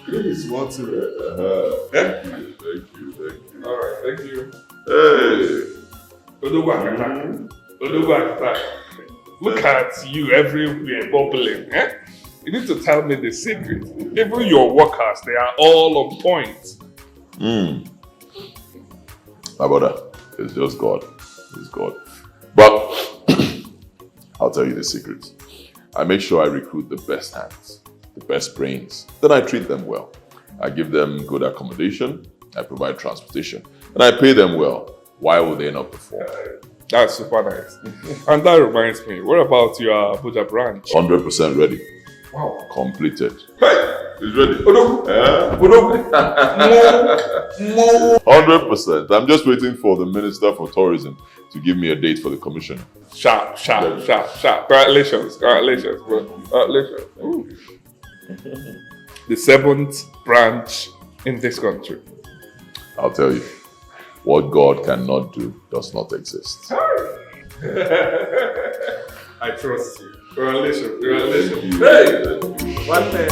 Please, what's it? Thank you. Alright, thank you. Hey. Look at you everywhere bubbling. You need to tell me the secret. Even your workers, they are all on point. My brother, it's just God. It's God. But I'll tell you the secret. I make sure I recruit the best hands, the best brains. Then I treat them well. I give them good accommodation. I provide transportation. And I pay them well. Why would they not perform? That's super nice. And that reminds me, what about your Abuja branch? 100% ready. Wow. Completed. Hey, it's ready. 100%. I'm just waiting for the Minister for Tourism to give me a date for the commission. Sharp. Congratulations. Ooh. The 7th branch in this country. I'll tell you, what God cannot do does not exist. I trust you. Congratulations. Hey! One day.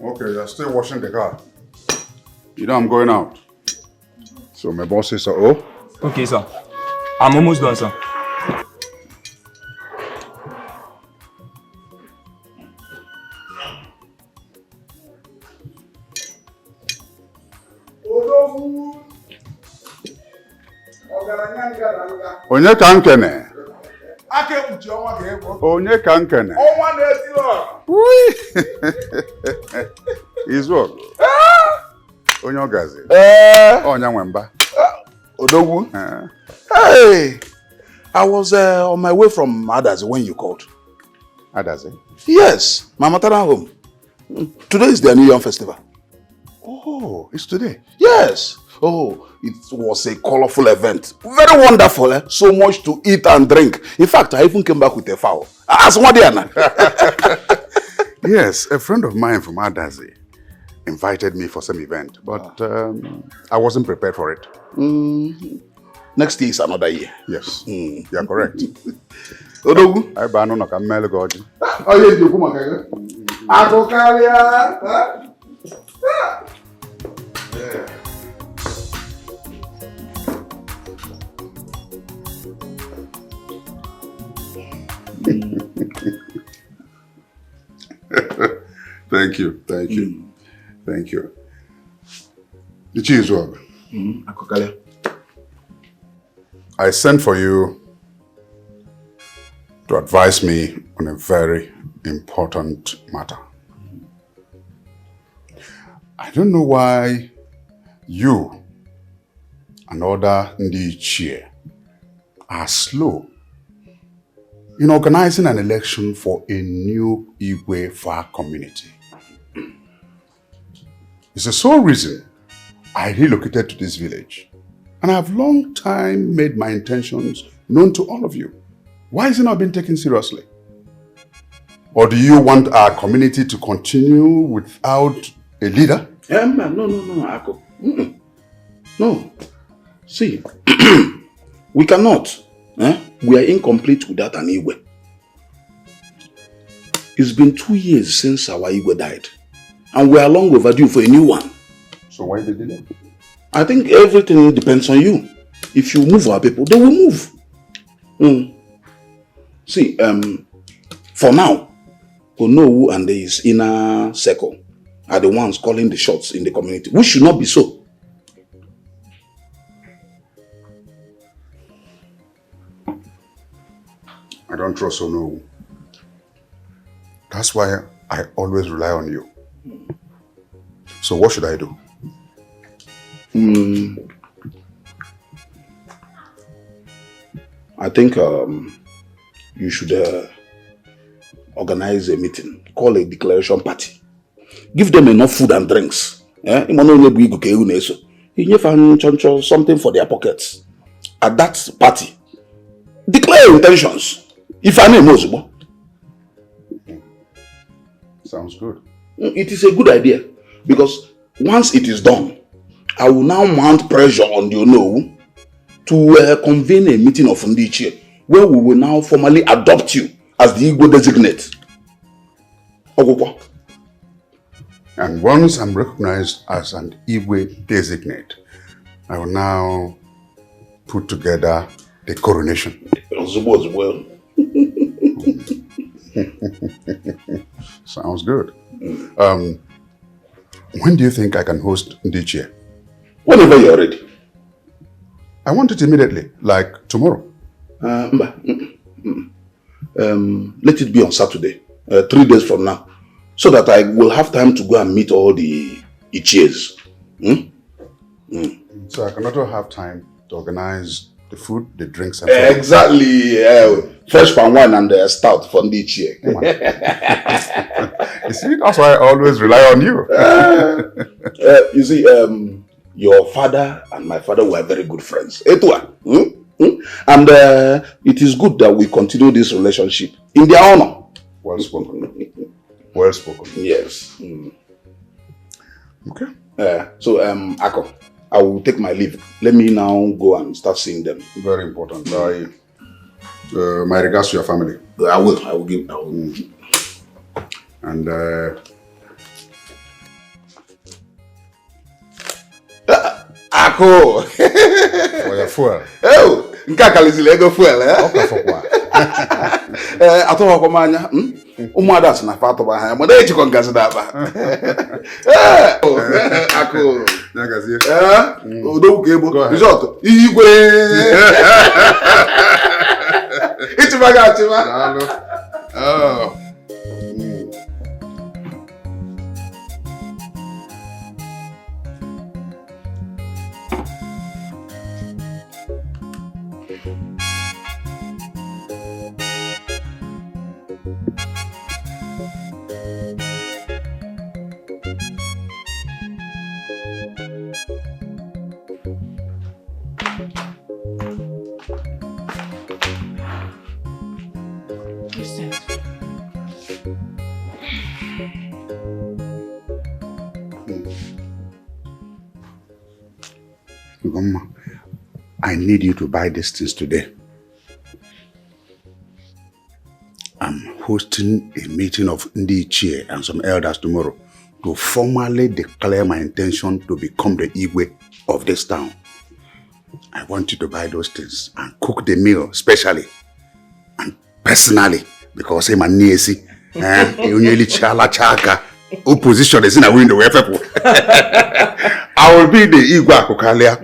Okay, you're still washing the car. You know I'm going out. So my boss says, oh? Okay, sir. I'm almost done, sir. Onye ka nkene? Onye ka nkene? Izu Onye ogazi? Onye nwemba? Odogwu? Hey! I was on my way from Adazi when you called. Adazi? Yes, my maternal home. Today is their New Year festival. Oh, it's today? Yes. Oh, it was a colorful event. Very wonderful, eh? So much to eat and drink. In fact, I even came back with a fowl. As Wadiana. Yes, a friend of mine from Adazi invited me for some event, but I wasn't prepared for it. Next year is another year. Yes, you're correct. Odogu? I banu no kamele goji. Oh, yes, you come again. Akokalia. Yeah. Thank you. The cheese work. Akokalia. I sent for you to advise me on a very important matter. I don't know why you and other Ndichie are slow in organizing an election for a new Igwe Far community. It's the sole reason I relocated to this village, and I have long time made my intentions known to all of you. Why is it not being taken seriously? Or do you want our community to continue without a leader? No, Ako. No. See, we cannot. We are incomplete without an Igwe. It's been 2 years since our Igwe died, and we are long overdue for a new one. So why the delay? I think everything depends on you. If you move our people, they will move. See, for now, Onowu and his inner circle are the ones calling the shots in the community. We should not be so. I don't trust Onowu. That's why I always rely on you. So what should I do? I think you should organize a meeting, call a declaration party. Give them enough food and drinks. Something for their pockets. At that party, declare your intentions. If I name Ozubo. Sounds good. It is a good idea, because once it is done, I will now mount pressure on the Ono to convene a meeting of Ndiche where we will now formally adopt you as the Igbo designate. Ogokwa. And once I'm recognized as an Igwe designate, I will now put together the coronation. Sounds good. When do you think I can host Ndiche? Whenever you're ready. I want it immediately, like tomorrow. Let it be on Saturday, 3 days from now, so that I will have time to go and meet all the Ichies. So I can also have time to organize the food, the drinks, and exactly. Fresh palm wine and stout for the Ichie. You see, that's why I always rely on you. You see, your father and my father were very good friends. And it is good that we continue this relationship in their honor. Well spoken. Well spoken. Yes. Okay. So, Ako, I will take my leave. Let me now go and start seeing them. Very important. My regards to your family. I will give. And Ako. for your fuel. Oh, nkakalizile ego fuel, eh? Okay, for what? Atowa kwa manya. Umada sina fato ba ha. Mode echiko ngazi da ba. Ako. Nagazi. Odo kebo. Result. Igwe. Ichimaga chima. Oh. I need you to buy these things today. I'm hosting a meeting of Ndiche and some elders tomorrow to formally declare my intention to become the Igwe of this town. I want you to buy those things and cook the meal specially and personally because I'm a niesi. Opposition is in a window. I will be the Igwe Akokalia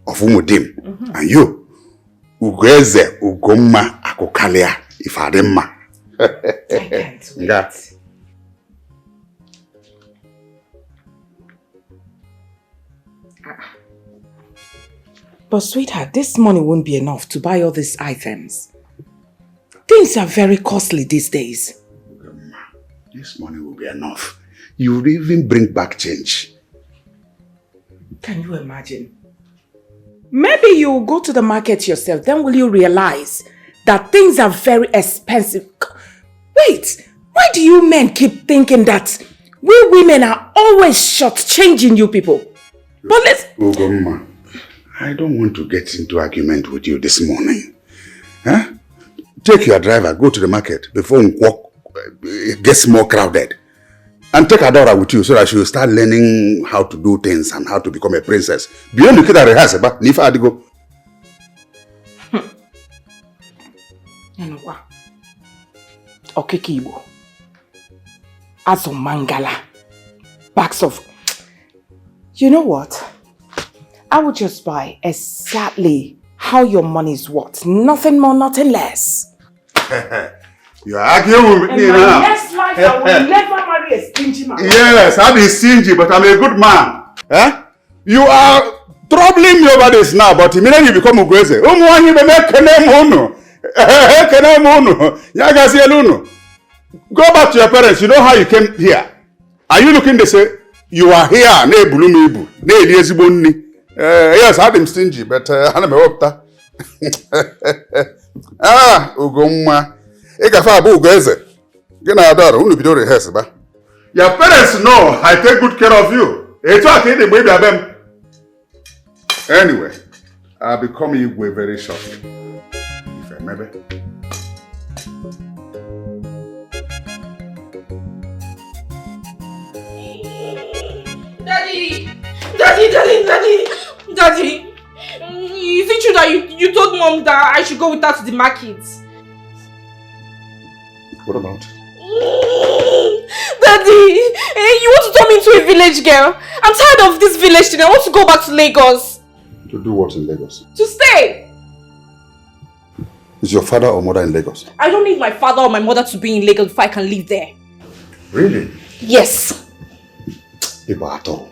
of Umudim. And you, Ugeze Ugoma Akokalia, if I didn't. I can't wait. But sweetheart, this money won't be enough to buy all these items. Things are very costly these days. This money will be enough. You will even bring back change. Can you imagine? Maybe you will go to the market yourself, then will you realize that things are very expensive. Wait, why do you men keep thinking that we women are always shortchanging you people? But let's... Ugomma, I don't want to get into argument with you this morning. Huh? Take your driver, go to the market before it gets more crowded. And take Adora with you so that she will start learning how to do things and how to become a princess. Beyond the kid that rehearse, but if I had to go. You know what? Okekibo. As of Mangala. Bags of... You know what? I would just buy exactly how your money is worth. Nothing more, nothing less. You are arguing with me now. Next life, I will never marry a stingy man. Yes, I'm stingy, but I'm a good man. Eh? You are troubling me over this now, but immediately you become Ugweze. Go back to your parents. You know how you came here. Are you looking to say, you are here, yes, I'm stingy, but I'm a opta. Ugomma. Your parents know I take good care of you. Anyway, I'll be coming Igwe very shortly. If I maybe. Daddy, is it true that you told Mom that I should go with her to the market? What about it? Daddy, you want to turn me into a village girl? I'm tired of this village thing. I want to go back to Lagos. To do what in Lagos? To stay. Is your father or mother in Lagos? I don't need my father or my mother to be in Lagos before I can live there. Really? Yes. Ibato.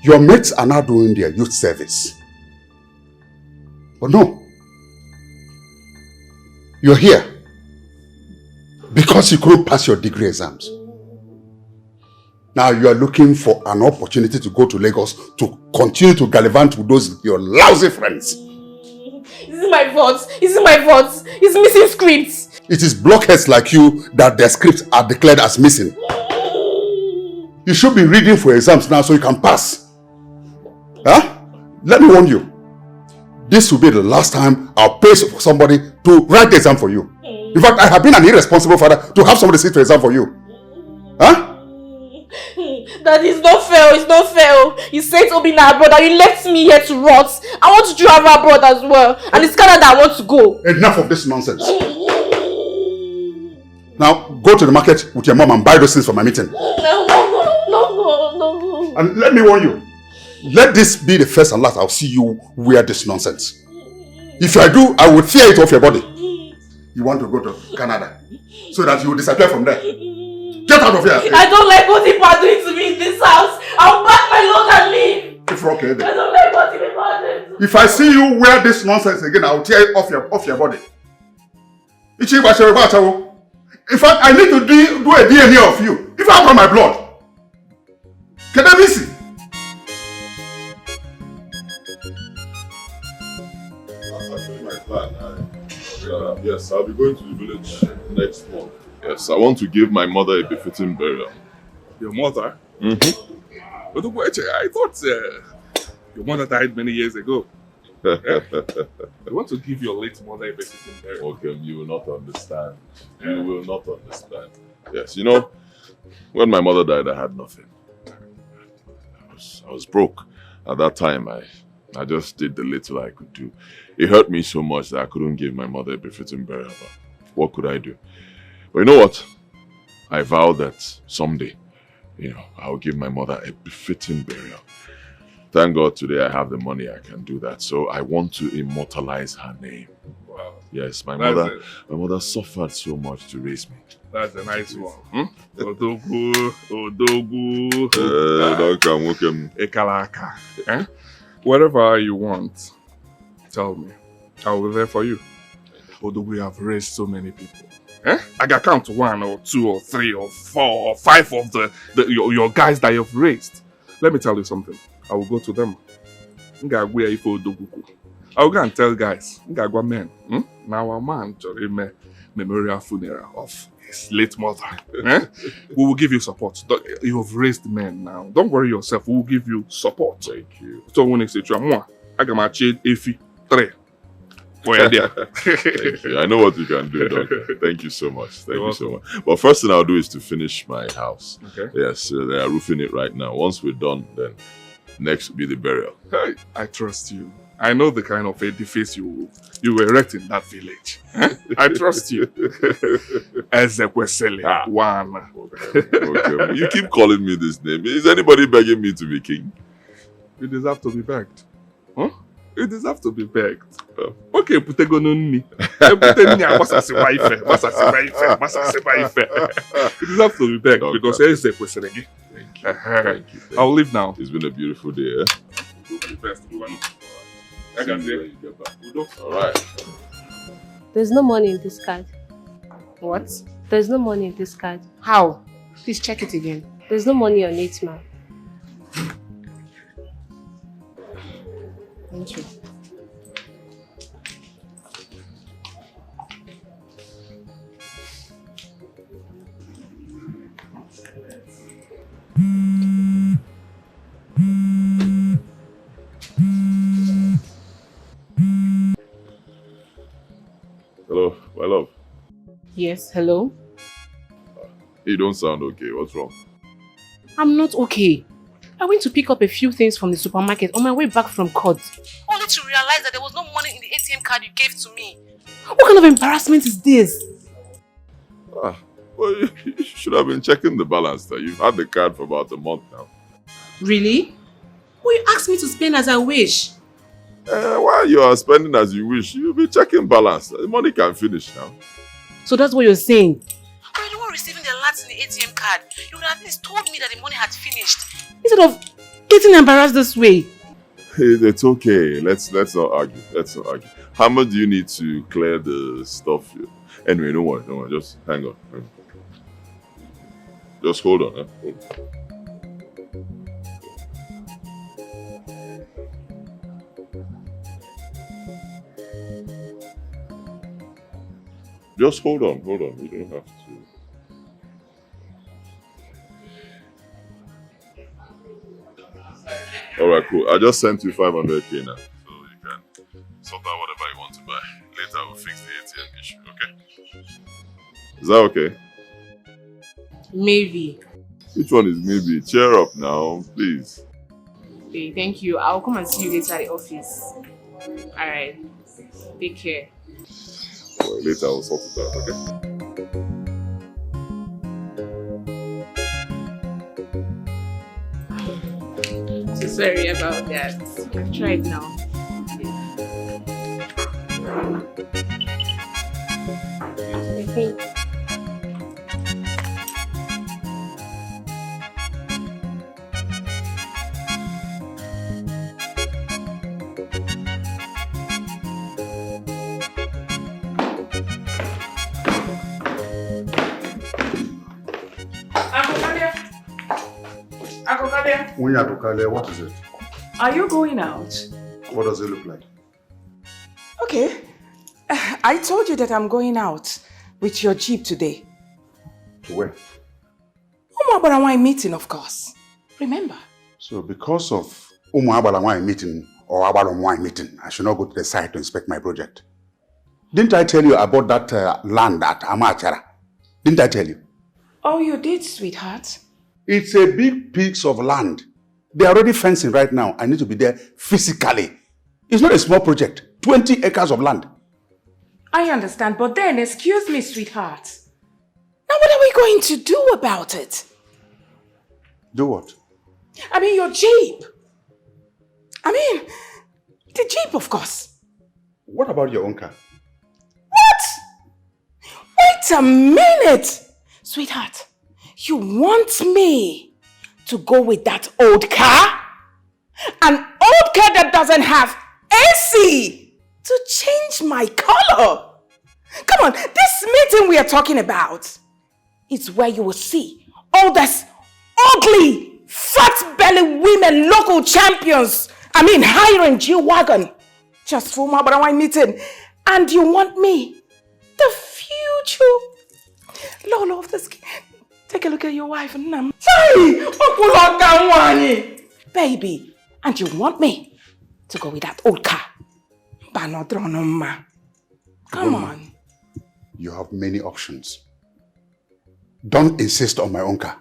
Your mates are now doing their youth service. But no. You're here because you couldn't pass your degree exams. Now you are looking for an opportunity to go to Lagos to continue to gallivant with those your lousy friends. This is my fault. This is my fault. It's missing scripts. It is blockheads like you that their scripts are declared as missing. You should be reading for exams now so you can pass. Huh? Let me warn you. This will be the last time I'll pay somebody to write the exam for you. In fact, I have been an irresponsible father to have somebody sit the exam for you. Huh? That is not fair. It's not fair. You said to be my brother. You left me here to rot. I want to travel abroad as well. And it's Canada I want to go. Enough of this nonsense. Now, go to the market with your mom and buy those things for my meeting. No. And let me warn you. Let this be the first and last I'll see you wear this nonsense. If I do, I will tear it off your body. You want to go to Canada so that you will disappear from there. Get out of here. I don't like what people are doing to me in this house. I'll pack my load and leave. If okay, then. I don't like what people are doing to me. If I see you wear this nonsense again, I will tear it off your body. In fact, I need to do a DNA of you. If I brought my blood. Can I be seen? That's actually my plan. Yes, I'll be going to the village next month. Yes, I want to give my mother a befitting burial. Your mother? Mm-hmm. But I thought your mother died many years ago. I want to give your late mother a befitting burial. Okay, you will not understand. You will not understand. Yes, you know, when my mother died, I had nothing. I was broke. At that time, I just did the little I could do. It hurt me so much that I couldn't give my mother a befitting burial. But what could I do? But you know what? I vowed that someday, I'll give my mother a befitting burial. Thank God today I have the money, I can do that. So I want to immortalize her name. Wow. Yes, my mother suffered so much to raise me. That's a nice one. Odogu. Ekalaka. Whatever you want, tell me. I will be there for you. Although we have raised so many people. I can count 1 or 2 or 3 or 4 or 5 of your guys that you've raised. Let me tell you something. I will go to them. I will go and tell guys. Men. Now a man to memorial funeral of his late mother. We will give you support. You have raised men now. Don't worry yourself. We will give you support. Thank you. So when you say I can match Efi 3. Thank you. I know what you can do, Doctor. Thank you so much. Thank you so much. But first thing I'll do is to finish my house. Okay. Yes, they are roofing it right now. Once we're done, then next will be the burial. Hey, I trust you. I know the kind of edifice you erect in that village. I trust you. Ezekwesili. One. Okay. You keep calling me this name. Is anybody begging me to be king? You deserve to be begged. Huh? You deserve to be begged. Okay, put a gun on me. You deserve to be begged because Ezekwesili. Thank you. I'll leave now. It's been a beautiful day, Alright. There's no money in this card. What? There's no money in this card. How? Please check it again. There's no money on it, ma'am. Thank you. Yes, hello? You don't sound okay. What's wrong? I'm not okay. I went to pick up a few things from the supermarket on my way back from court. Only to realize that there was no money in the ATM card you gave to me. What kind of embarrassment is this? Well, you should have been checking the balance there. You've had the card for about a month now. Really? Well, you asked me to spend as I wish. While you are spending as you wish, you'll be checking balance. The money can finish now. So that's what you're saying? But you weren't receiving the alerts in the ATM card. You would at least told me that the money had finished. Instead of getting embarrassed this way. It's okay. Let's not argue. Let's not argue. How much do you need to clear the stuff? Anyway, don't worry. Just hang on. Just hold on. Hold on. Just hold on. You don't have to. Alright, cool. I just sent you 500k now. So you can sort out whatever you want to buy. Later we'll fix the ATM issue, okay? Is that okay? Maybe. Which one is maybe? Cheer up now, please. Okay, thank you. I'll come and see you later at the office. Alright. Take care. Well, later I'll sort it out, okay? So sorry about that. I've tried now. Okay. What is it? Are you going out? What does it look like? Okay. I told you that I'm going out with your Jeep today. To where? Umuabarawai meeting, of course. Remember? So because of Umuabarawai meeting or Abarawai meeting, I should not go to the site to inspect my project. Didn't I tell you about that land at Amachara? Didn't I tell you? Oh, you did, sweetheart. It's a big piece of land. They're already fencing right now. I need to be there physically. It's not a small project. 20 acres of land. I understand, but then, excuse me, sweetheart. Now what are we going to do about it? Do what? I mean, your Jeep. I mean, the Jeep, of course. What about your own car? What? Wait a minute. Sweetheart, you want me to go with that old car? An old car that doesn't have AC to change my color. Come on, this meeting we are talking about is where you will see all these ugly, fat-belly women, local champions. I mean, hiring G-Wagon just for my Barawai meeting. And you want me, the future Lolo of the skin. Take a look at your wife and Nam. Baby, and you want me to go with that old car? Come on. You have many options. Don't insist on my own car.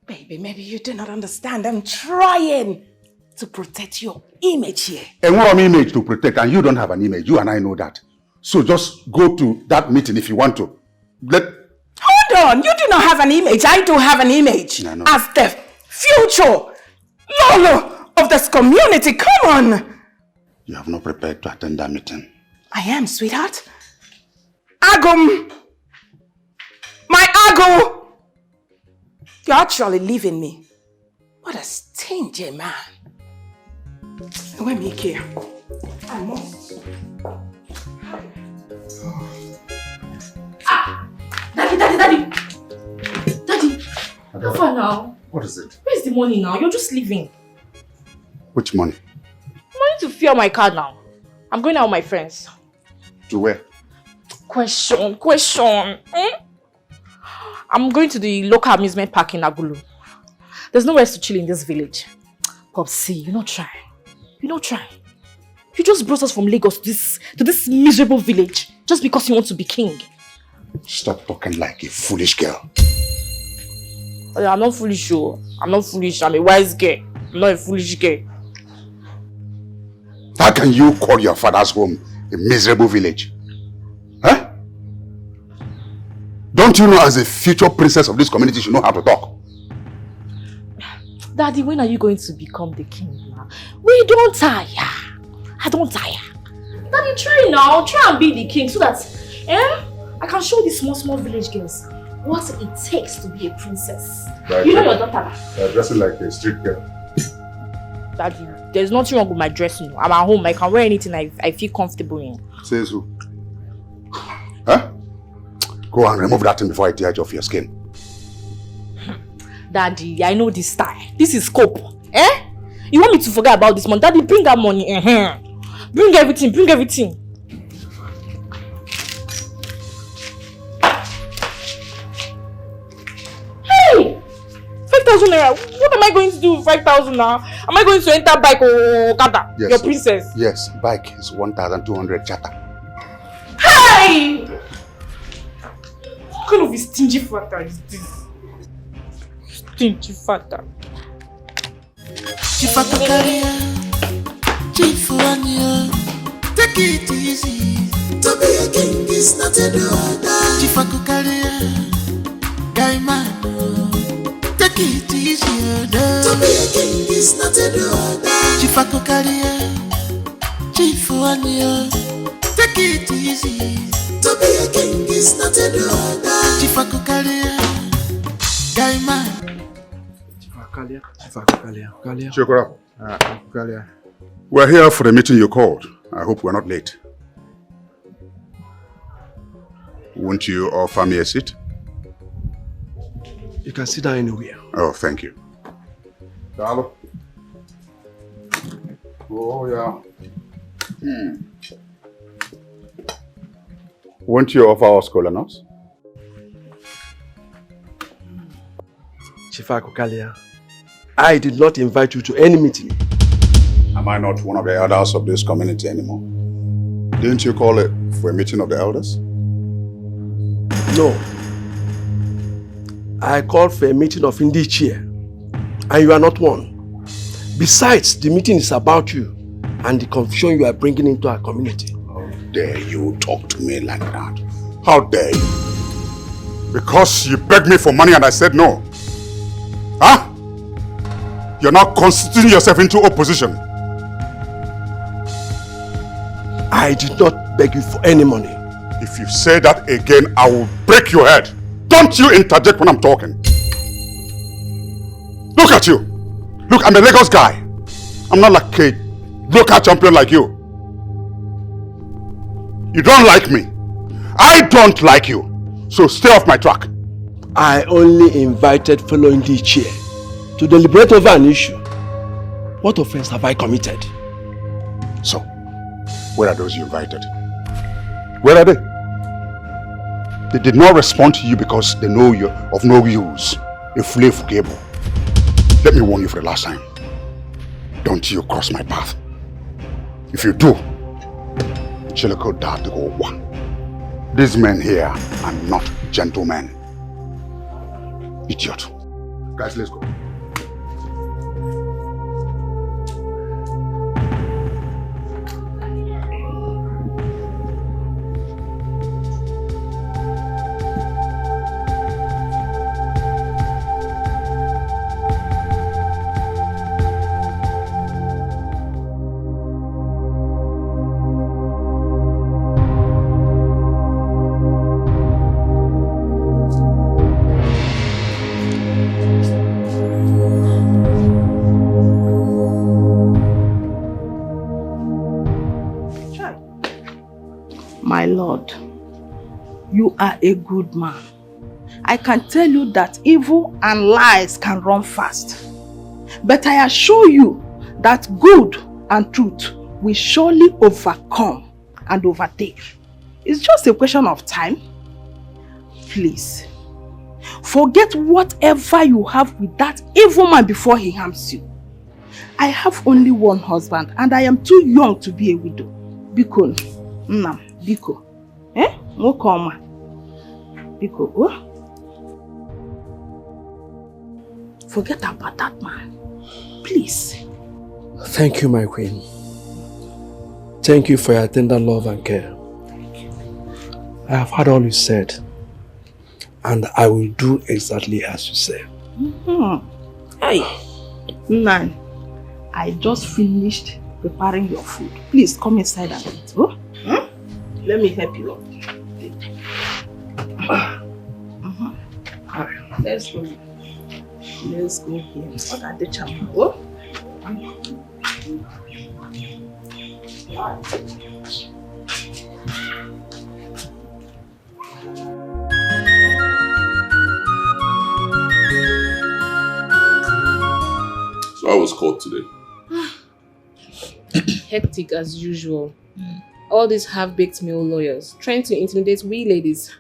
Baby, maybe you do not understand. I'm trying to protect your image here. And what image to protect? And you don't have an image. You and I know that. So just go to that meeting if you want to. Hold on. You do not have an image. I do have an image. No. As the future Lolo of this community. Come on. You have not prepared to attend that meeting. I am, sweetheart. Agum. My Ago. You're actually leaving me. What a stingy man. Let me here. I must. Daddy. How far now? What is it? Where's the money now? You're just leaving. Which money? Money to fuel my car now. I'm going out with my friends. To where? Question. I'm going to the local amusement park in Agulu. There's nowhere to chill in this village. Popsy, you're not trying. You just brought us from Lagos to this miserable village just because you want to be king. Stop talking like a foolish girl. I'm not foolish, oh. I'm not foolish. I'm a wise girl. I'm not a foolish girl. How can you call your father's home a miserable village? Huh? Don't you know as a future princess of this community you know how to talk? Daddy, when are you going to become the king now? We don't tire. I don't tire. Daddy, try now. Try and be the king so that I can show these small village girls what it takes to be a princess. Right, you know your daughter. You're dressing like a street girl. Daddy, there's nothing wrong with my dressing. I'm at home. I can wear anything I feel comfortable in. Says who? Huh? Go and remove that thing before I tear it off your skin. Daddy, I know this style. This is scope. You want me to forget about this money? Daddy, bring that money. Bring everything. Bring everything. Hey! 5,000 naira. What am I going to do with 5,000 now? Am I going to enter bike or kata? Yes. Your princess. Yes, bike is 1,200 chata. Hey! What kind of a stingy father is this? Stingy father. Take it easy. To be a king is not a order. Chifakukaria, guy man. Take it easy. To be a king is not a order. Chifakukaria, Chifuania. Take it easy. To be a king is not a order. Chifakukaria, guy man. Shukura. We're here for the meeting you called. I hope we're not late. Won't you offer me a seat? You can sit down anywhere. Oh, thank you. Hello. Oh, yeah. Won't you offer us colanos? Chifakukalia, I did not invite you to any meeting. Am I not one of the elders of this community anymore? Didn't you call it for a meeting of the elders? No. I called for a meeting of Indichie, and you are not one. Besides, the meeting is about you and the confusion you are bringing into our community. How dare you talk to me like that? How dare you? Because you begged me for money and I said no. Huh? You're now constituting yourself into opposition. I did not beg you for any money. If you say that again, I will break your head. Don't you interject when I'm talking. Look at you. Look, I'm a Lagos guy. I'm not like a local champion like you. You don't like me. I don't like you. So stay off my track. I only invited fellow Indichie to deliberate over an issue. What offense have I committed? So, where are those you invited? Where are they? They did not respond to you because they know you're of no use. A flea forgivable. Let me warn you for the last time. Don't you cross my path. If you do, these men here are not gentlemen. Idiot. Guys, let's go. My Lord, you are a good man. I can tell you that evil and lies can run fast. But I assure you that good and truth will surely overcome and overtake. It's just a question of time. Please, forget whatever you have with that evil man before he harms you. I have only one husband and I am too young to be a widow. Biko, Nam, Biko. Wokoma. Biko, oh? Forget about that man. Please. Thank you, my queen. Thank you for your tender love and care. I have heard all you said, and I will do exactly as you say. Hey, Nan, I just finished preparing your food. Please come inside and eat. Oh? Let me help you up. Let's go. Let's go here. What are the chapel? Oh? So I was caught today. Hectic as usual. All these half-baked male lawyers trying to intimidate we ladies.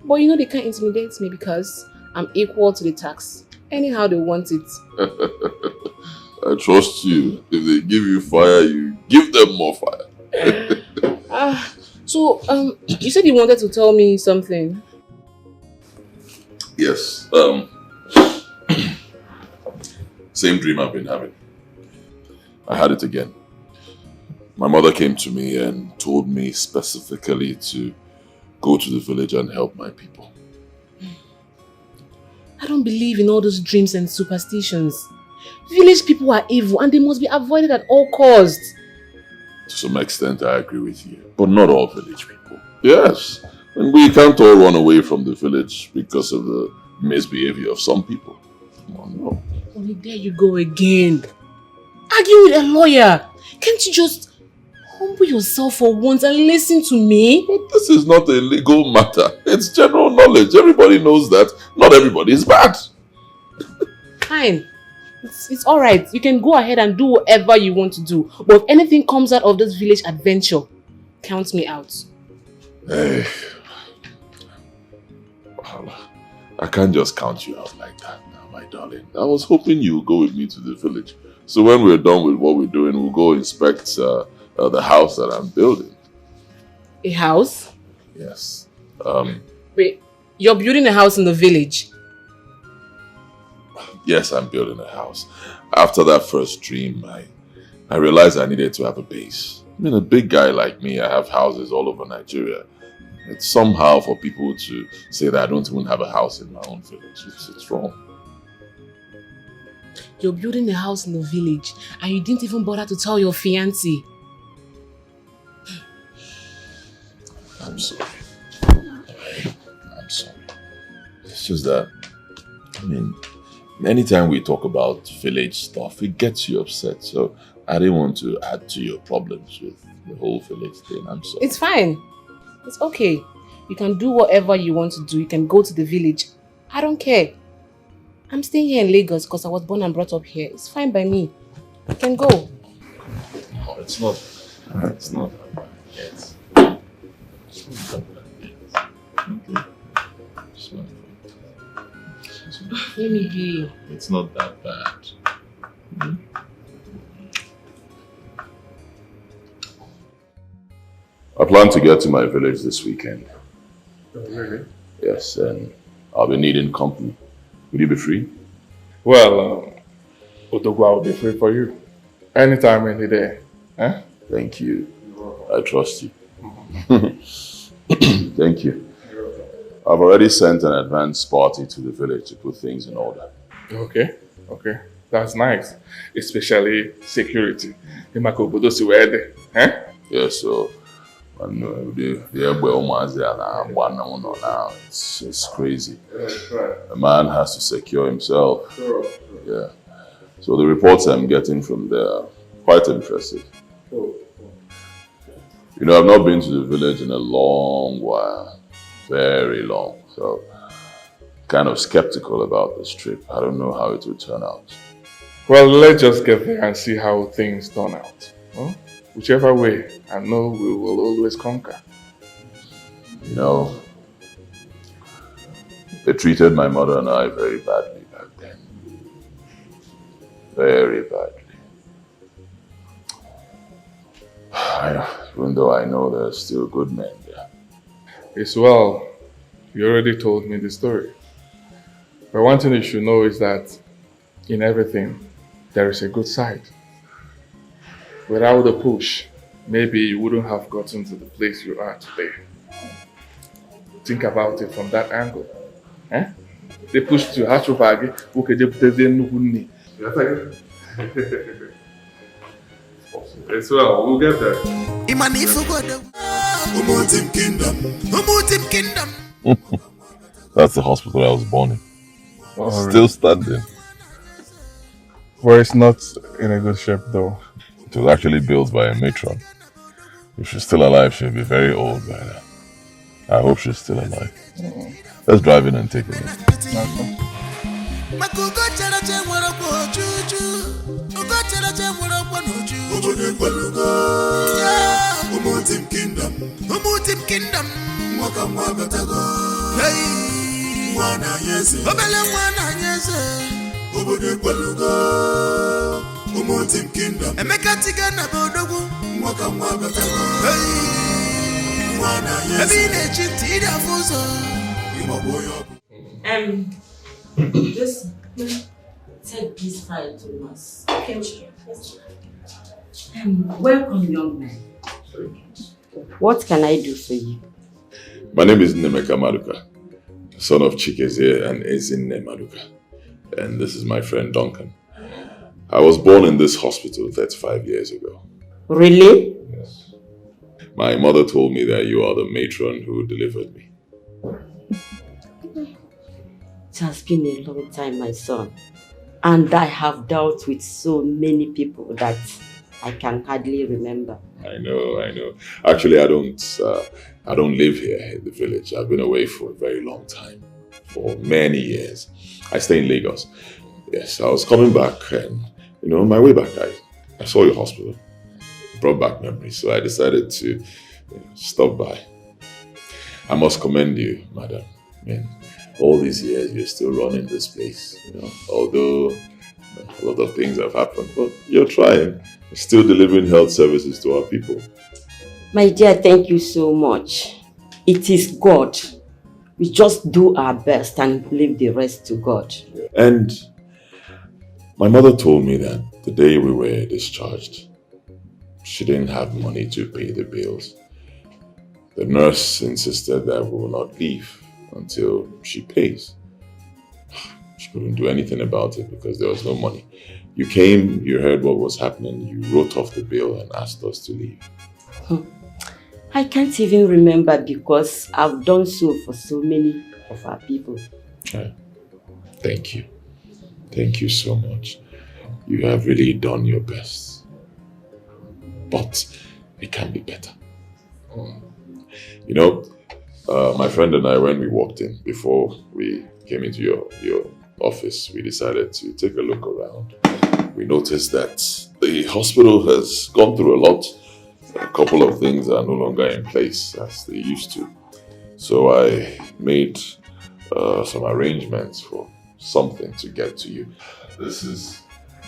But you know they can't intimidate me because I'm equal to the tax. Anyhow they want it. I trust you. If they give you fire, you give them more fire. So, you said you wanted to tell me something. Yes. Same dream I've been having. I had it again. My mother came to me and told me specifically to go to the village and help my people. I don't believe in all those dreams and superstitions. Village people are evil and they must be avoided at all costs. To some extent, I agree with you. But not all village people. Yes. And we can't all run away from the village because of the misbehavior of some people. Oh, no. Only there you go again. Argue with a lawyer. Can't you just humble yourself for once and listen to me? But this is not a legal matter. It's general knowledge. Everybody knows that not everybody is bad. Fine. It's alright. You can go ahead and do whatever you want to do. But if anything comes out of this village adventure, count me out. Hey. I can't just count you out like that now, my darling. I was hoping you would go with me to the village. So when we're done with what we're doing, we'll go inspect the house that I'm building. A house? Yes. Wait, you're building a house in the village? Yes, I'm building a house. After that first dream, I realized I needed to have a base. I mean, a big guy like me, I have houses all over Nigeria. It's somehow for people to say that I don't even have a house in my own village. It's wrong. You're building a house in the village and you didn't even bother to tell your fiancé. I'm sorry. I'm sorry. It's just that, I mean, anytime we talk about village stuff, it gets you upset. So I didn't want to add to your problems with the whole village thing. I'm sorry. It's fine. It's okay. You can do whatever you want to do. You can go to the village. I don't care. I'm staying here in Lagos because I was born and brought up here. It's fine by me. You can go. No, it's not. It's not. It's Let me be. It's not that bad. I plan to get to my village this weekend. Oh, really? Yes, and I'll be needing company. Will you be free? Well, Odogwa will be free for you. Anytime, any day. Eh? Thank you. I trust you. Thank you. I've already sent an advance party to the village to put things in order. Okay. That's nice. Especially security. Yeah, so it's crazy. A man has to secure himself. Yeah. So the reports I'm getting from there are quite impressive. You know, I've not been to the village in a long while. Very long. So kind of skeptical about this trip. I don't know how it will turn out. Well, let's just get there and see how things turn out. Huh? Whichever way, I know we will always conquer. You know, they treated my mother and I very badly back then. Very badly. Even though I know there's still good men there. It's well. You already told me the story. But one thing you should know is that in everything, there is a good side. Without the push, maybe you wouldn't have gotten to the place you are today. Think about it from that angle. Eh? They pushed you, how to bag, okay, they put it in. As well, we'll get there. That's the hospital I was born in. Oh, Still standing. Well, it's not in a good shape though. It was actually built by a matron. If she's still alive, she'll be very old by now. I hope she's still alive. Let's drive in and take a look. Just take this file to us. Okay. Welcome, young man. What can I do for you? My name is Nemeka Maduka, son of Chikezie and Ezinne Maduka. And this is my friend Duncan. I was born in this hospital 35 years ago. Really? Yes. My mother told me that you are the matron who delivered me. It has been a long time, my son. And I have dealt with so many people that I can hardly remember. I know. Actually, I don't live here in the village. I've been away for a very long time, for many years. I stay in Lagos. Yes, I was coming back and, on my way back, I saw your hospital. It brought back memories, so I decided to stop by. I must commend you, madam. All these years, you're still running this place, although a lot of things have happened, but you're trying. You're still delivering health services to our people. My dear, thank you so much. It is God. We just do our best and leave the rest to God. And my mother told me that the day we were discharged, she didn't have money to pay the bills. The nurse insisted that we will not leave until she pays. She couldn't do anything about it because there was no money. You came, you heard what was happening, you wrote off the bill and asked us to leave. I can't even remember because I've done so for so many of our people. Thank you. Thank you so much. You have really done your best. But it can be better. My friend and I, when we walked in, before we came into your office, we decided to take a look around. We noticed that the hospital has gone through a lot. A couple of things are no longer in place as they used to. So I made some arrangements for something to get to you. This is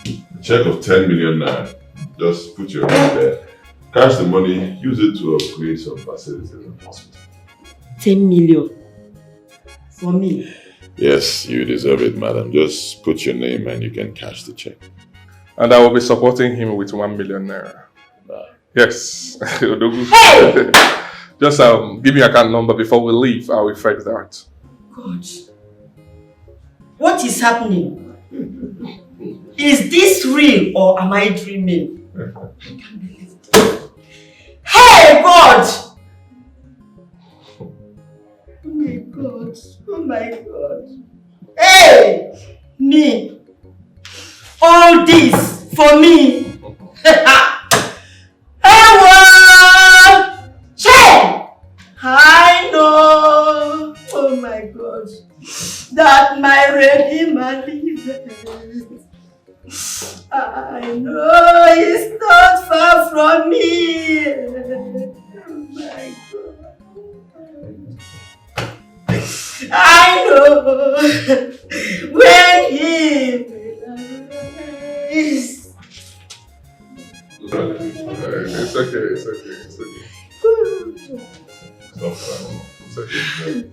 a check of 10 million naira. Just put your name there. Cash the money, use it to upgrade some facilities in the hospital. 10 million? For me? Yes, you deserve it, madam. Just put your name and you can cash the check. And I will be supporting him with 1 million naira. Yes. Hey! Just give me your account number before we leave. I will effect that. God. What is happening? Is this real or am I dreaming? Hey, God! Oh my God. Oh my God. Hey! Me. All this for me. I know, oh my God, that my Redeemer liveth. I know he's not far from me. Oh my God. I know when he is. It's okay. It's okay. It's okay.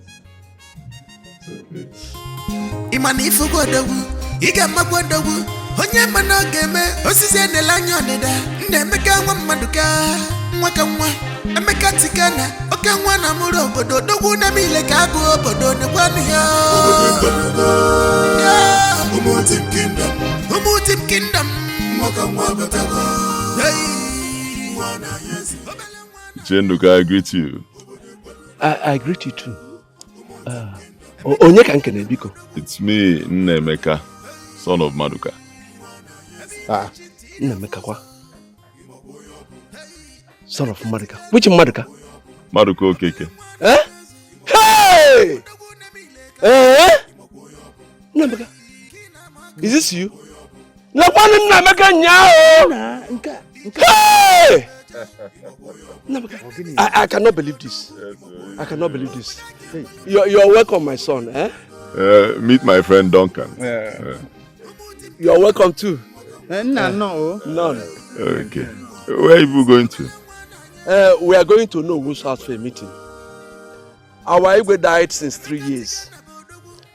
Imanifu godogu, iga magwadogu, onye mana game, osisi enela anya odida, ndemeka nwa mmaduka, nwaka nwa, emeka tikana, oke nwa na muru obodo, dogu na mile ka agụ obodo nekwani ya. Umutim kingdom, nwaka nwa gotago. Chenduka, I greet you. I greet you too. Onye ka nkene biko? It's me, Nnemeka, son of Maduka. Nnemeka kwa? Son of Maduka. Which Maduka? Maduka Okeke. Eh? Hey! Nnemeka, is this you? Nnemeka nyao! Hey! I cannot believe this. I cannot believe this. You're welcome, my son. Eh? Meet my friend Duncan. You're welcome too. No. None. Okay. Where are you going to? We are going to Nollywood's house for a meeting. Our Igwe died since 3 years.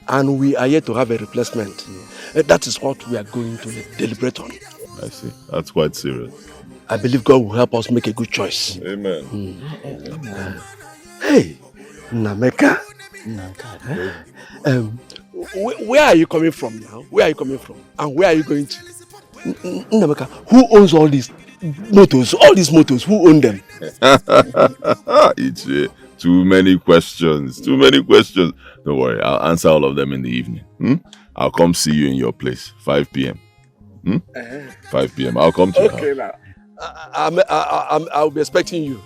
And we are yet to have a replacement. That is what we are going to deliberate on. I see. That's quite serious. I believe God will help us make a good choice. Amen. Hey, Nnemeka. Where are you coming from now? Where are you coming from? And where are you going to? Nnemeka, who owns all these motors? All these motors, who own them? It's too many questions. Too many questions. Don't worry, I'll answer all of them in the evening. I'll come see you in your place, 5 p.m. 5 p.m. I'll come to you. Okay, now. I'll be expecting you.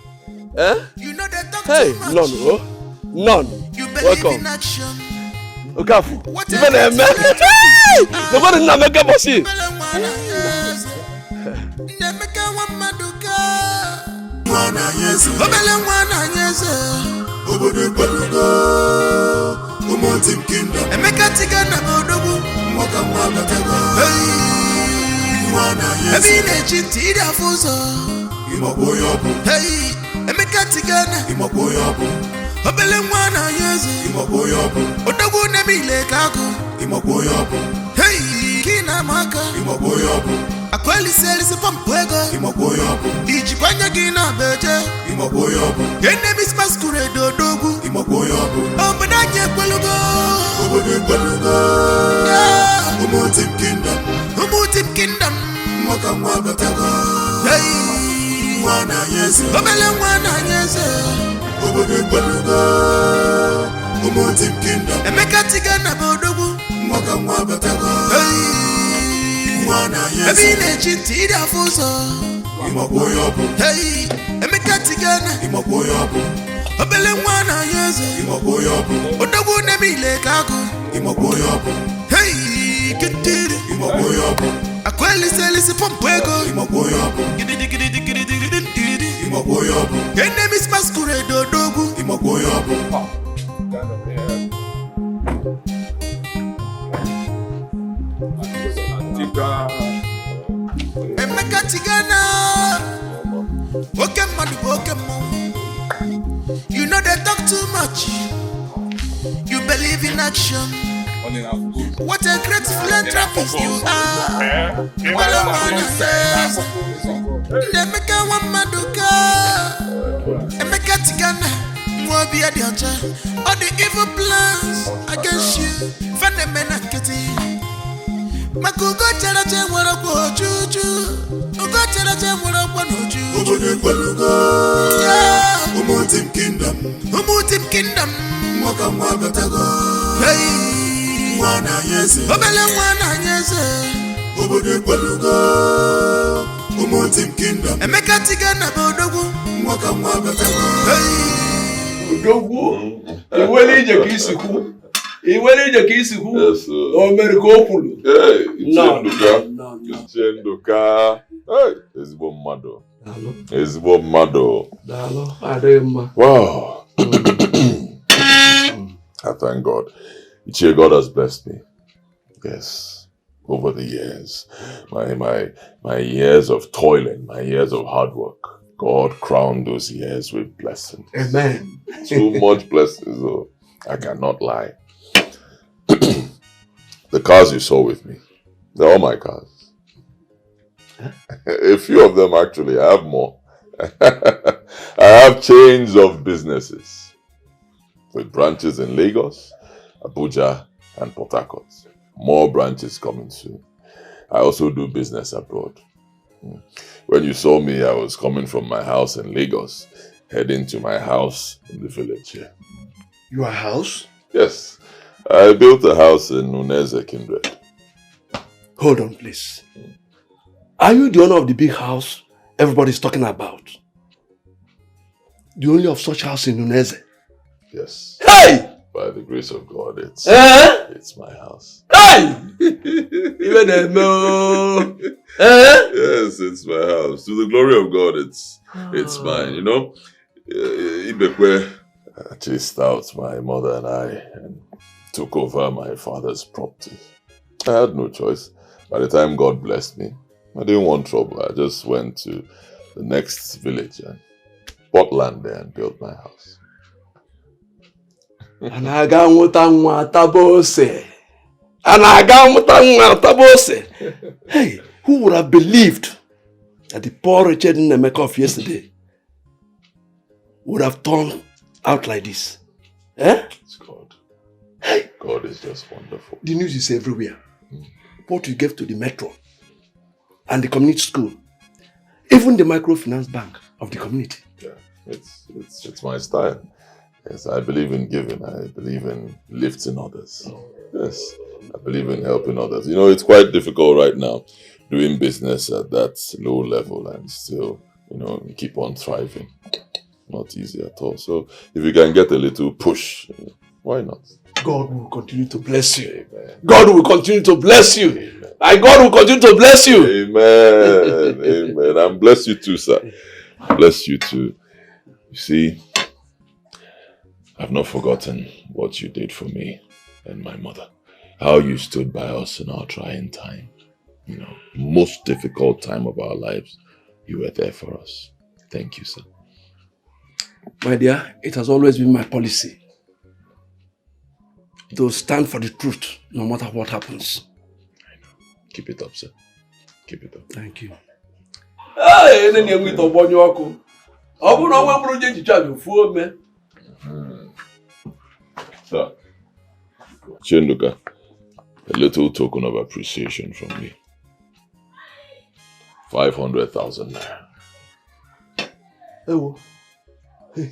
Eh? Hey, none. Welcome. Okafu. Even a man. The one in Nameka Bossy. Hey, Emeka Tigana, Obele mwana Yesu, Odogu Nemile Kaku, Hey, Kina Maka, Akweli Selis Pampwego, Ichipanya Gina Beje, Your name is Masquerade Odogu, Obadanye Kwalugo, Umutim Kingdom, Hey, mwana Yesu, Obele mwana Yesu, Umutim Kingdom, Emeka Tigana Bodogu, Hey, mwana Yesu, Ebine Chintida Fuso, Hey, Emeka Tigana, Obele mwana Yesu, Odogu Nemile Kaku, Hey, Kitiri, Akweli Selis Pampwego, Your name is Masquerade Odogu, Emeka Tigana, you know they talk too much. You believe in action. What a great philanthropist you are. Well, Emeka Wamaduka, Emeka Tigana, Mwabi Adiacha, all the evil plans against you, Fanemena Kitty. Makugo Charache Warapo Juju, Ugo Charache Warapo Nuju, Umutim Kingdom, Mwaka Hey, Mwana Yesu, Obele Mwana Yesu, Umutim Kingdom, Emeka Tigana Bodogu, Mwaka Hey, Odogu, Iwelije Kisiku. Iwelije Kisiku. Omerikopulu. Hey, Chenduka. Hey, ezigbo mmadụ. Wow. I thank God. God has blessed me. Yes. Over the years. My years of toiling, my years of hard work. God crowned those years with blessings. Amen. Too much blessings, though. I cannot lie. The cars you saw with me, they're all my cars. Huh? A few of them actually, I have more. I have chains of businesses with branches in Lagos, Abuja, and Port Harcourt. More branches coming soon. I also do business abroad. When you saw me, I was coming from my house in Lagos, heading to my house in the village here. Your house? Yes. I built a house in Uneze, Kindred. Hold on, please. Are you the owner of the big house everybody's talking about? The only of such house in Uneze? Yes. Hey! By the grace of God, it's my house. Hey! Even a no. Yes, it's my house. To the glory of God, it's mine. You know, Ibekwe chased out my mother and I and took over my father's property. I had no choice. By the time God blessed me, I didn't want trouble. I just went to the next village and bought land there and built my house. And I got Hey, who would have believed that the poor wretched Nemeka of yesterday would have turned out like this? It's God. Hey. God is just wonderful. The news is everywhere. What you gave to the metro and the community school, even the microfinance bank of the community. Yeah, it's my style. Yes, I believe in giving. I believe in lifting others. Yes, I believe in helping others. You know, it's quite difficult right now doing business at that low level and still, keep on thriving. Not easy at all. So if you can get a little push, why not? God will continue to bless you. Amen. God will continue to bless you. Amen. And God will continue to bless you. Amen. Amen. And bless you too, sir. Bless you too. You see, I've not forgotten what you did for me and my mother. How you stood by us in our trying time. Most difficult time of our lives. You were there for us. Thank you, sir. My dear, it has always been my policy to stand for the truth, no matter what happens. I know. Keep it up, sir. Keep it up. Thank you. Sir, Chinduka, a little token of appreciation from me. 500,000 naira.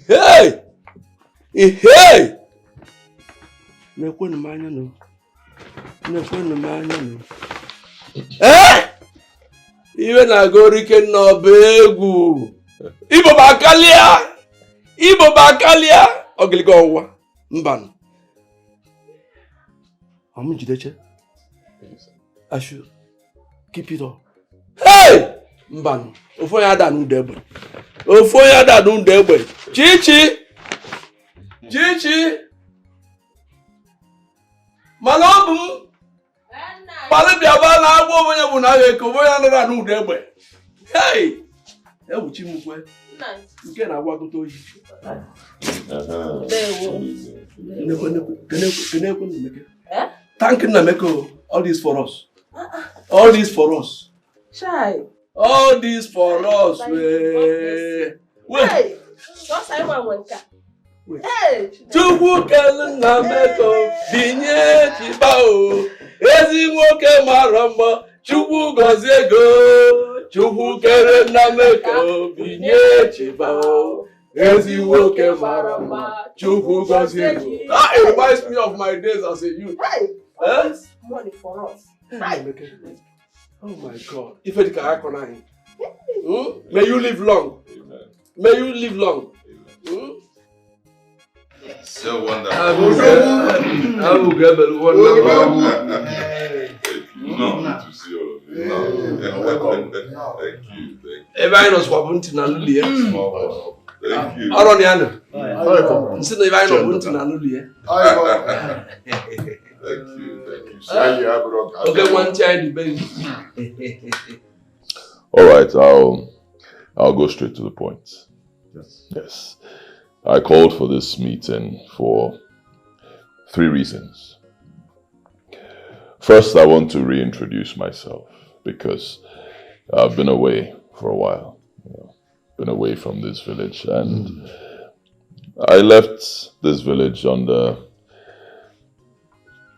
Hey! Hey! Even I go Riken no begu. Ibo Bakalia! Ogligo Mban. I should keep it up. Hey! Mban. Ofoya da nu debe. Chichi! Malobum! Palibiaba na agbo onye bụ na agha eko onye anara nu debe. Hey! Ewuchi mukwe. Nke na agwagoto oyi. Thank you, Nameko. All this for us. All this for us. Shy. All this for us. Hey! Just I want to Hey! Chukwu kele Nameko. Binye chibao. Ezi nwoke mara mma. Chukwu gozie go. Chukwu kele Nameko. Binye chibao. Ezi nwoke mara mma. Chukwu gozie go. It reminds me of my days as a youth. Hey! This money for us. Hey. Oh my God. If it can may you live long. Amen. May you live long. Amen. So wonderful. I will get wonderful. Lovely to see all of you. Welcome. Thank you. Everyone was wanting to know. Thank you. Aroniano. Instead of everyone wanting to know. Thank you. Okay, one child, baby. All right, I'll go straight to the point. Yes. I called for this meeting for 3 reasons. First, I want to reintroduce myself because I've been away for a while. Been away from this village, and I left this village under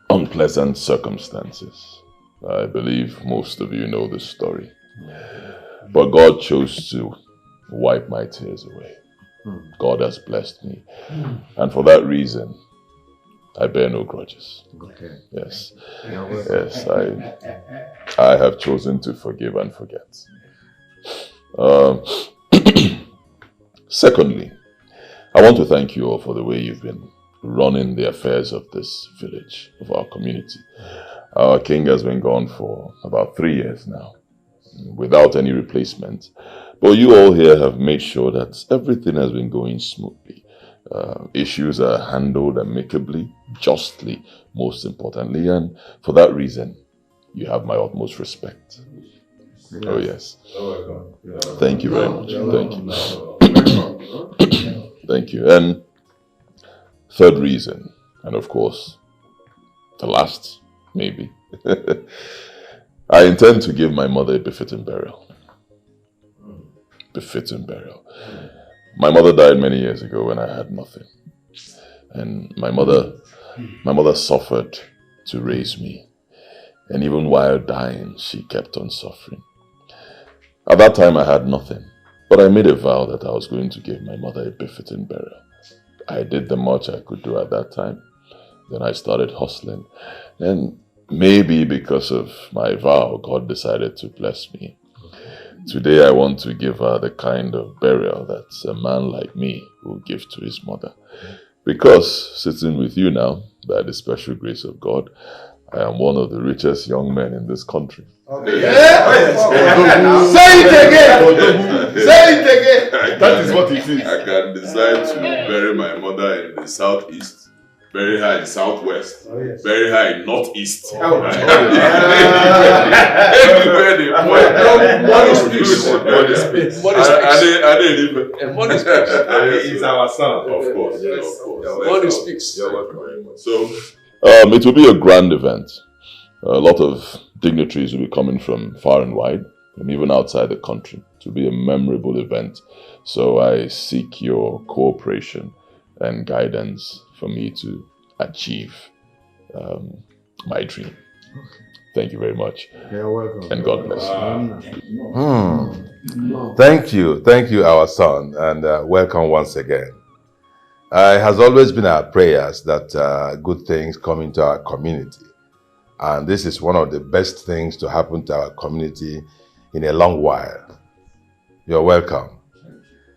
unpleasant circumstances. I believe most of you know this story. But God chose to wipe my tears away. God has blessed me. And for that reason, I bear no grudges. Okay. Yes. Yes, I have chosen to forgive and forget. Secondly, I want to thank you all for the way you've been running the affairs of this village, of our community. Our king has been gone for about 3 years now, without any replacement. But you all here have made sure that everything has been going smoothly. Issues are handled amicably, justly, most importantly, and for that reason, you have my utmost respect. Yes. Oh yes. Thank you very much. Thank you. Thank you. And third reason, and of course, the last, maybe. I intend to give my mother a befitting burial. Befitting burial. My mother died many years ago when I had nothing. And my mother suffered to raise me. And even while dying, she kept on suffering. At that time, I had nothing. But I made a vow that I was going to give my mother a befitting burial. I did the much I could do at that time. Then I started hustling. And maybe because of my vow, God decided to bless me. Today I want to give her the kind of burial that a man like me will give to his mother. Because sitting with you now, by the special grace of God, I am one of the richest young men in this country. Okay. Say it again! Say it again! That is what it is. I can decide to bury my mother in the southeast, very high in southwest, very high in northeast. Everywhere they point. Money speaks. Money speaks. Money speaks. He's our son. Of course. Money speaks. You're welcome very much. So, it will be a grand event. A lot of dignitaries will be coming from far and wide, and even outside the country. To be a memorable event. So I seek your cooperation and guidance for me to achieve my dream. Thank you very much. You're welcome. And God bless you. Thank you, our son, and welcome once again. It has always been our prayers that good things come into our community. And this is one of the best things to happen to our community in a long while. You're welcome.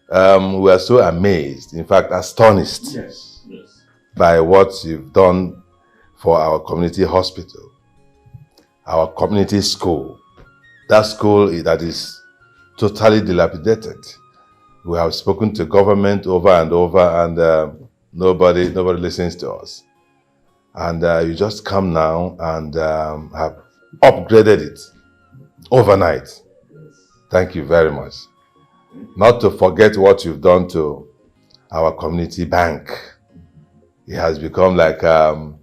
We are so amazed, in fact, astonished by what you've done for our community hospital, our community school. That school that is totally dilapidated. We have spoken to government over and over, and nobody listens to us. And you just come now and have upgraded it overnight. Thank you very much. Not to forget what you've done to our community bank. It has become like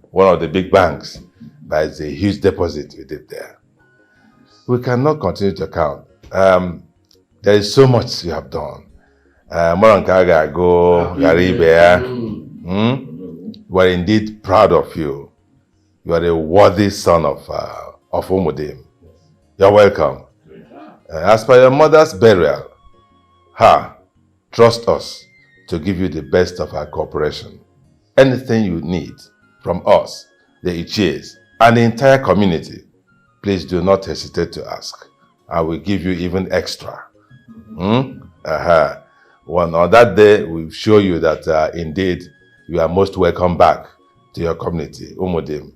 one of the big banks, but it's a huge deposit we did there. We cannot continue to count. There is so much you have done. We're indeed proud of you. You are a worthy son of Umudim. You're welcome. As per your mother's burial, trust us to give you the best of our cooperation. Anything you need from us, the Ichies, and the entire community, please do not hesitate to ask. I will give you even extra. Well, on that day, we'll show you that indeed you are most welcome back to your community, Umudim.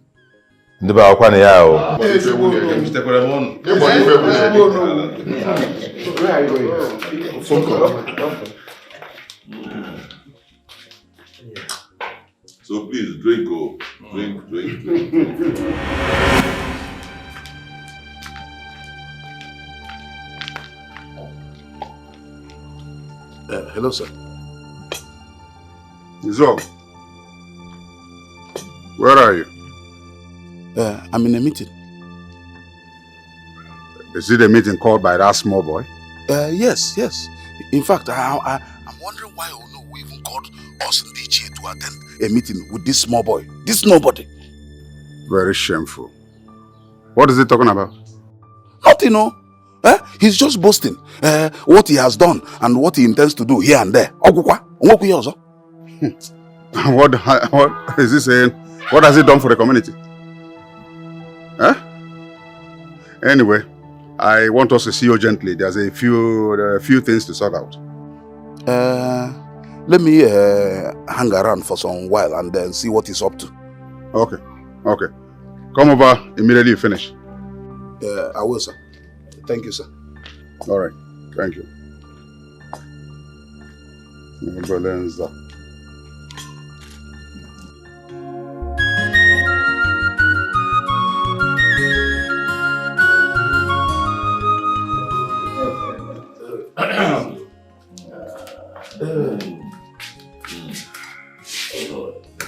So please drink, drink. Hello, sir. Zog, where are you? I'm in a meeting. Is it a meeting called by that small boy? Yes. In fact, I'm wondering why Onowu even called us in the chair to attend a meeting with this small boy. This nobody. Very shameful. What is he talking about? Nothing, no. He's just boasting what he has done and what he intends to do here and there. What is he saying? What has he done for the community? Anyway, I want us to see you gently. There's a few things to sort out. Let me hang around for some while and then see what he's up to. Okay. Come over immediately you finish. I will, sir. Thank you, sir. All right. Thank you. Balenza.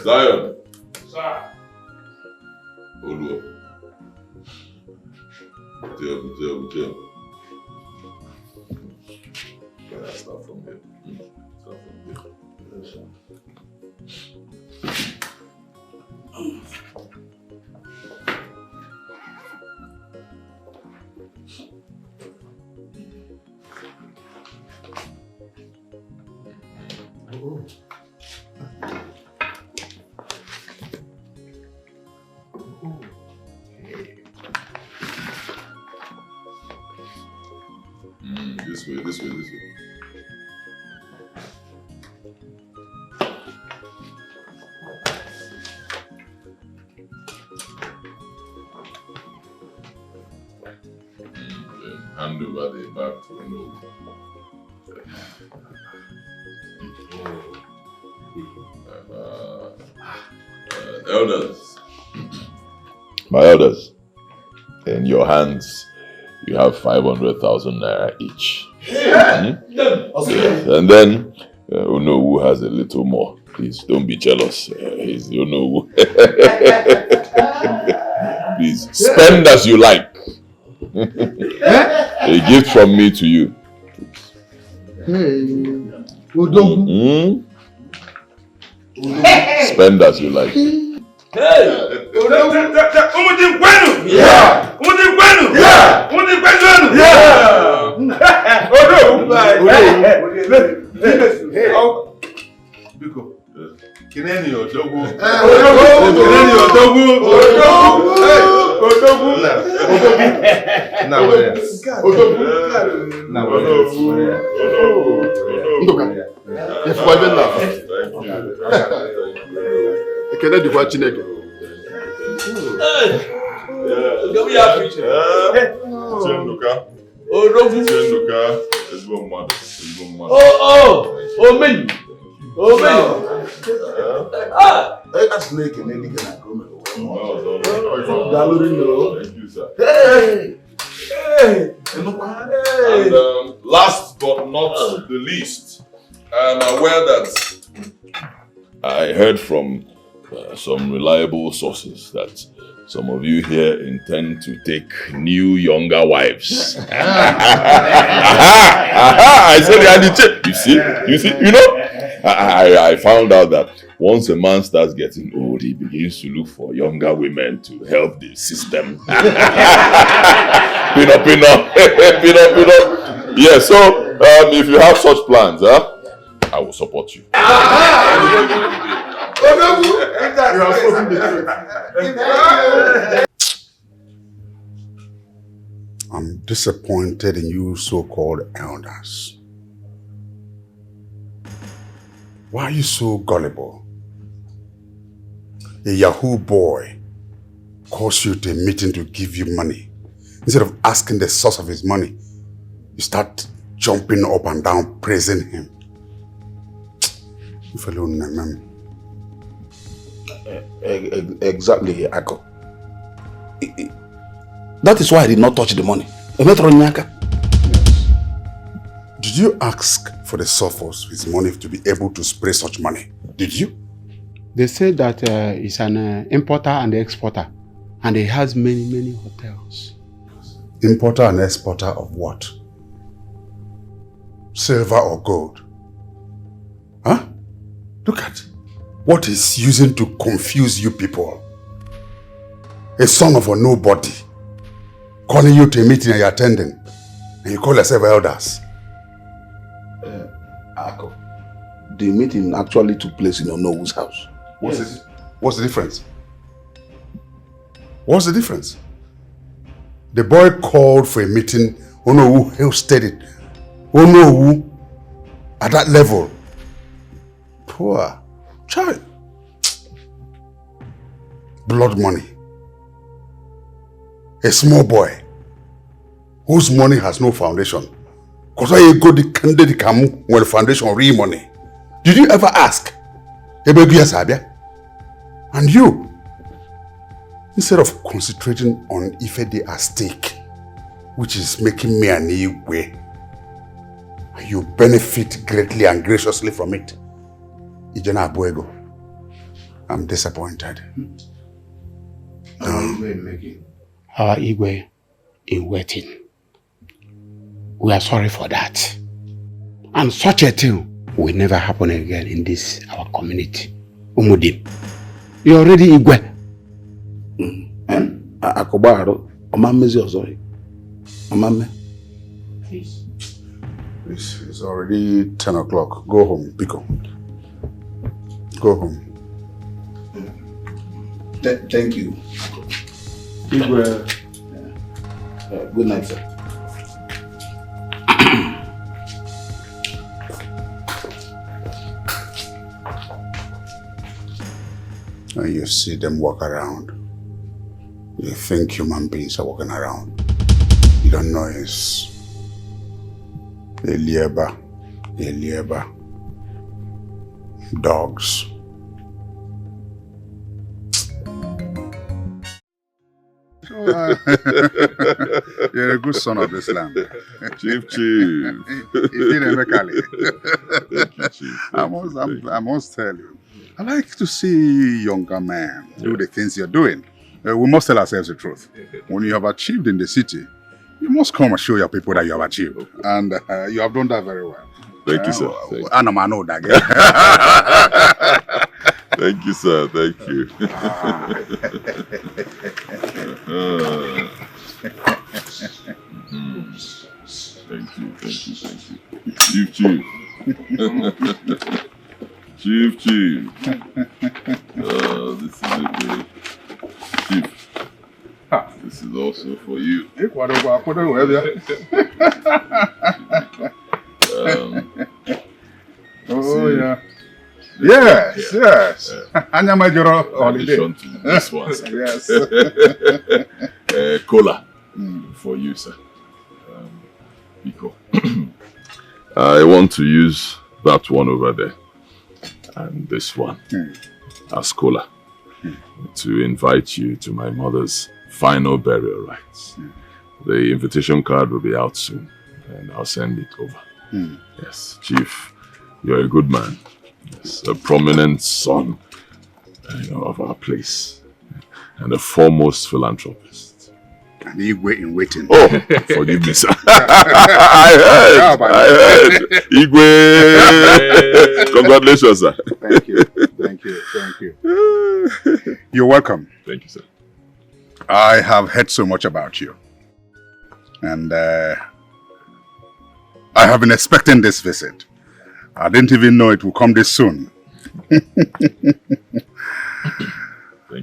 Zion. Sir. Olu. Tell. Start from here. This way. Hand over the back to no. Elders. My elders, in your hands, you have 500,000 naira each. Yes. And then, Onowu has a little more. Please, don't be jealous. He's Onowu. Please, spend as you like. A gift from me to you. Spend as you like. And last but not the least, I'm aware that I heard from some reliable sources that some of you here intend to take new younger wives. I said they had the check. You see, I found out that once a man starts getting old, he begins to look for younger women to help the system. Pin up. Yeah, so if you have such plans, I will support you. I'm disappointed in you so-called elders. Why are you so gullible? A Yahoo boy calls you to a meeting to give you money. Instead of asking the source of his money, you start jumping up and down praising him. If alone, exactly, Ako. That is why I did not touch the money. Did you ask for the source of his money to be able to spray such money? Did you? They say that he's an importer and exporter, and he has many hotels. Importer and exporter of what? Silver or gold? Huh? Look at what he's using to confuse you people. A son of a nobody calling you to a meeting and you're attending, and you call yourself elders. Ako, the meeting actually took place in Onowu's house. What's the difference? What's the difference? The boy called for a meeting. Onowu hosted it. Onowu at that level. Poor child. Blood money. A small boy whose money has no foundation. Because why you go the candidate kamu when the foundation real money? Did you ever ask? And you, instead of concentrating on Ife Day at stake, which is making me an Igwe, you benefit greatly and graciously from it. Ijana Abuego, I'm disappointed. Our Igwe in waiting. We are sorry for that. And such a thing will never happen again in this, our community. Umudim, you're already Igwe. Akobaro, Omamezi Ozoi. Omame. It's already 10 o'clock. Go home, Pico. Go home. Thank you. Igwe. Good night, sir. When you see them walk around, you think human beings are walking around. You don't know it's Elieba, dogs. You're a good son of this land. Chief. I must tell you, I like to see younger men do the things you're doing. We must tell ourselves the truth. When you have achieved in the city, you must come and show your people that you have achieved. And you have done that very well. Thank you, sir. Thank you, sir. Thank you. Thank you. Chief. Oh, this is a good. Chief. This is also for you. Yeah. Yes. Anyamajoro holiday. To this one, sir. Yes. Cola for you, sir. Pico. I want to use that one over there and this one as cola to invite you to my mother's final burial rites. The invitation card will be out soon and I'll send it over. Yes, Chief, you're a good man. Yes, a prominent son of our place and a foremost philanthropist. And Igwe in waiting. Oh, forgive me, sir. I heard. Igwe. Congratulations, sir. Thank you. You're welcome. Thank you, sir. I have heard so much about you. And I have been expecting this visit. I didn't even know it would come this soon. Thank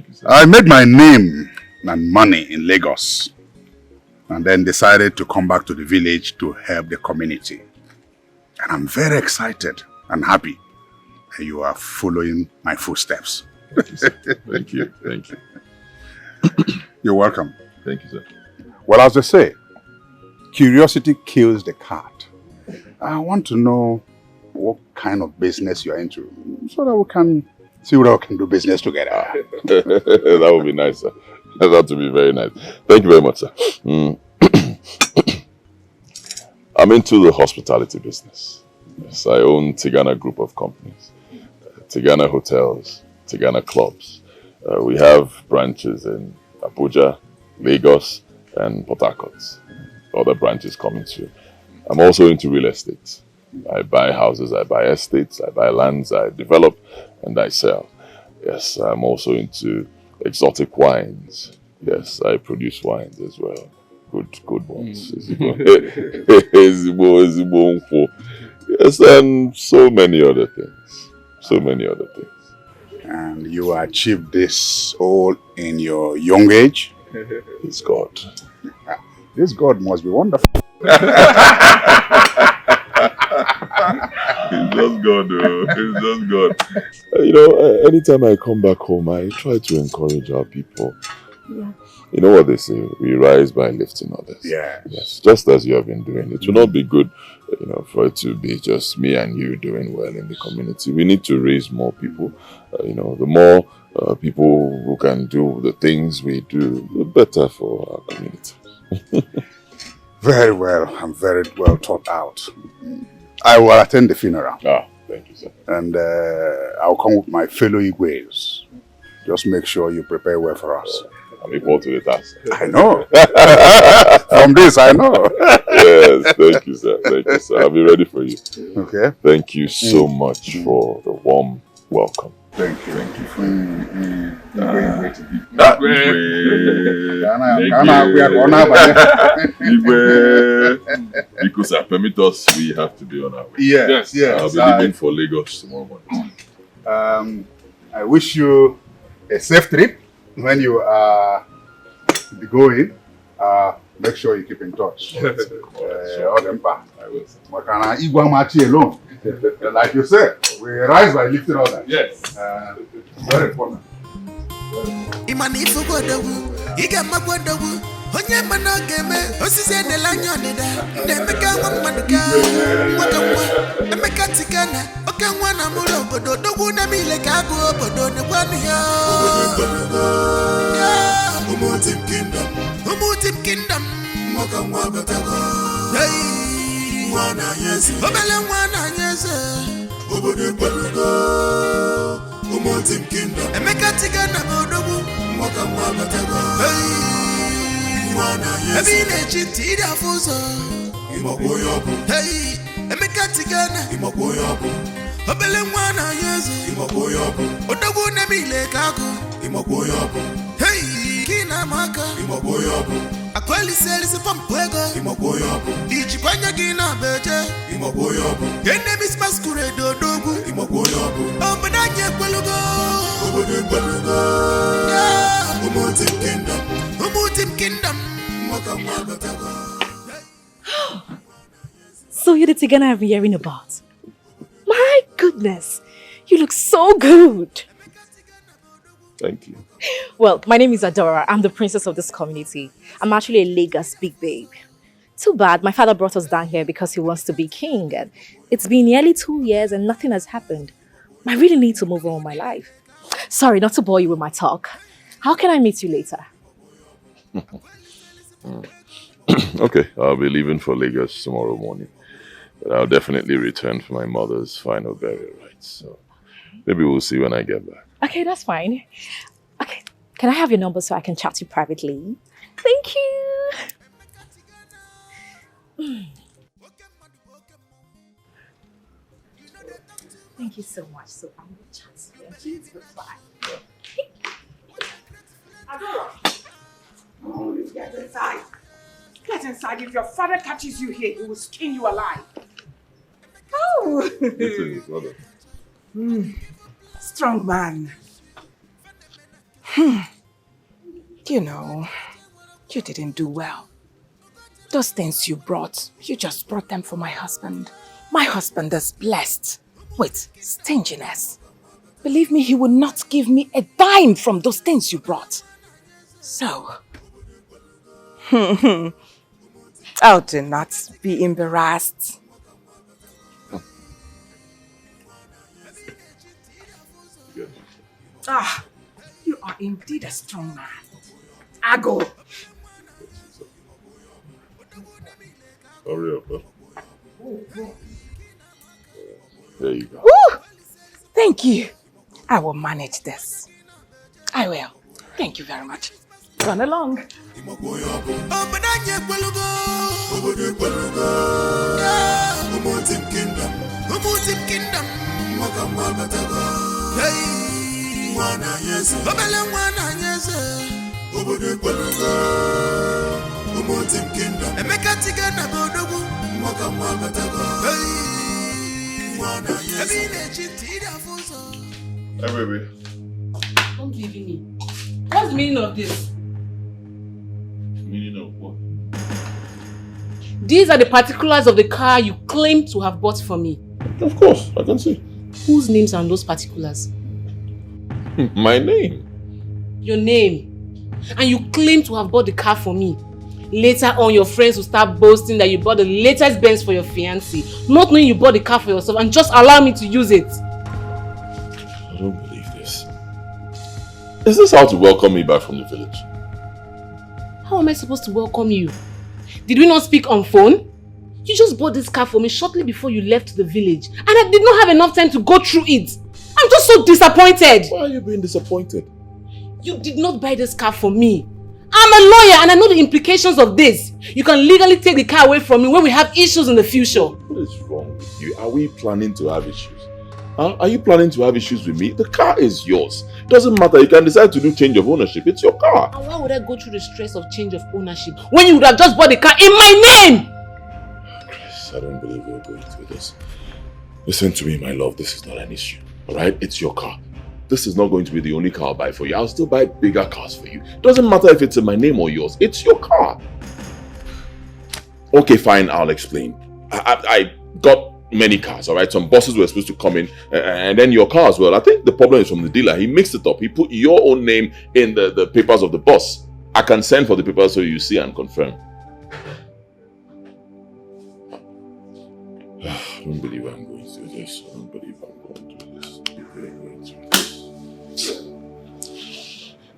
you, sir. I made my name and money in Lagos and then decided to come back to the village to help the community. And I'm very excited and happy that you are following my footsteps. Thank you, sir. Thank you. You're welcome. Thank you, sir. Well, as they say, curiosity kills the cat. I want to know what kind of business you're into so that we can see whether we can do business together. That would be nice, sir. That would be very nice. Thank you very much, sir. I'm into the hospitality business. Yes, I own Tigana Group of Companies, Tigana Hotels, Tigana Clubs. We have branches in Abuja, Lagos, and Port Harcourt. other branches coming soon. I'm also into real estate. I buy houses, I buy estates, I buy lands, I develop and I sell. Yes, I'm also into exotic wines. Yes, I produce wines as well. Good ones. Yes, and so many other things. So many other things. And you achieved this all in your young age? It's God. This God must be wonderful. It's just God, though. It's just God. Anytime I come back home, I try to encourage our people. You know what they say? We rise by lifting others. Yes. Just as you have been doing. It will not be good, for it to be just me and you doing well in the community. We need to raise more people. The more people who can do the things we do, the better for our community. Very well. I'm very well thought out. I will attend the funeral. Thank you, sir. And I'll come with my fellow Igwes. Just make sure you prepare well for us. I'm equal to the task. I know. From this, I know. Yes, thank you, sir. Thank you, sir. I'll be ready for you. Okay. Thank you so much for the warm welcome. Thank you. Thank you. Because I permit us, we have to be on our way. Yes. I'll be leaving for Lagos tomorrow morning. I wish you a safe trip. When you are going, make sure you keep in touch. I will. Alone. Like you said, we rise by lifting others. Yes. Very important. Onye mana game osisi edela anya odida ndị emeka nwa mmadụ ka nwaka nwa emeka tikana oke nwa na mụrụ obodo dogwu na mile ka agụ obodo nekwanụ ya Umutim Kingdom nwaka nwa batago nwa na nyezi obele nwa na nyezi obodo kwalugo Umutim Kingdom emeka tikana bodogwu nwaka nwa batago Ebi na-eji ntị ịdị afọ ụzọ Hey, emeka tigana obele nwa na-anya eze odogwu na-eme ile ka agụ Hey, ki na-ama aka akwelisi pọmpụ ego ijikwa anya gị na-abeje enemies masquerade odogwu obodo anyị ekwelugo Umutim Kingdom So you're the Tigana I've been hearing about. My goodness, you look so good. Thank you. Well, my name is Adora. I'm the princess of this community. I'm actually a Lagos big babe. Too bad, my father brought us down here because he wants to be king. And it's been nearly 2 years and nothing has happened. I really need to move on with my life. Sorry, not to bore you with my talk. How can I meet you later? Okay, I'll be leaving for Lagos tomorrow morning. But I'll definitely return for my mother's final burial rites. So maybe we'll see when I get back. Okay, that's fine. Okay, can I have your number so I can chat to you privately? Thank you. Thank you so much. So I'm going to chat to you. Please reply. Oh, get inside. Get inside. If your father catches you here, he will skin you alive. Oh. Strong man. You know, you didn't do well. Those things you brought, you just brought them for my husband. My husband is blessed with stinginess. Believe me, he will not give me a dime from those things you brought. So, oh, do not be embarrassed. Ah, you are indeed a strong man. I go. Hurry up, huh? There you go. Woo! Thank you. I will manage this. I will. Thank you very much. Run along. Hey, baby. Don't believe in me. What's the meaning of this? Meaning of what? These are the particulars of the car you claim to have bought for me. Of course, I can see. Whose names are on those particulars? My name. Your name. And you claim to have bought the car for me. Later on, your friends will start boasting that you bought the latest Benz for your fiancé, not knowing you bought the car for yourself, and just allow me to use it. I don't believe this. Is this how to welcome me back from the village? How am I supposed to welcome you? Did we not speak on phone? You just bought this car for me shortly before you left the village, and I did not have enough time to go through it. I'm just so disappointed. Why are you being disappointed? You did not buy this car for me. I'm a lawyer and I know the implications of this. You can legally take the car away from me when we have issues in the future. What is wrong with you? Are we planning to have issues? Huh? Are you planning to have issues with me? The car is yours. Doesn't matter. You can decide to do change of ownership. It's your car. And why would I go through the stress of change of ownership when you would have just bought the car in my name? Chris, I don't believe you're going through this. Listen to me, my love. This is not an issue. Alright? It's your car. This is not going to be the only car I'll buy for you. I'll still buy bigger cars for you. Doesn't matter if it's in my name or yours. It's your car. Okay, fine. I'll explain. I got many cars, alright? Some buses were supposed to come in, and then your car as well. I think the problem is from the dealer. He mixed it up. He put your own name in the papers of the bus. I can send for the papers so you see and confirm. I don't believe I'm going through this. I don't believe I'm going through this. You're really going through this.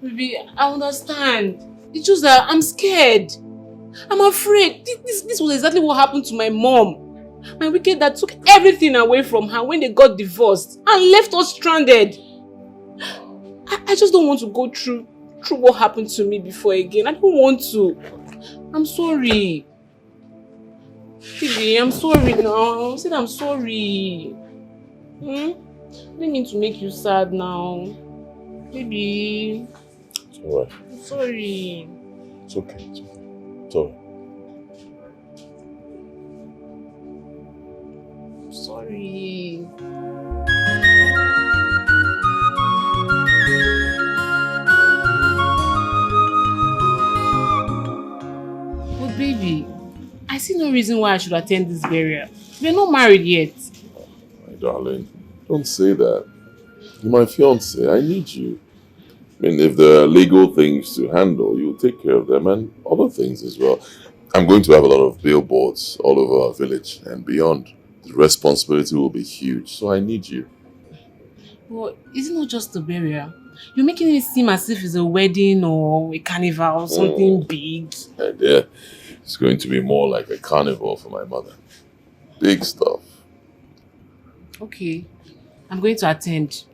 Baby, I understand. It's just that I'm scared. I'm afraid. This was exactly what happened to my mom. My wicked dad took everything away from her when they got divorced and left us stranded. I just don't want to go through what happened to me before again. I don't want to. I'm sorry. Baby, I'm sorry now. I said I'm sorry. I didn't mean to make you sad now. Baby. It's alright. I'm sorry. It's okay. It's okay. It's alright. I'm sorry. But baby, I see no reason why I should attend this burial. We're not married yet. My darling, don't say that. You're my fiancé. I need you. I mean, if there are legal things to handle, you'll take care of them and other things as well. I'm going to have a lot of billboards all over our village and beyond. The responsibility will be huge, so I need you. Well, it's not just a burial. You're making it seem as if it's a wedding or a carnival or something big. Yeah, it's going to be more like a carnival for my mother. Big stuff. Okay, I'm going to attend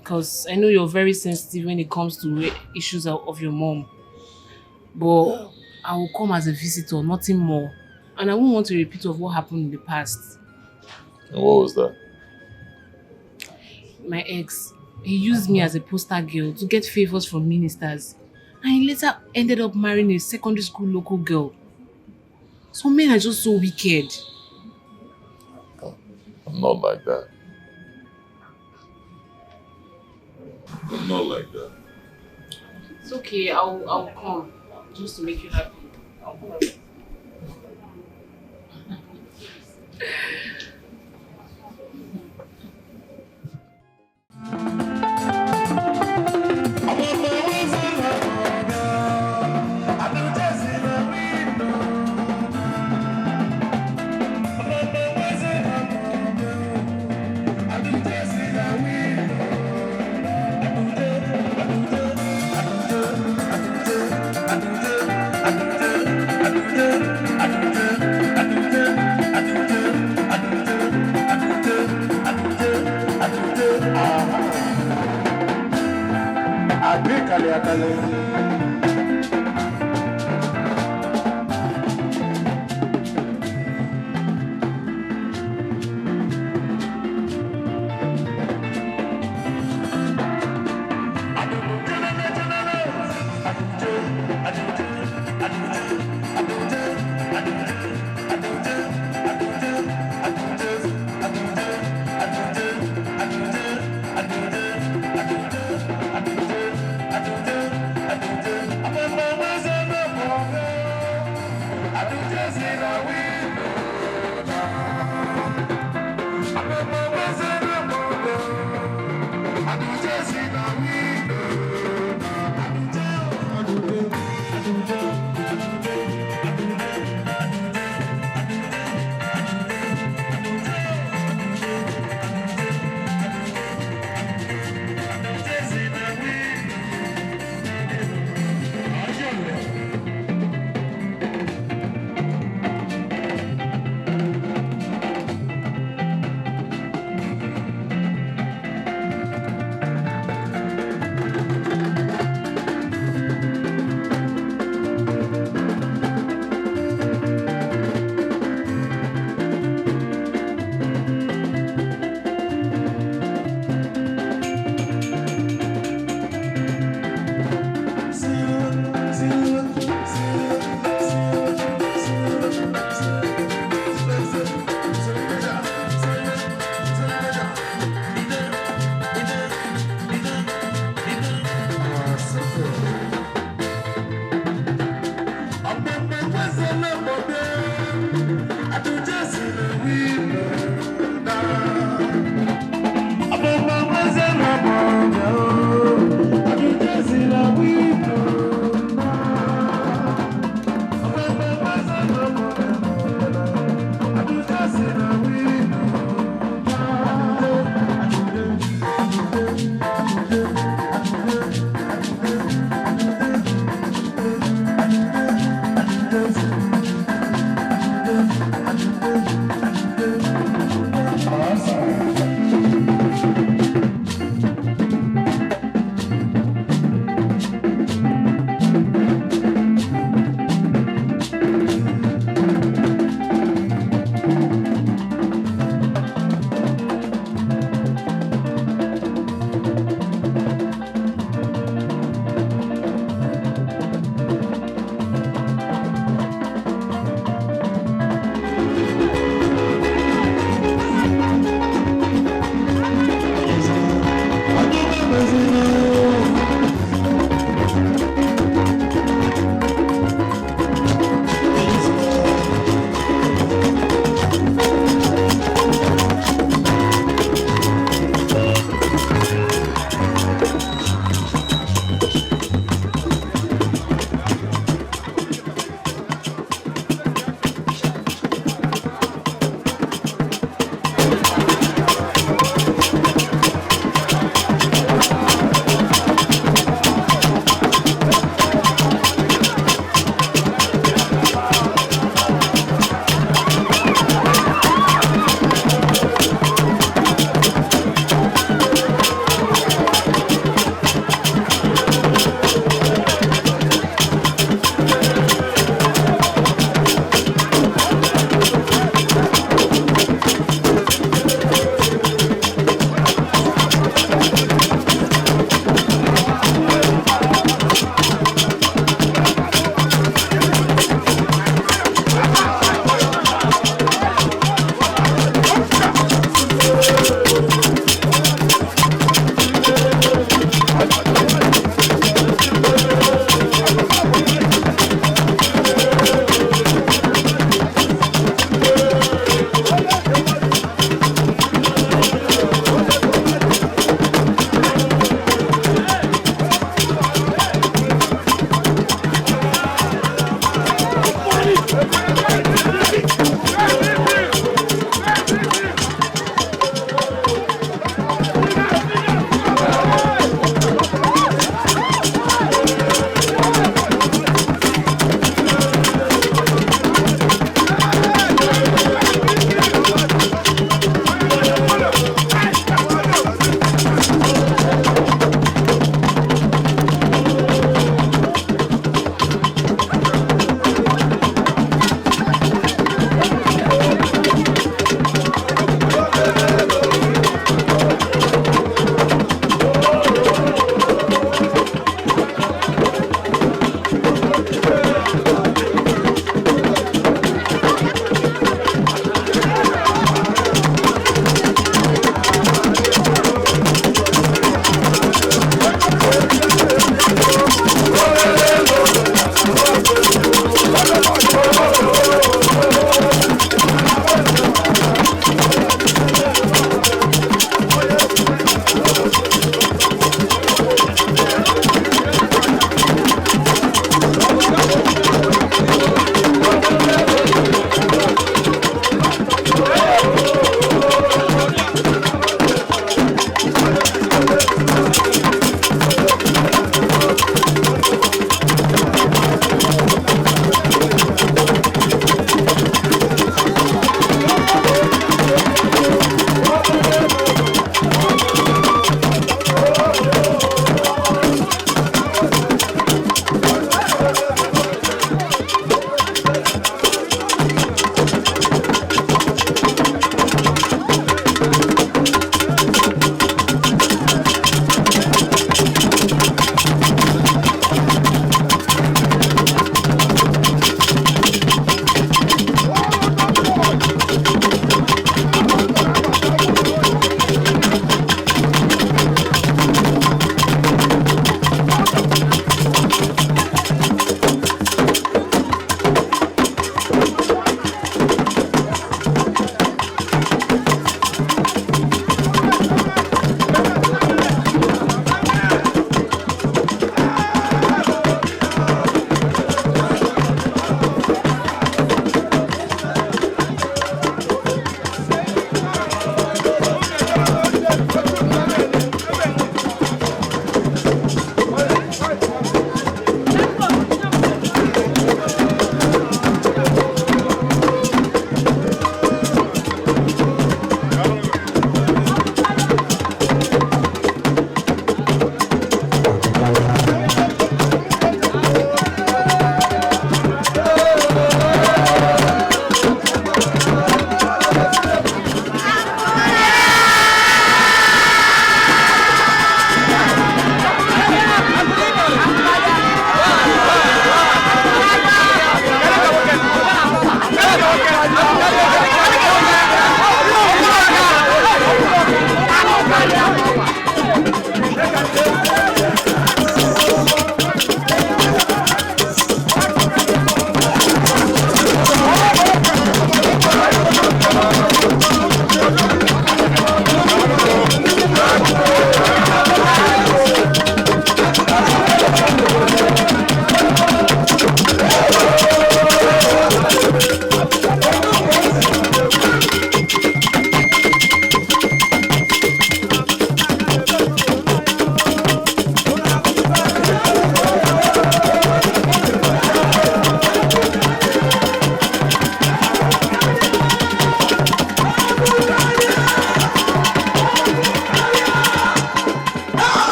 because I know you're very sensitive when it comes to issues of your mom. But I will come as a visitor, nothing more. And I won't want a repeat of what happened in the past. And what was that? My ex, he used me as a poster girl to get favors from ministers. And he later ended up marrying a secondary school local girl. Some men are just so wicked. I'm not like that. I'm not like that. It's okay, I'll come just to make you happy. I'll come.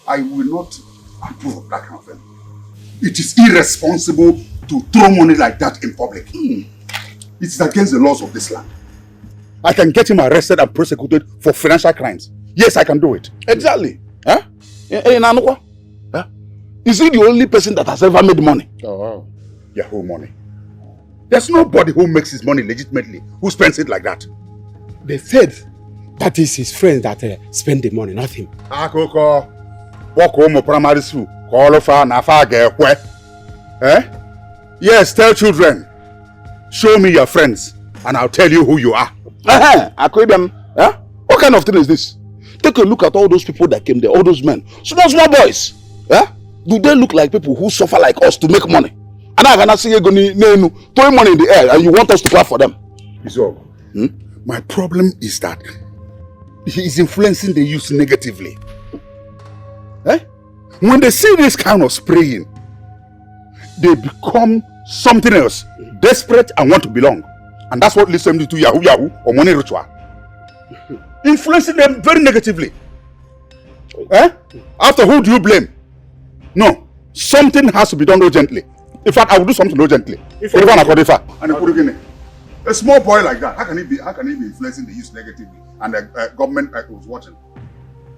I will not approve of that kind of thing. It is irresponsible to throw money like that in public. It is against the laws of this land. I can get him arrested and prosecuted for financial crimes. Yes, I can do it. Exactly. Huh? Huh? Is he the only person that has ever made money? Oh, wow. Yahoo money. There's nobody who makes his money legitimately, who spends it like that. They said that is his friends that spend the money, not him. Akoko, walk home primary school, call of Eh? Yes, tell children. Show me your friends, and I'll tell you who you are. Huh? What kind of thing is this? Take a look at all those people that came there, all those men. Small boys. Huh? Do they look like people who suffer like us to make money? And I'm gonna see you throwing money in the air, and you want us to clap for them? Iso, my problem is that he is influencing the youth negatively. Eh? When they see this kind of spraying, they become something else, desperate and want to belong. And that's what leads them to Yahoo or money ritual. Influencing them very negatively. Eh? After who do you blame? No. Something has to be done urgently. In fact, I will do something urgently. A small boy like that, how can he be influencing the youth negatively? And the government was watching.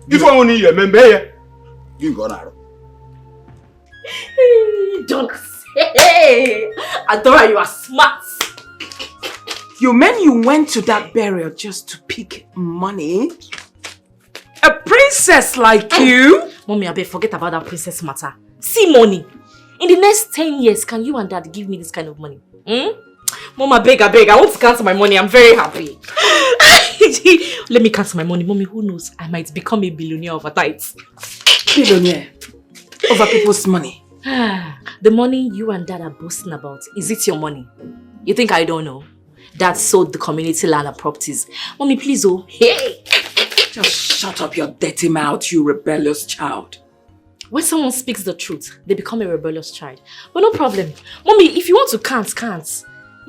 If I only remember here. You go now. Don't say. Adora, you are smart. You mean you went to that burial just to pick money? A princess like you? Mommy, I beg, forget about that princess matter. See money. In the next 10 years, can you and Dad give me this kind of money? Mama, beg, I want to cancel my money. I'm very happy. Let me cancel my money. Mommy, who knows? I might become a billionaire overnight. Billionaire? Over people's money? The money you and Dad are boasting about, is it your money? You think I don't know? Dad sold the community land and properties. Mommy, please, oh. Hey! Just shut up your dirty mouth, you rebellious child. When someone speaks the truth, they become a rebellious child. But no problem. Mommy, if you want to can't.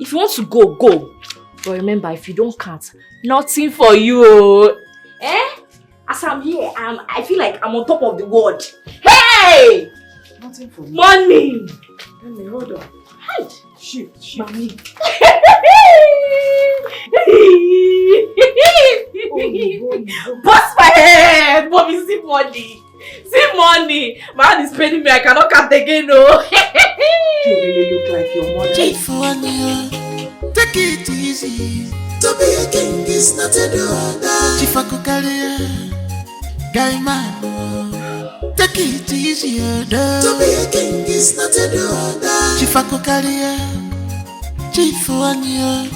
If you want to go, go. But remember, if you don't can't, nothing for you. Eh? As I'm here, I feel like I'm on top of the world. Hey! Nothing for me. Money! Mommy, hold on. Hide. Shit. Mommy. Bust my head! Mommy, see money. See money. My hand is paining me. I cannot count again, no. You really look like your mother. Take it easy. To be a king is not a daughter. Chifakukalia, guy man. Take it easy, to be a king is not a daughter. Chifakukalia, Chifuania.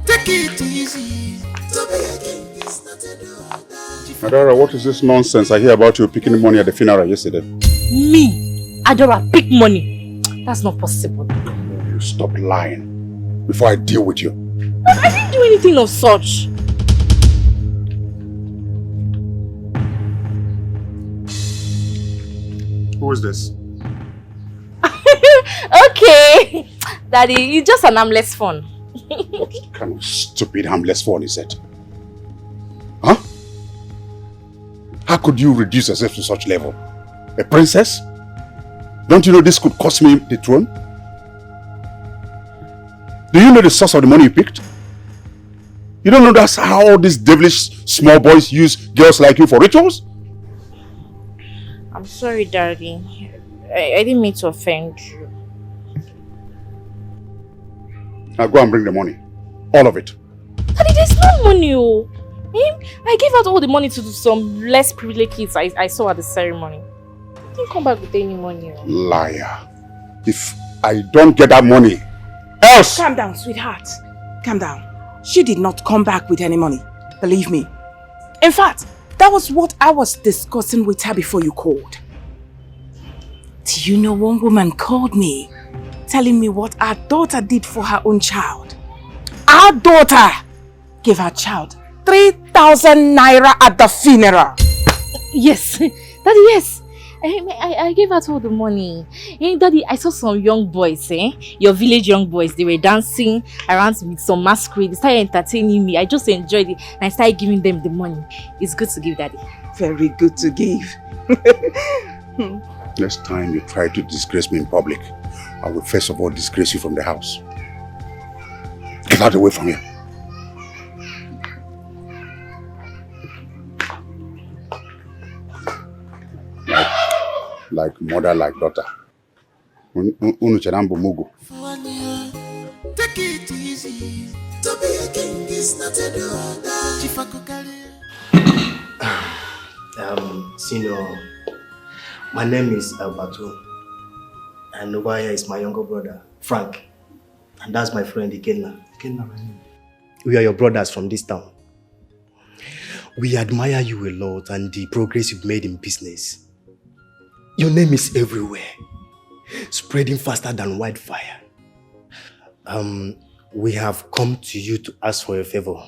Take it easy. To be a king is not a daughter. Adora, what is this nonsense I hear about you picking money at the funeral yesterday? Me? Adora, pick money? That's not possible. You stop lying before I deal with you. But I didn't do anything of such. Who is this? Okay. Daddy, it's just an harmless phone. What kind of stupid harmless phone is it? Huh? How could you reduce yourself to such level? A princess? Don't you know this could cost me the throne? Do you know the source of the money you picked? You don't know that's how all these devilish small boys use girls like you for rituals? I'm sorry, Daddy. I didn't mean to offend you. Now go and bring the money. All of it. Daddy, there's no money. I gave out all the money to some less privileged kids I saw at the ceremony. I didn't come back with any money. Liar. If I don't get that money, else. Calm down, sweetheart. Calm down. She did not come back with any money. Believe me. In fact, that was what I was discussing with her before you called. Do you know one woman called me, telling me what our daughter did for her own child? Our daughter gave her child 3,000 naira at the funeral. Yes, Daddy, yes. I gave out all the money. Daddy, I saw some young boys, your village young boys. They were dancing around with some masquerade. They started entertaining me. I just enjoyed it and I started giving them the money. It's good to give, Daddy. Very good to give. Next time you try to disgrace me in public, I will first of all disgrace you from the house. Get out away from here. Like mother, like daughter. Unucherambo mugu. Take it easy. To be a king is not a Senior, my name is Alberto, and over here is my younger brother, Frank, and that's my friend Ikenna. We are your brothers from this town. We admire you a lot and the progress you've made in business. Your name is everywhere, spreading faster than wildfire. We have come to you to ask for a favor.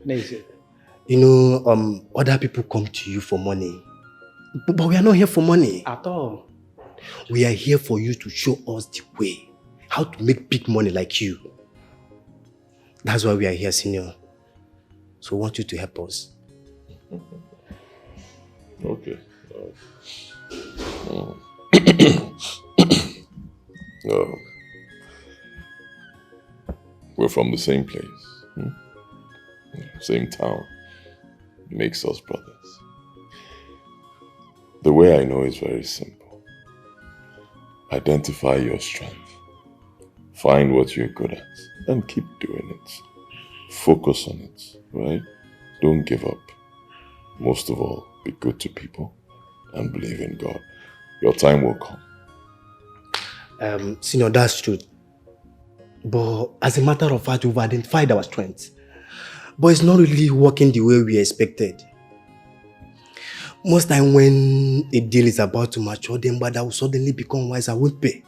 You know, other people come to you for money, but we are not here for money at all. We are here for you to show us the way, how to make big money like you. That's why we are here, Senior. So we want you to help us. Okay. We're from the same place, same town. Makes us brothers. The way I know is very simple. Identify your strength. Find what you're good at and keep doing it. Focus on it, right? Don't give up. Most of all, be good to people and believe in God. Your time will come. Senior, that's true. But as a matter of fact, we've identified our strengths. But it's not really working the way we expected. Most time when a deal is about to mature, then but that will suddenly become wise and won't pay.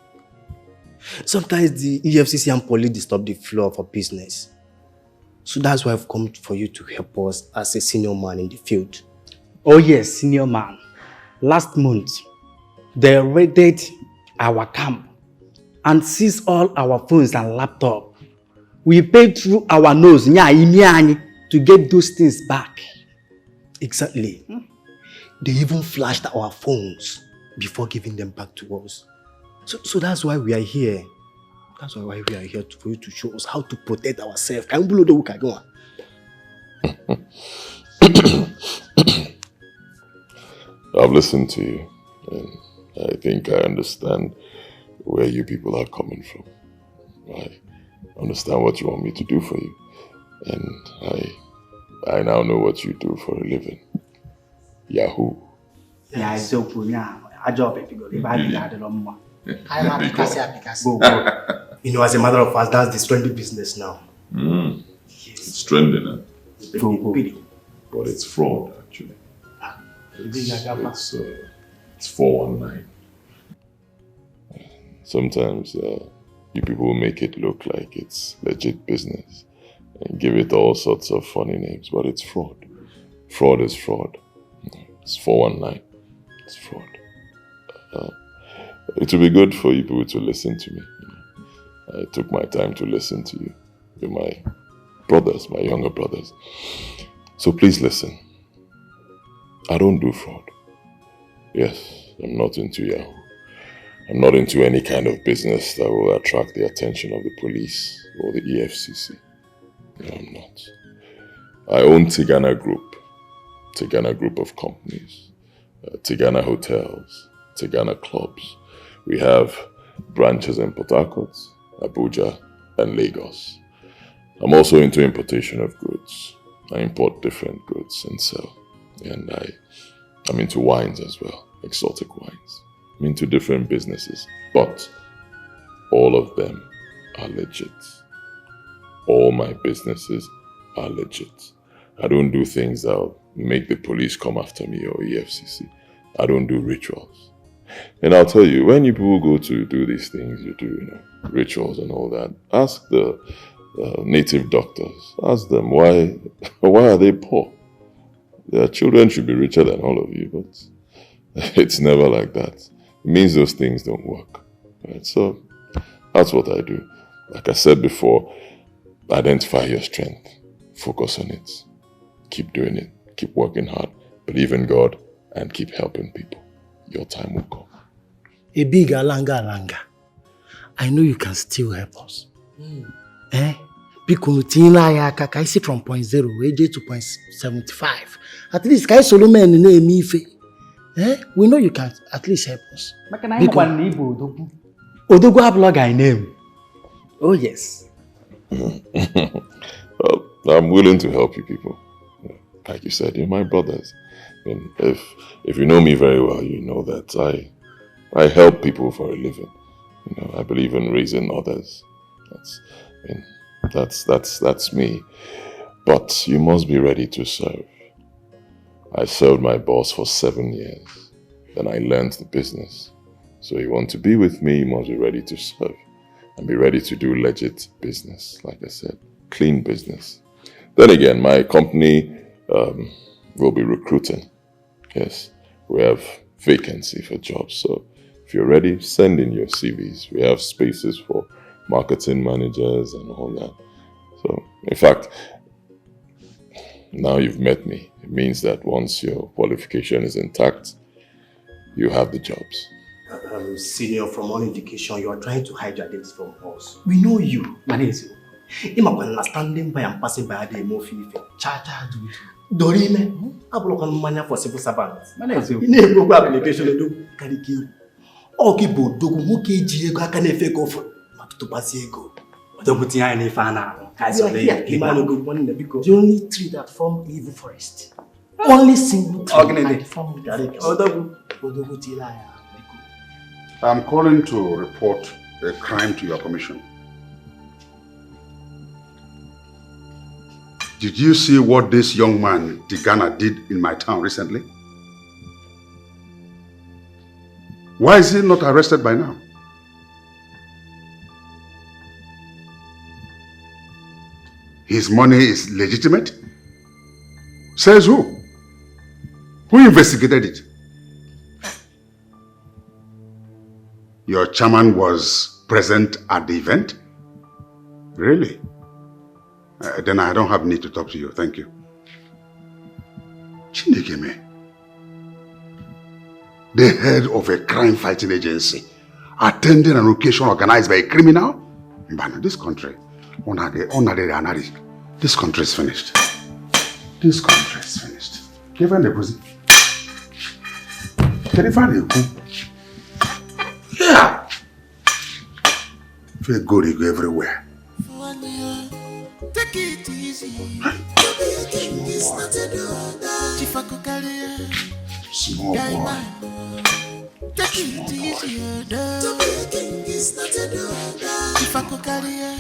Sometimes the EFCC and police disturb the flow of our business. So that's why I've come for you to help us as a senior man in the field. Oh yes, senior man. Last month, they raided our camp and seized all our phones and laptops. We paid through our nose to get those things back. Exactly. They even flashed our phones before giving them back to us. So that's why we are here. That's why we are here for you to show us how to protect ourselves. Can you blow the I've listened to you, and I think I understand where you people are coming from. I understand what you want me to do for you, and I now know what you do for a living. Yahoo. Yeah, it's open. Yeah, I job it. Go. You know, as a matter of fact, that's the trendy business now. Yes. It's trending, huh? But it's fraud, actually. It's 419. Sometimes you people make it look like it's legit business and give it all sorts of funny names, but it's fraud. Fraud is fraud. It's 419. It's fraud. It will be good for you people to listen to me. I took my time to listen to you. You're my brothers, my younger brothers. So please listen. I don't do fraud. Yes, I'm not into Yahoo. I'm not into any kind of business that will attract the attention of the police or the EFCC. No, I'm not. I own Tigana Group of companies, Tigana Hotels, Tigana Clubs. We have branches in Port Harcourt, Abuja, and Lagos. I'm also into importation of goods. I import different goods and sell. And I'm into wines as well, exotic wines. I'm into different businesses, but all of them are legit. All my businesses are legit. I don't do things that'll make the police come after me or EFCC. I don't do rituals. And I'll tell you, when you people go to do these things, you do, rituals and all that, ask the native doctors. Ask them why are they poor? Their children should be richer than all of you, but it's never like that. It means those things don't work. Right? So that's what I do. Like I said before, identify your strength. Focus on it. Keep doing it. Keep working hard. Believe in God and keep helping people. Your time will come. A big alanga. I know you can still help us. Because I see from 0.0 to 0.75. At least I Solomon name we know you can at least help us. Odogo blog I name. Oh yes. Well, I'm willing to help you people. Like you said, you're my brothers. And if you know me very well, you know that I help people for a living. I believe in raising others. That's me. But you must be ready to serve. I served my boss for 7 years. Then I learned the business. So you want to be with me, you must be ready to serve. And be ready to do legit business. Like I said, clean business. Then again, my company will be recruiting. Yes, we have vacancy for jobs. So if you're ready, send in your CVs. We have spaces for marketing managers and all that. So, in fact, now you've met me. It means that once your qualification is intact, you have the jobs. Senior, from all indication, you are trying to hide your identity from us. We know you, Manezu. You are standing by and passing by the emotion. Cha do it. Dorime, I block on money for civil servants. Manezu. You need to go application to do Kariki. Okay, but do Muki Jiga can fake off to Pasiego. Dobutia and Ifana. The only tree that form evil forest. Only single tree form I'm calling to report a crime to your commission. Did you see what this young man, Tigana, did in my town recently? Why is he not arrested by now? His money is legitimate? Says who? Who investigated it? Your chairman was present at the event? Really? Then I don't have need to talk to you. Thank you. Chinekeme, the head of a crime-fighting agency, attending an occasion organized by a criminal? This country, this country is finished. This country is finished. Given the position. Can you find it? Yeah. Feel good, you go everywhere. Take it easy. Small boy. Take it easy. To be a king is not a daughter. Chifakokalia.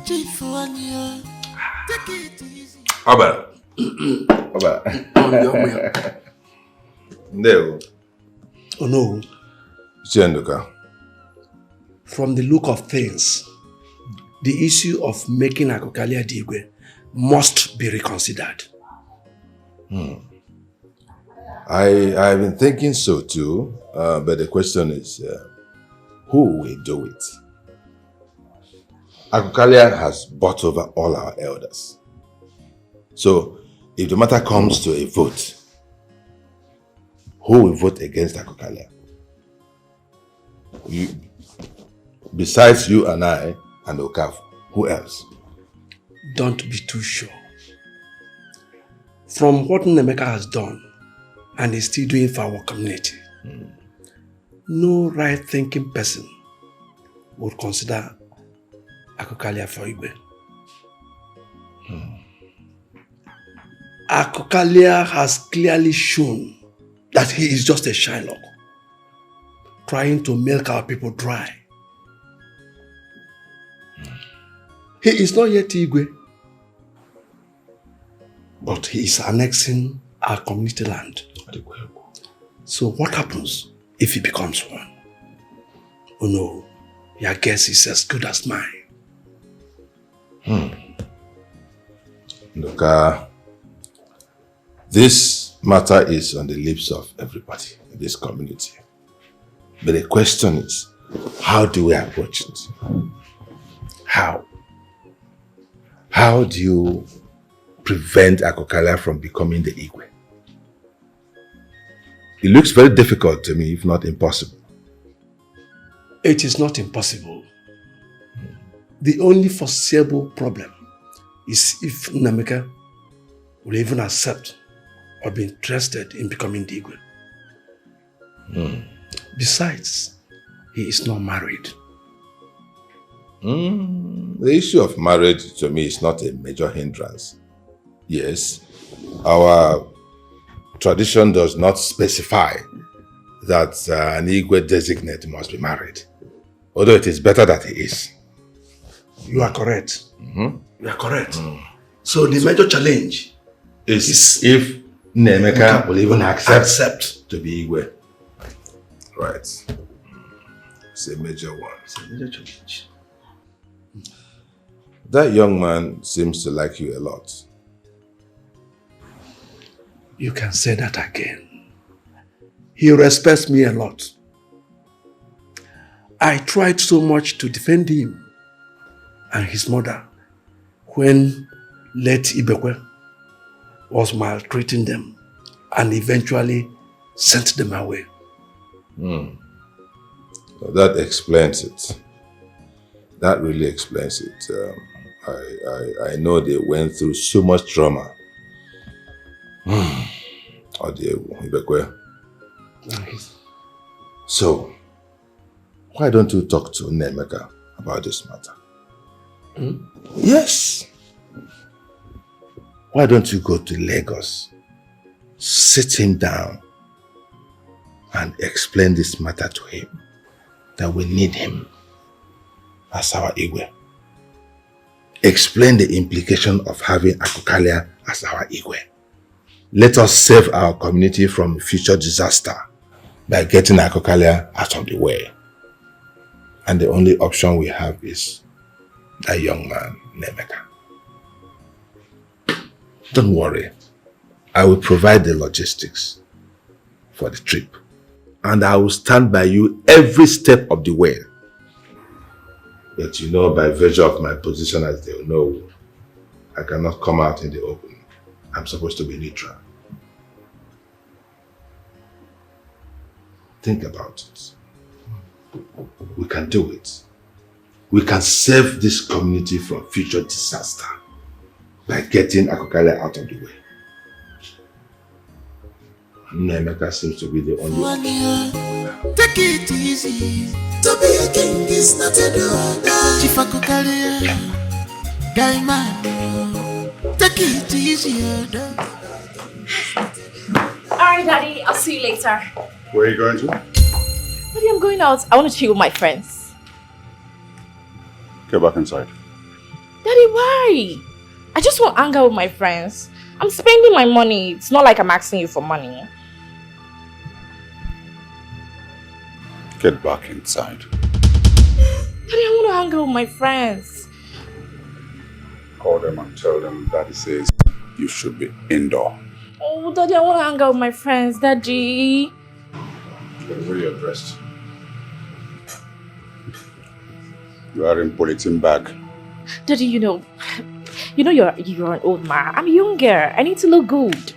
Chifwania. Take it easy. Oba. No. Oh no. Chenduka. From the look of things, the issue of making Akokalia Digwe must be reconsidered. I've been thinking so too, but the question is, who will do it? Akokalia has bought over all our elders. So, if the matter comes to a vote, who will vote against Akokalia? Besides you and I and Okafu, who else? Don't be too sure. From what Nemeka has done and is still doing for our community, no right-thinking person would consider Akokalia for Igwe. Akokalia has clearly shown that he is just a Shylock, trying to milk our people dry. He is not yet Igwe, but he is annexing our community land. So what happens if he becomes one? Oh no, your guess is as good as mine. Look, this matter is on the lips of everybody in this community. But the question is, how do we approach it? How? How do you prevent Akokalia from becoming the Igwe? It looks very difficult to me, if not impossible. It is not impossible. The only foreseeable problem is if Nameka will even accept or be interested in becoming the Igwe. Besides, he is not married. The issue of marriage to me is not a major hindrance. Yes, our tradition does not specify that an Igwe designate must be married, although it is better that he is. You are correct. You are correct. So the major challenge is if Nemeka will even accept to be Igwe. Right. It's a major one. It's a major challenge. That young man seems to like you a lot. You can say that again. He respects me a lot. I tried so much to defend him and his mother when late Ibekwe was maltreating them and eventually sent them away. That explains it. That really explains it. I know they went through so much trauma. So, why don't you talk to Nemeka about this matter? Yes. Why don't you go to Lagos, sit him down and explain this matter to him, that we need him as our Igwe. Explain the implication of having Akokalia as our Igwe. Let us save our community from future disaster by getting Akokalia out of the way. And the only option we have is that young man, Nemeka. Don't worry. I will provide the logistics for the trip. And I will stand by you every step of the way. But you know, by virtue of my position as they know, I cannot come out in the open. I'm supposed to be neutral. Think about it. We can do it. We can save this community from future disaster by getting Akokalia out of the way. Nemeka seems to be the only one. Take it easy. To be a king is not a do. Chief Akokalia, guy man. Take it easy. Alright, Daddy, I'll see you later. Where are you going to? Daddy, I'm going out. I want to chill with my friends. Get back inside. Daddy, why? I just want to hang out with my friends. I'm spending my money. It's not like I'm asking you for money. Get back inside. Daddy, I want to hang out with my friends. Call them and tell them Daddy says you should be indoor. Oh, Daddy, I want to hang out with my friends, Daddy. Where you're dressed. You are in polythene bag. Daddy, you know you're an old man. I'm younger. I need to look good.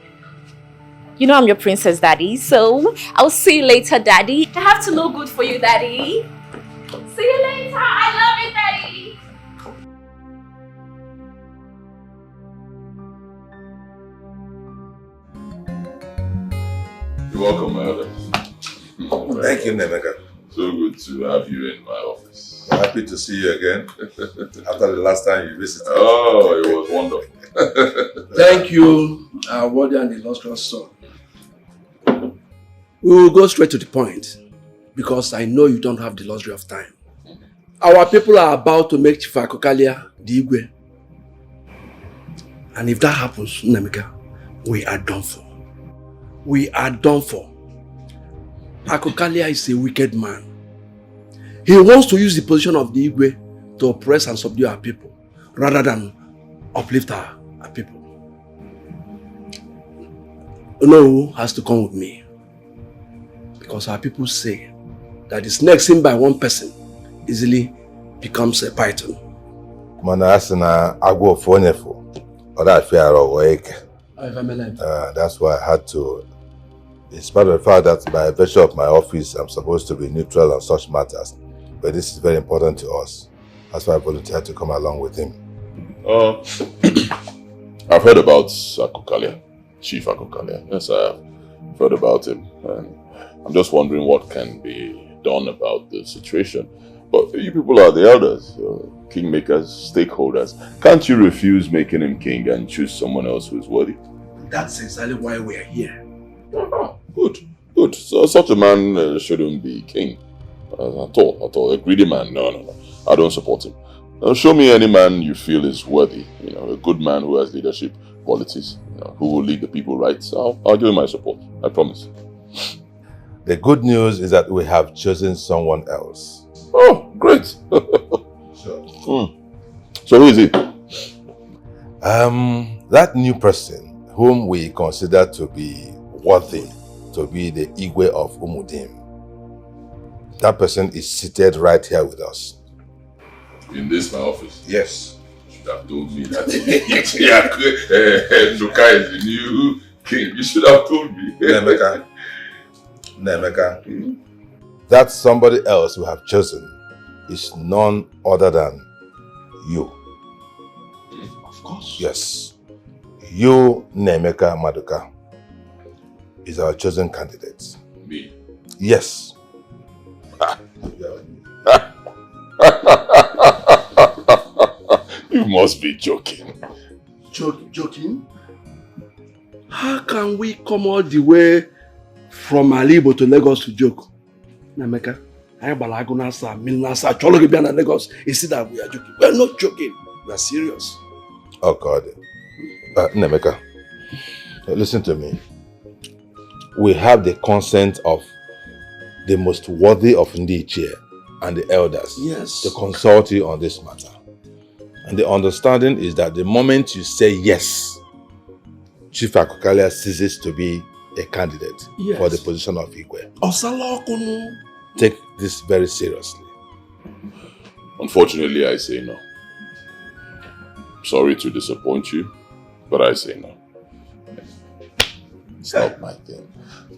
You know I'm your princess, Daddy. So I'll see you later, Daddy. I have to look good for you, Daddy. See you later. I love you, Daddy. You're welcome, my elder. Thank you, Nemeka. So good to have you in my office. Happy to see you again after the last time you visited. Oh, it was wonderful. Thank you, our worthy and illustrious son. We will go straight to the point because I know you don't have the luxury of time. Our people are about to make Chief Akokalia the Igwe. And if that happens, Namika, we are done for. We are done for. Akokalia is a wicked man. He wants to use the position of the Igwe to oppress and subdue our people, rather than uplift our people. No has to come with me. Because our people say that the snake seen by one person easily becomes a python. That's why I had to, in spite of the fact that by virtue of my office, I'm supposed to be neutral on such matters. But this is very important to us. That's why I volunteered to come along with him. I've heard about Akokalia, Chief Akokalia. Yes, I've heard about him. And I'm just wondering what can be done about the situation. But you people are the elders, kingmakers, stakeholders. Can't you refuse making him king and choose someone else who is worthy? That's exactly why we are here. Good, good. So such a man shouldn't be king. At all. A greedy man, no. I don't support him. Show me any man you feel is worthy. A good man who has leadership qualities, who will lead the people right. So I'll give him my support. I promise. The good news is that we have chosen someone else. Oh, great. So who is he? That new person whom we consider to be worthy to be the Igwe of Umudim. That person is seated right here with us. In this, my office? Yes. You should have told me that. Nduka is the new king. You should have told me. Nemeka. That somebody else we have chosen is none other than you. Of course. Yes. You, Nemeka Maduka, is our chosen candidate. Me? Yes. You must be joking. Joking? How can we come all the way from Alibo to Lagos to joke? Nameka, I Balagunasa, Milnasa, Chologibian and Lagos. You see that we are joking. We are not joking. We are serious. Oh God. Nemeka, listen to me. We have the consent of the most worthy of Ndiche and the elders to consult you on this matter. And the understanding is that the moment you say yes, Chief Akokalia ceases to be a candidate for the position of Igwe. Take this very seriously. Unfortunately, I say no. Sorry to disappoint you, but I say no. It's not my thing.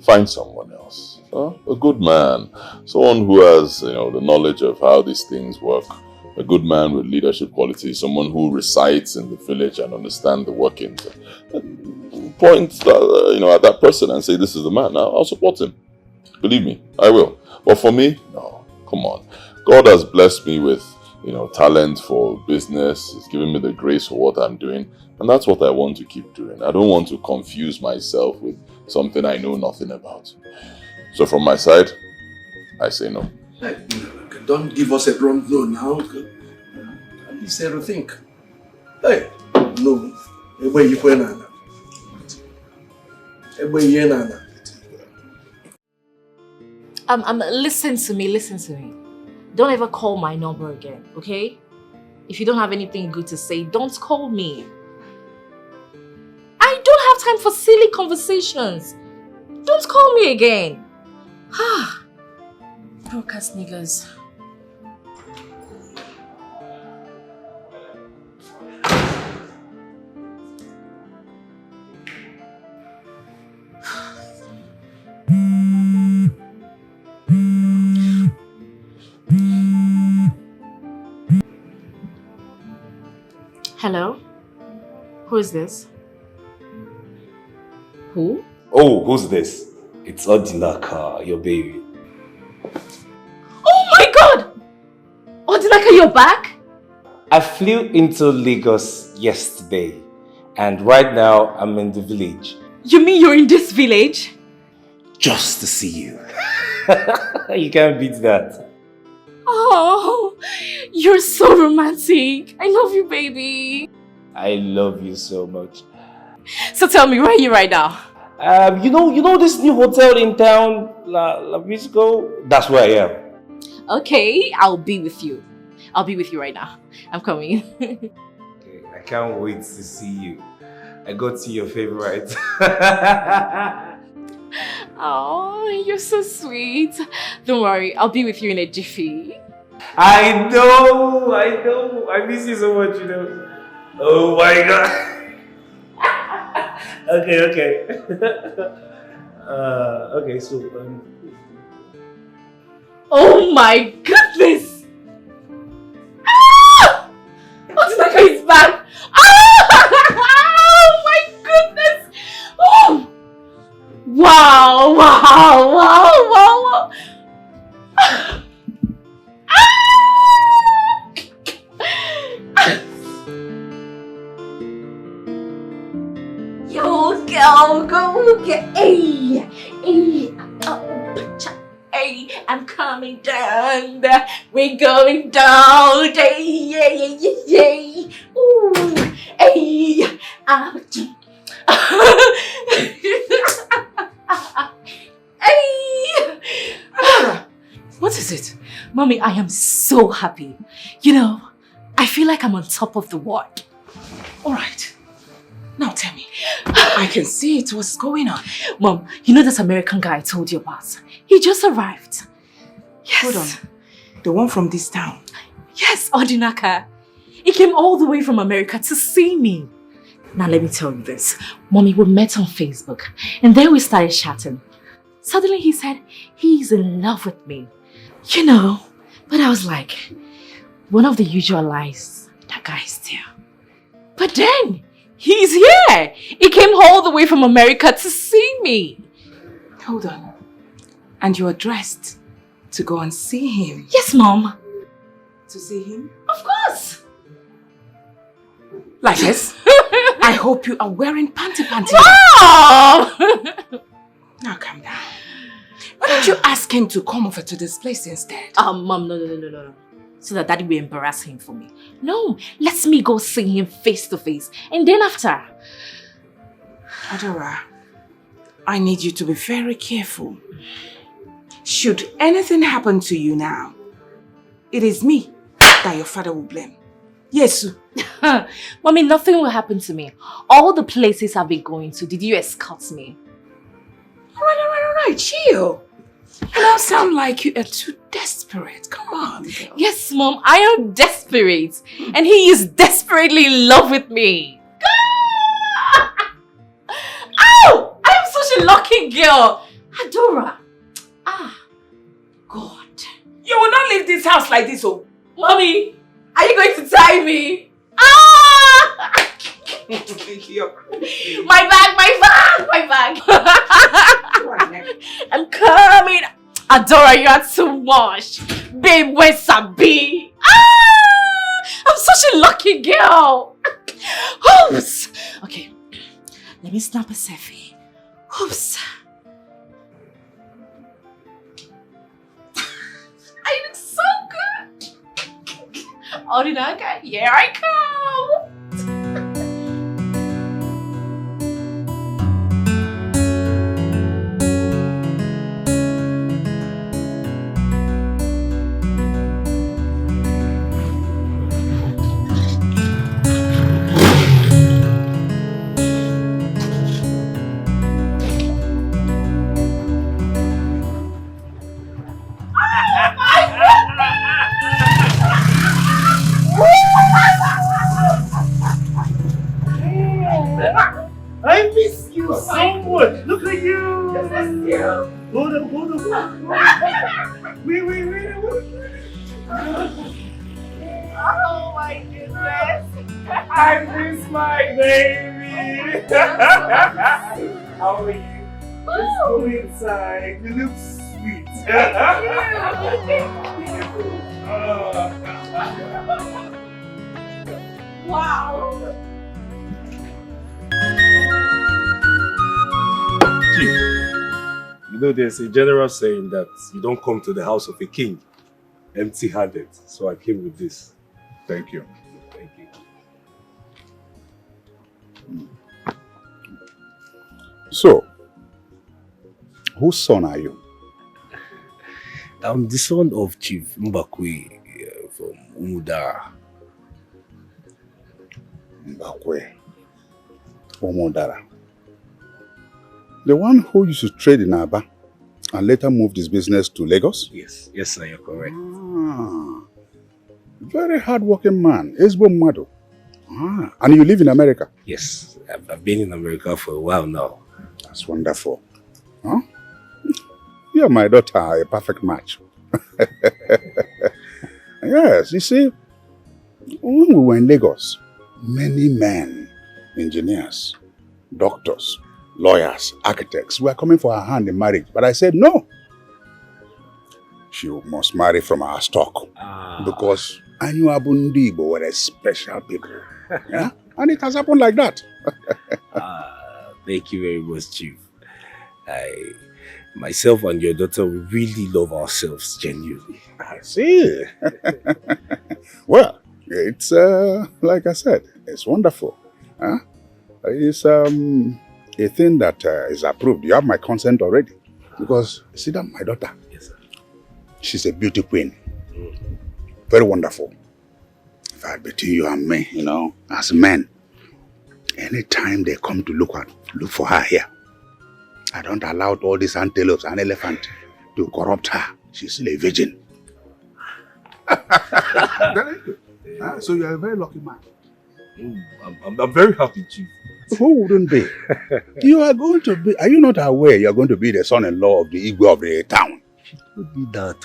Find someone else. A good man. Someone who has, the knowledge of how these things work. A good man with leadership qualities. Someone who resides in the village and understands the workings. Point that, at that person and say, this is the man. Now, I'll support him. Believe me, I will. But for me, no. Come on. God has blessed me with, talent for business. He's given me the grace for what I'm doing. And that's what I want to keep doing. I don't want to confuse myself with something I know nothing about. So from my side, I say no. Hey, don't give us a wrong no now. At least rethink. Hey, no. Listen to me. Don't ever call my number again, okay? If you don't have anything good to say, don't call me. I don't have time for silly conversations. Don't call me again. Broke-ass niggas. Hello? Who is this? Who? Oh, who's this? It's Odinaka, your baby. Oh my god! Odinaka, you're back? I flew into Lagos yesterday, and right now I'm in the village. You mean you're in this village? Just to see you. You can't beat that. Oh, you're so romantic. I love you, baby. I love you so much. So tell me, where are you right now? You know this new hotel in town, La Visco? That's where I am. Okay, I'll be with you. I'll be with you right now. I'm coming. Okay, I can't wait to see you. I got to your favorite. Oh, you're so sweet. Don't worry, I'll be with you in a jiffy. I know. I miss you so much, Oh my god. Okay. Okay, so Oh my goodness! Ah! Otinaka is back! Oh my goodness! Oh! Wow! Yo, go get hey, I'm coming down. We're going down. Yeah. Ooh, hey, What is it? Mommy, I am so happy. I feel like I'm on top of the world. All right. Now tell me, I can see it. What's going on? Mom, you know that American guy I told you about? He just arrived. Yes. Hold on. The one from this town? Yes, Odinaka. He came all the way from America to see me. Now let me tell you this. Mommy, we met on Facebook and then we started chatting. Suddenly he said he's in love with me. But I was like, one of the usual lies that guys tell. But then, he's here! He came all the way from America to see me. Hold on. And you are dressed to go and see him? Yes, Mom. To see him? Of course. Like this? I hope you are wearing panty. Mom! Now calm down. Why don't you ask him to come over to this place instead? Mom, no. So that Daddy will embarrass him for me. No, let me go see him face to face. And then after. Adora, I need you to be very careful. Should anything happen to you now, it is me that your father will blame. Yes. Mommy, nothing will happen to me. All the places I've been going to, did you escort me? All right, chill. You now sound like you are too desperate. Come on, girl. Yes, Mom, I am desperate. And he is desperately in love with me. Ow! I am such a lucky girl. Adora. God. You will not leave this house like this, oh. Mommy, are you going to tie me? My bag! I'm coming. Adora, you are too much. Babe, where's Sabi? I'm such a lucky girl. Oops. Okay, let me snap a selfie. Oops. I look so good. Odinaka, here I come. I miss you so much. Look at you. Hold up. Wait. Oh my goodness. I miss my baby. How are you? Let's go inside. You look sweet. Wow. Chief, there's a general saying that you don't come to the house of a king empty-handed, so I came with this. Thank you. Thank you. So, whose son are you? I'm the son of Chief Mbakwe from Umudara. Mbakwe. Umudara. The one who used to trade in Aba and later moved his business to Lagos? Yes, sir, you're correct. Very hard-working man. Esbo Mado. And you live in America? Yes, I've been in America for a while now. That's wonderful. Huh? You and my daughter are a perfect match. Yes, you see, when we were in Lagos, many men, engineers, doctors, lawyers, architects were coming for her hand in marriage. But I said, no. She must marry from our stock. Because Anyu Abundibo were a special people. Yeah? And it has happened like that. Thank you very much, Chief. Myself and your daughter, we really love ourselves genuinely. I see. Well, it's like I said, it's wonderful. Huh? It's a thing that is approved. You have my consent already. Because, see that my daughter? Yes, sir. She's a beauty queen. Very wonderful. In fact, between you and me, you know, as men, anytime they come to look for her here, I don't allow all these antelopes and elephant to corrupt her. She's still a virgin. Very good. So you are a very lucky man. I'm very happy, Chief. Who wouldn't be? You are going to be, are you not aware you are going to be the son-in-law of the Igwe of the town? She told me that.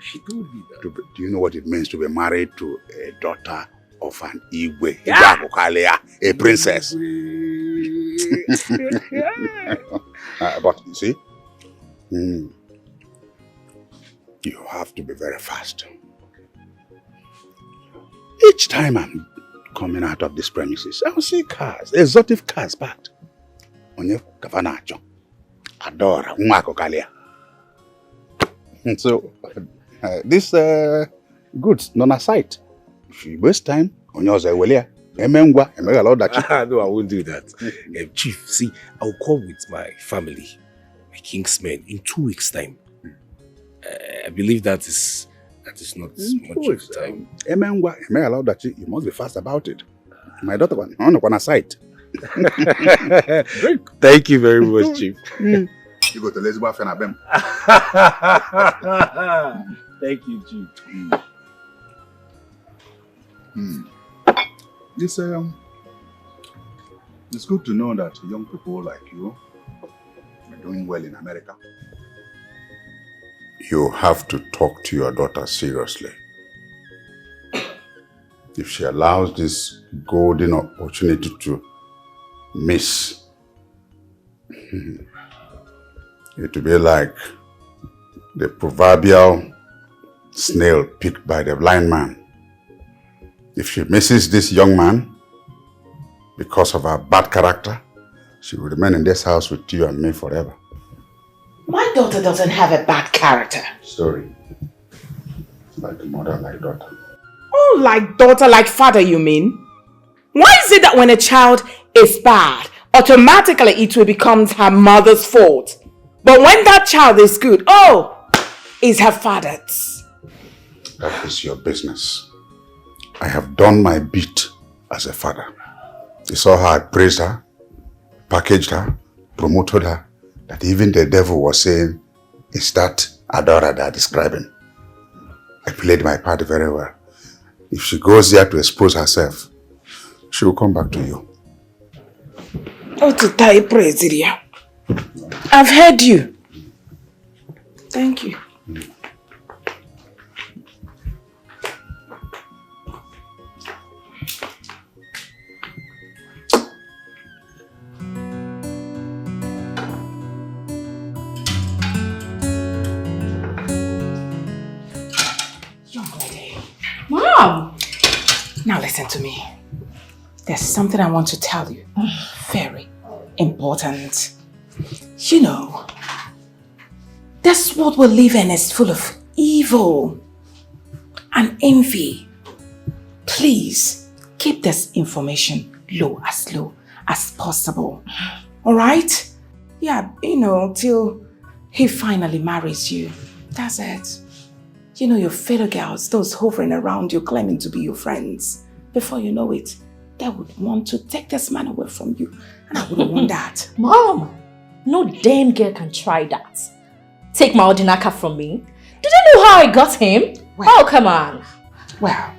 She told me that. Do you know what it means to be married to a daughter of an Igwe? A princess. But you see, you have to be very fast. Each time I'm coming out of these premises, I'll see cars, exotic cars parked. Onye Kavanacho, Adora, Umakokalia. So, this goods, non aside. If you waste time, on yours, I will hear. No, I won't do that. Chief, see, I'll call with my family, my kingsmen, in 2 weeks' time. I believe that is not much of time. You must be fast about it. My daughter, on a site. Thank you very much, Chief. You go to Lesbo Fenabem. Thank you, Chief. It's good to know that young people like you are doing well in America. You have to talk to your daughter seriously. If she allows this golden opportunity to miss, it will be like the proverbial snail picked by the blind man. If she misses this young man, because of her bad character, she will remain in this house with you and me forever. My daughter doesn't have a bad character. Sorry. Like mother, like daughter. Oh, like daughter, like father, you mean? Why is it that when a child is bad, automatically it will become her mother's fault? But when that child is good, it's her father's. That is your business. I have done my bit as a father. You saw how I praised her, packaged her, promoted her, that even the devil was saying, is that Adora they're describing? I played my part very well. If she goes there to expose herself, she will come back to you. Oh, to tie praise, Iria. I've heard you. Thank you. Mom! Now listen to me. There's something I want to tell you. Very important. You know, this world we live in is full of evil and envy. Please keep this information low as possible. Alright? Yeah, till he finally marries you. That's it. Your fellow girls, those hovering around you claiming to be your friends. Before you know it, they would want to take this man away from you. And I wouldn't want that. Mom, no damn girl can try that. Take my Odinaka from me. Did you know how I got him? Well, come on. Well,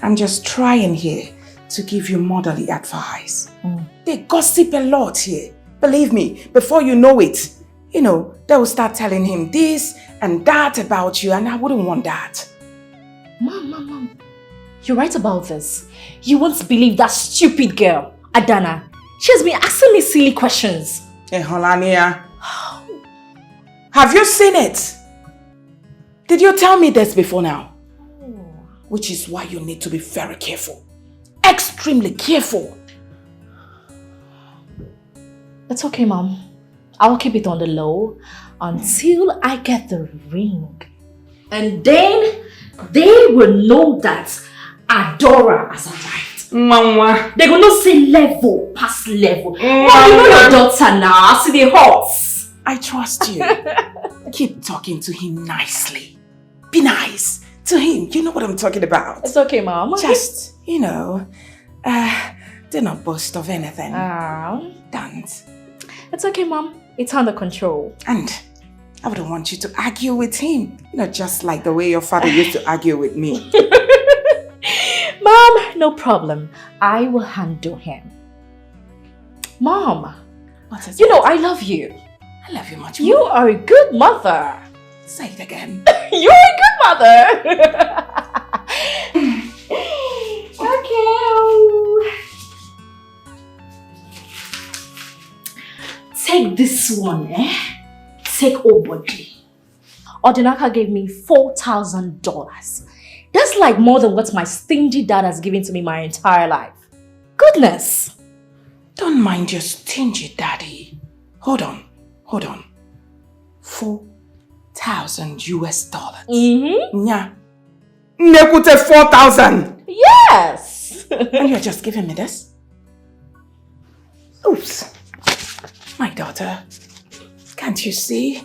I'm just trying here to give you motherly advice. They gossip a lot here. Believe me, before you know it, they will start telling him this and that about you, and I wouldn't want that. Mom, you're right about this. You won't believe that stupid girl, Adana. She has been asking me silly questions. Hey, Holania. Have you seen it? Did you tell me this before now? Which is why you need to be very careful. Extremely careful. It's okay, Mom. I will keep it on the low until I get the ring. And then they will know that Adora has arrived. Mama. They will not say level past level. Mom, you know your daughter now. See the horse. I trust you. Keep talking to him nicely. Be nice to him. You know what I'm talking about. It's okay, Mom. Just, do not boast of anything. Don't. It's okay, Mom. It's under control. And I wouldn't want you to argue with him. Just like the way your father used to argue with me. Mom, no problem. I will handle him. Mom, I love you. I love you much more. You are a good mother. Say it again. You're a good mother. Okay. Take this one, Take Obody. Odinaka gave me $4,000. That's like more than what my stingy dad has given to me my entire life. Goodness. Don't mind your stingy daddy. Hold on. 4,000 US dollars. Yeah. Nekute 4,000. Yes. And you're just giving me this? Oops. My daughter, can't you see?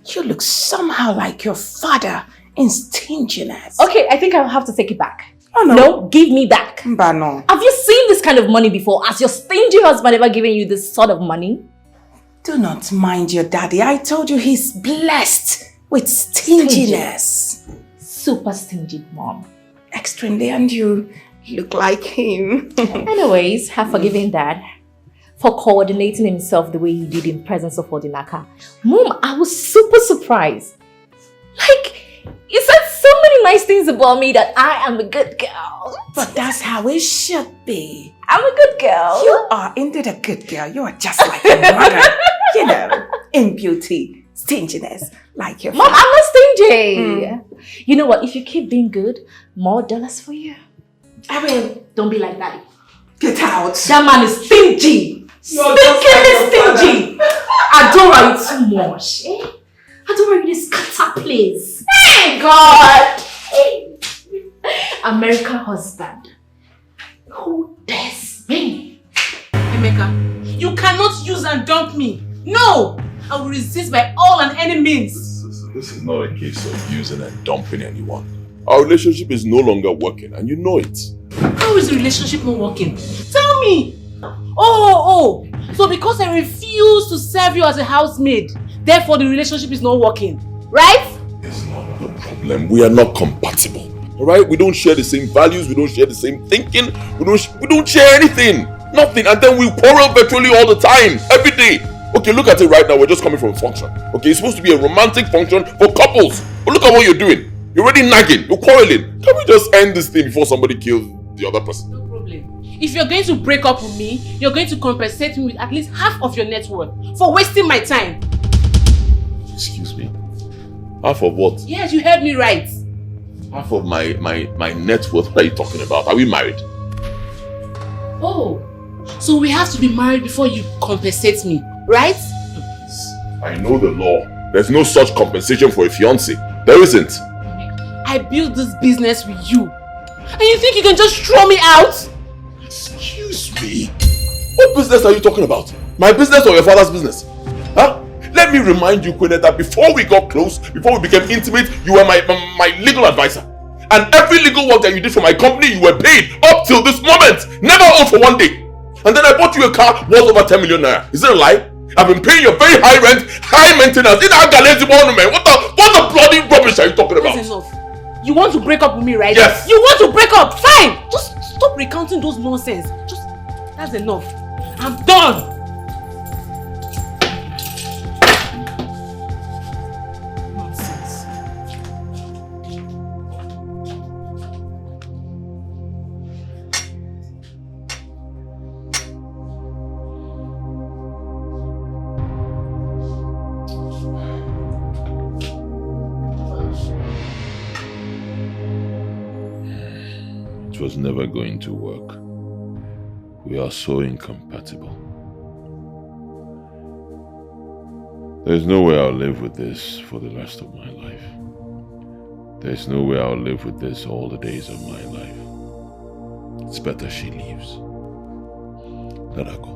You look somehow like your father in stinginess. Okay, I think I'll have to take it back. Oh no. No, give me back. No. Have you seen this kind of money before? Has your stingy husband ever given you this sort of money? Do not mind your daddy. I told you he's blessed with stinginess. Super stingy, Mom. Extremely, and you look like him. Anyways, have forgiven Dad for coordinating himself the way he did in presence of Odinaka. Mom, I was super surprised. He said so many nice things about me that I am a good girl. But that's how it should be. I'm a good girl. You are indeed a good girl. You are just like your mother. In beauty, stinginess, like your Mom, I'm not stingy. You know what? If you keep being good, more dollars for you. I will. Don't be like that. Get out. That man is stingy. Stingy. Adora you too much. Adora you this scatter place. Hey, God. Hey. American husband. Who dares me? Emeka, you cannot use and dump me. No! I will resist by all and any means. This is not a case of using and dumping anyone. Our relationship is no longer working and you know it. How is the relationship not working? Tell me! Oh, so because I refuse to serve you as a housemaid, therefore the relationship is not working, right? It's not the problem. We are not compatible. Alright? We don't share the same values, we don't share the same thinking, we don't share anything. Nothing. And then we quarrel virtually all the time, every day. Okay, look at it right now, we're just coming from a function. Okay, it's supposed to be a romantic function for couples. But look at what you're doing. You're already nagging, you're quarreling. Can we just end this thing before somebody kills the other person? No problem. If you're going to break up with me, you're going to compensate me with at least half of your net worth for wasting my time. Excuse me? Half of what? Yes, you heard me right. Half of my net worth? What are you talking about? Are we married? Oh, so we have to be married before you compensate me, right? I know the law. There's no such compensation for a fiancé. There isn't. I built this business with you. And you think you can just throw me out? Excuse me. What business are you talking about? My business or your father's business? Huh? Let me remind you, Queen, that before we got close, before we became intimate, you were my legal advisor. And every legal work that you did for my company, you were paid up till this moment. Never owed for one day. And then I bought you a car worth over 10 million naira. Is it a lie? I've been paying your very high rent, high maintenance. In our gallery monument. What the bloody rubbish are you talking about? That's enough. You want to break up with me, right? Yes. You want to break up? Fine. Just stop recounting those nonsense. That's enough. I'm done. It was never going to work. We are so incompatible. There's no way I'll live with this for the rest of my life. There's no way I'll live with this all the days of my life. It's better she leaves. Let her go.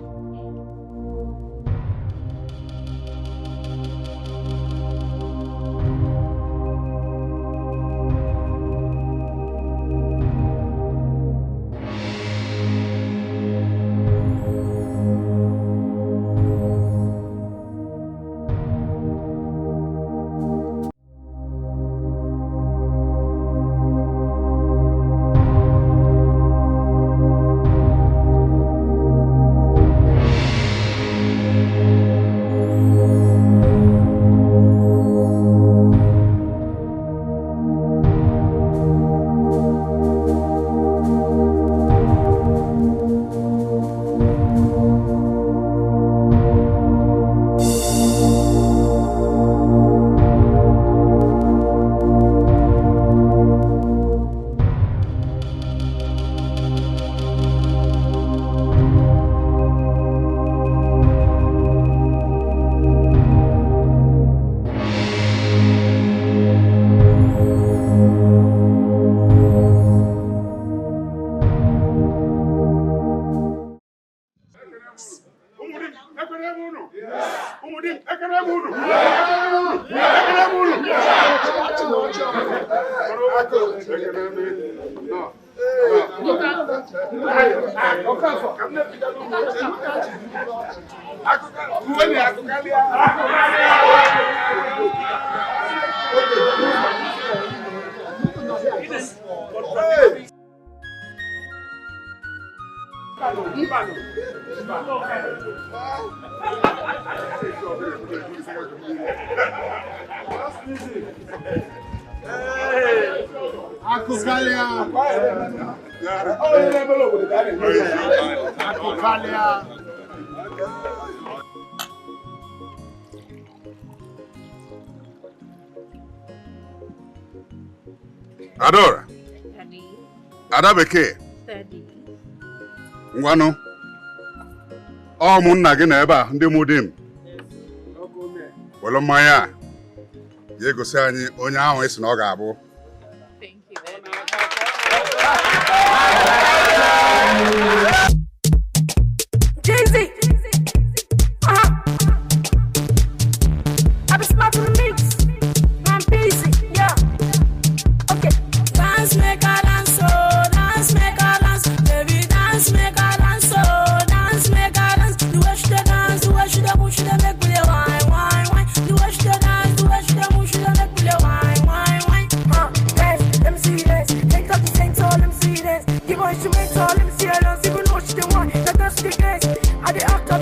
Adora. Ada bekee. Ngwanụ. Ụmụnna gị na ebe a ndị mụ di m. Welu mmanya a. Ya egosi anyị onye ahụ esi na ọ ga-abụ. Jay-Z. I've been smart to the mix. I'm busy, yeah. Okay. Dance, make a dance, oh. Dance, make a dance. Baby, dance, make a dance, oh. Dance, make a dance. The way she dance, the way she move, she make me wine, wine, wine. The way she dance, the way she move, she make me wine, wine, wine. Dance, let me see this. Take up the same tall, let me see this. Give her instrumental, let me see her dance. Even though she the one, that does the dance. I the actor,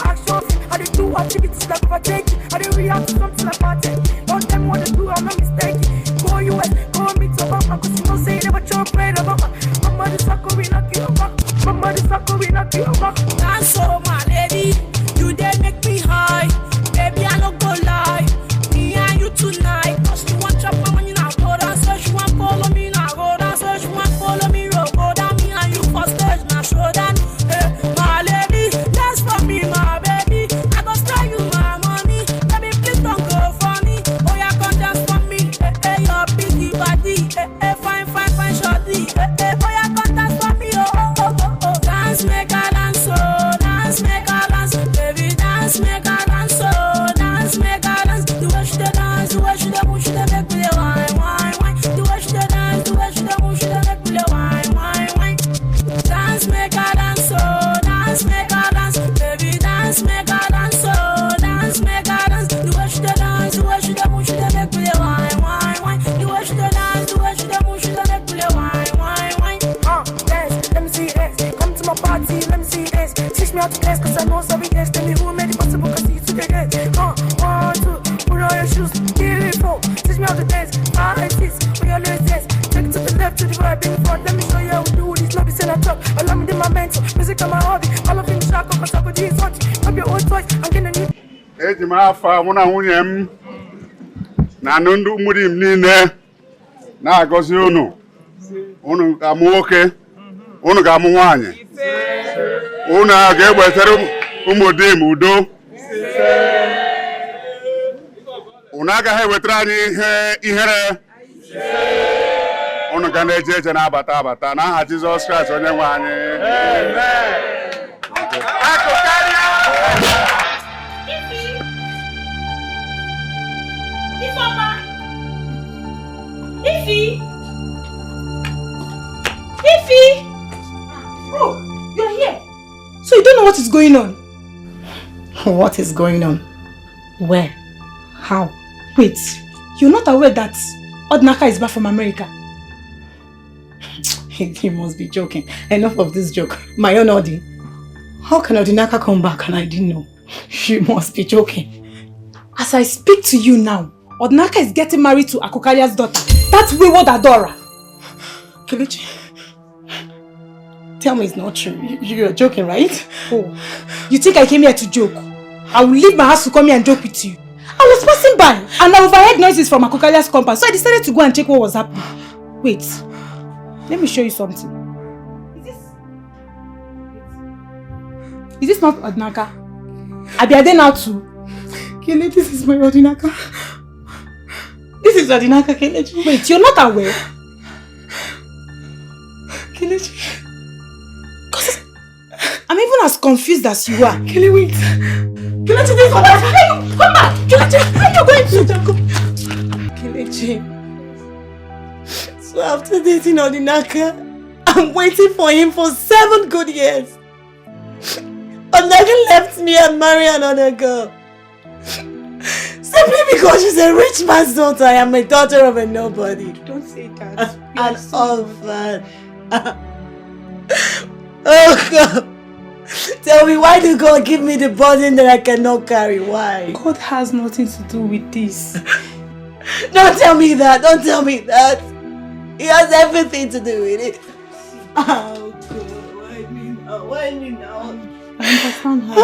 action. I the do activities like overtaking. I the react to something like party. Don't tell me what to do, I'm not mistaken. Go US, go meet Obama, cause you know say never choke right Obama. Mama the sucker, we knock you back. Mama the sucker, we knock you back. Dance so my lady, you dare make me high. Baby, I don't go lie. Me and you tonight. Cause you want chop my money now, go down. So she want follow me now, go down. So she want follow me, go down. Me and you for stage now, show down. My lady, dance for me, my baby. I go spare you my money. Baby, please don't go for me. Oh, yeah, come dance for me. my party, let me see this. Teach me how to dance, cause I know some dance. Tell me who made it possible, cause see you today. 1, 2, put on your shoes. 3, 4, teach me how to dance. 5, 6, we always dance. Take it to the left, to the right, bring it front. Let me show you how we do this. Love is in a top. Allow me to my mentor. Music on my hobby. All of them shock, cause I could do it. Have your own choice. I'm gonna need. Eji m afa mụ na nwunye m na ndị ụmụrụ m niile na-agọzi unu. Unu ga-amụ nwoke, unu ga-amụ nwaanyị. Unu ga-egbetere ụmụ di m udo. Unu agaghị ewetara anyị ihere. Unu ga na-eje eje na-abata abata n'aha Jizọs Kraịst onye nwe anyị. Ify! Ify! Oh, you're here. So you don't know what is going on? What is going on? Where? How? Wait, you're not aware that Odnaka is back from America? He must be joking. Enough of this joke. My own Odi. How can Odinaka come back and I didn't know? She must be joking. As I speak to you now, Odnaka is getting married to Akokalia's daughter. That wayward Adora. Kelechi, tell me it's not true. You're joking, right? Oh, you think I came here to joke? I will leave my house to come here and joke with you. I was passing by and I overheard noises from Akokalia's compound, so I decided to go and check what was happening. Wait, let me show you something. Is this not Odnaka? Abi, are they now too? Kelechi, this is my Odinaka. This is Odinaka, Kelechi. Wait, you're not aware? Kelechi. I'm even as confused as you are. Kelechi, wait. Kelechi, this is Odinaka. Come back. Kelechi, how are you going to go? Kelechi. So after dating Odinaka, I'm waiting for him for 7 good years. Odinaka left me and married another girl. Simply because she's a rich man's daughter, I am a daughter of a nobody. Don't say that. An orphan. Oh God. Tell me, why did God give me the burden that I cannot carry? Why? God has nothing to do with this. Don't tell me that. Don't tell me that. He has everything to do with it. Oh God. Why me now? Why me now? I understand her.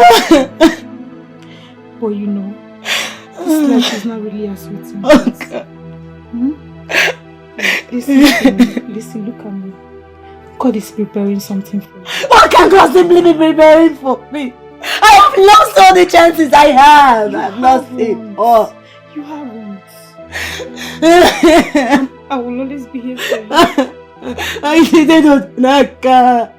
But you know, this life is not really as sweet to me. Listen, look at me. God is preparing something for me. What can God simply be preparing for me? I have lost all the chances I have. I've lost it all. You haven't. I will always be here for you. I didn't know.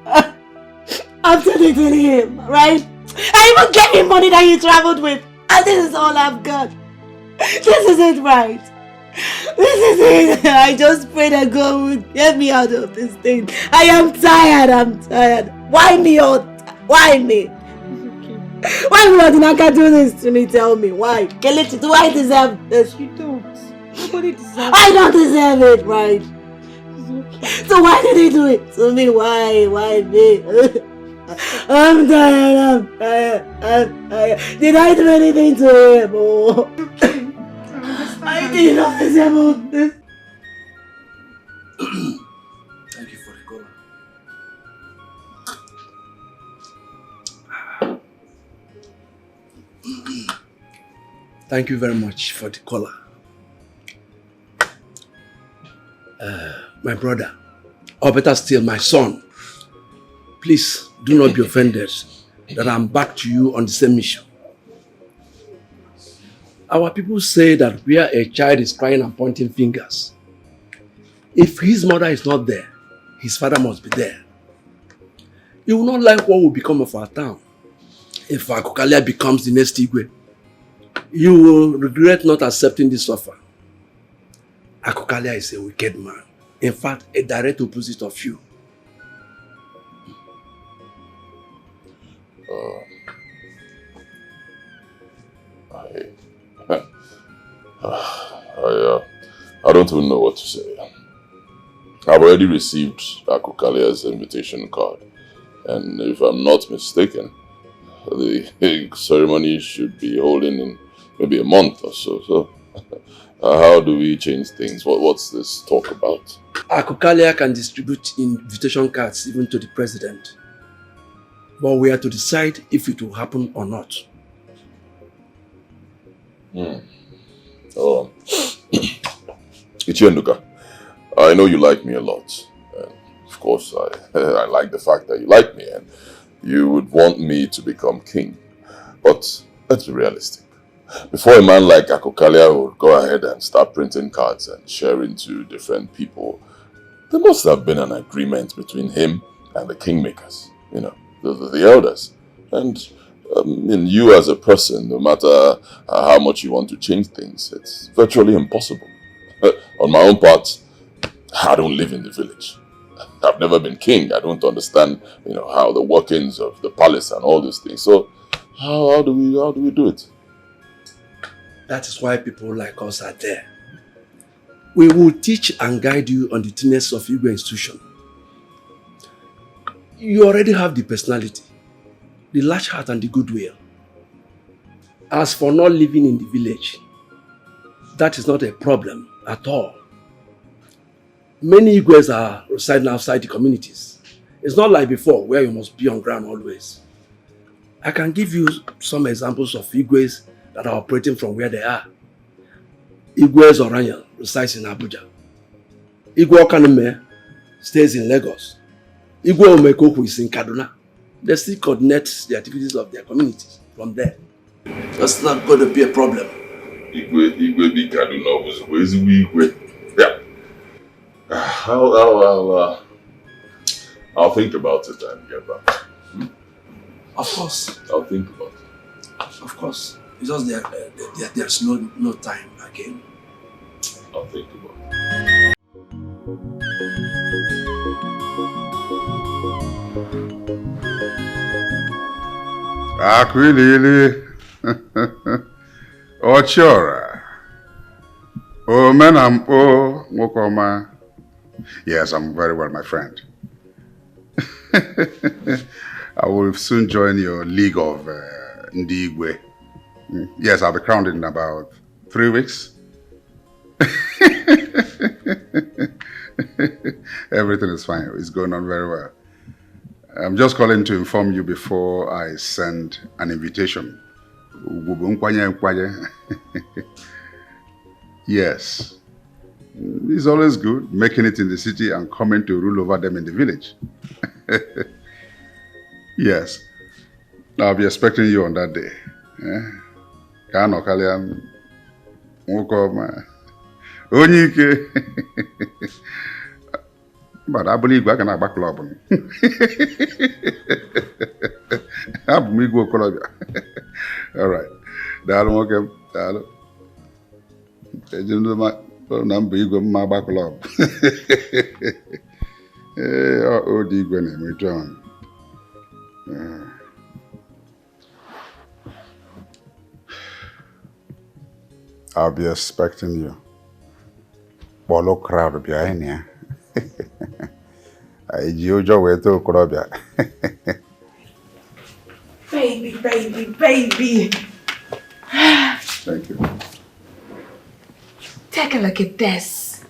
After dating him, right? I even gave him money that he traveled with. And this is all I've got. This isn't right. This is it. I just pray that God would get me out of this thing. I am tired. I'm tired. Why me? Why me? Why would Odinaka do this to me? Tell me why. Kelechi, do I deserve this? You don't. Nobody deserves it. I don't deserve it, right? It's okay. So why did he do it to me? Why? Why me? I'm tired. I'm tired. Did I do anything to him? Oh. Okay. I did not deserve all this. Thank you for the call. Thank you very much for the caller. My brother, or better still, my son, please do not be offended that I'm back to you on the same issue. Our people say that where a child is crying and pointing fingers, if his mother is not there, his father must be there. You will not like what will become of our town if Akokalia becomes the next Igwe. You will regret not accepting this offer. Akokalia is a wicked man. In fact, a direct opposite of you. I don't even know what to say. I've already received Akokalia's invitation card And if I'm not mistaken, the ceremony should be holding in maybe a month or so. So, how do we change things? What's this talk about? Akukalia can distribute invitation cards even to the president. But we are to decide if it will happen or not. Oh. Ichienduka, I know you like me a lot. And of course, I like the fact that you like me and you would want me to become king. But let's be realistic. Before a man like Akukalia would go ahead and start printing cards and sharing to different people, there must have been an agreement between him and the kingmakers, you know, the elders. And you as a person, no matter how much you want to change things, it's virtually impossible. On my own part, I don't live in the village. I've never been king. I don't understand, how the workings of the palace and all these things. So, how do we do it? That is why people like us are there. We will teach and guide you on the tenets of Igwe institution. You already have the personality, the large heart and the goodwill. As for not living in the village, that is not a problem at all. Many Igwes are residing outside the communities. It's not like before where you must be on ground always. I can give you some examples of Igwes that are operating from where they are. Igwe Oranya resides in Abuja. Igwe Okaneme stays in Lagos. Igwe Omekoku is in Kaduna. They still coordinate the activities of their communities from there. That's not going to be a problem. Igwe be Kaduna, where's Igwe? Yeah. I'll think about it and get back. Of course. I'll think about it. Of course. It's just there's no time again. I'll think about it. Akwilili. Ochora. Menampo Mokoma. Yes, I'm very well, my friend. I will soon join your league of Ndigwe. Yes, I'll be crowned in about 3 weeks. Everything is fine. It's going on very well. I'm just calling to inform you before I send an invitation. Yes. It's always good making it in the city and coming to rule over them in the village. Yes. I'll be expecting you on that day. Kano Kaliam Mukoma Onyike. But I believe I can have a club. All right. Dalo Dalo. Number you go my back club. Oh, Digwene, me John. I'll be expecting you. Bolo crowd behind here. I Jojo way to Korobia. Baby. Thank you. Take a look at this.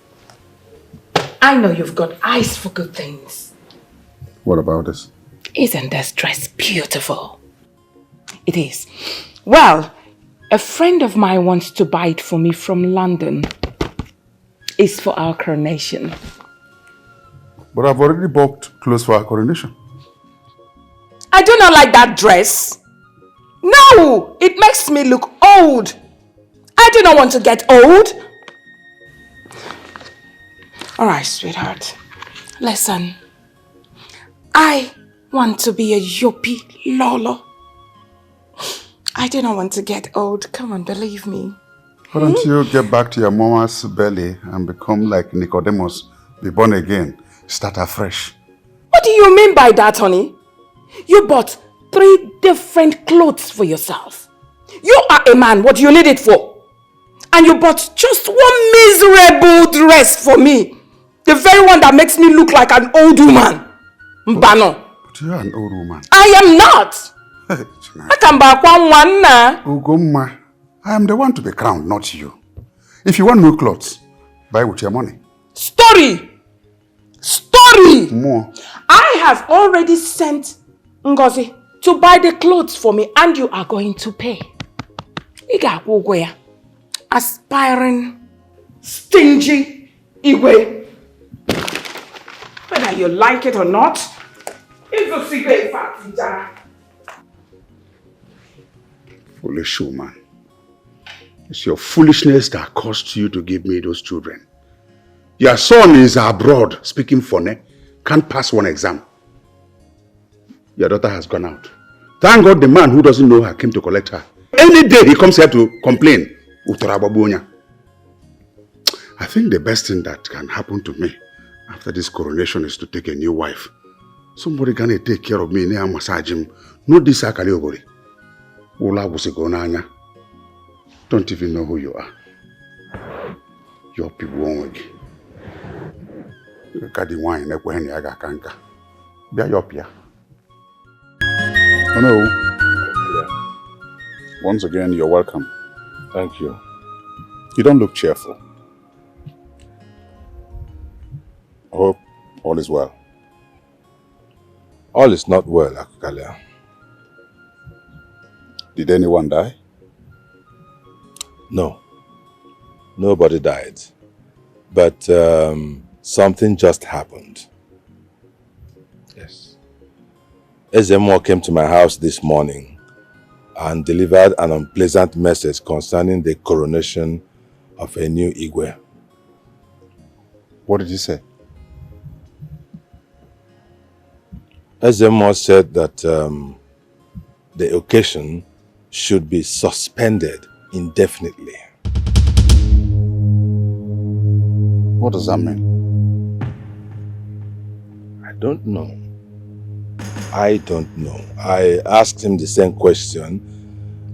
I know you've got eyes for good things. What about this? Isn't this dress beautiful? It is. Well, a friend of mine wants to buy it for me from London. It's for our coronation. But I've already bought clothes for our coronation. I do not like that dress. No, it makes me look old. I do not want to get old. All right, sweetheart. Listen. I want to be a Yopi Lolo. I do not want to get old. Come on, believe me. Why don't you get back to your mama's belly and become like Nicodemus, be born again, start afresh? What do you mean by that, honey? You bought 3 different clothes for yourself. You are a man. What do you need it for? And you bought just one miserable dress for me. The very one that makes me look like an old woman. Mbano. You are an old woman. I am not. I can back one now. Ugomma, I am the one to be crowned, not you. If you want new clothes, buy with your money. Story. More. I have already sent Ngozi to buy the clothes for me, and you are going to pay. Igwe, aspiring, stingy Igwe. Whether you like it or not, it's a secret fact. Foolish woman. It's your foolishness that caused you to give me those children. Your son is abroad speaking funny, can't pass one exam. Your daughter has gone out. Thank God the man who doesn't know her came to collect her. Any day he comes here to complain. I think the best thing that can happen to me after this coronation is to take a new wife. Somebody can take care of me. No this akaliogori. Don't even know who you are. Your people won't. You got the wine. Oh no. Once again, you're welcome. Thank you. You don't look cheerful. I hope all is well. All is not well, Akukalia. Did anyone die? No. Nobody died. But something just happened. Yes. Ezemo came to my house this morning and delivered an unpleasant message concerning the coronation of a new Igwe. What did he say? Ezemo said that the occasion should be suspended indefinitely. What does that mean? I don't know. I don't know. I asked him the same question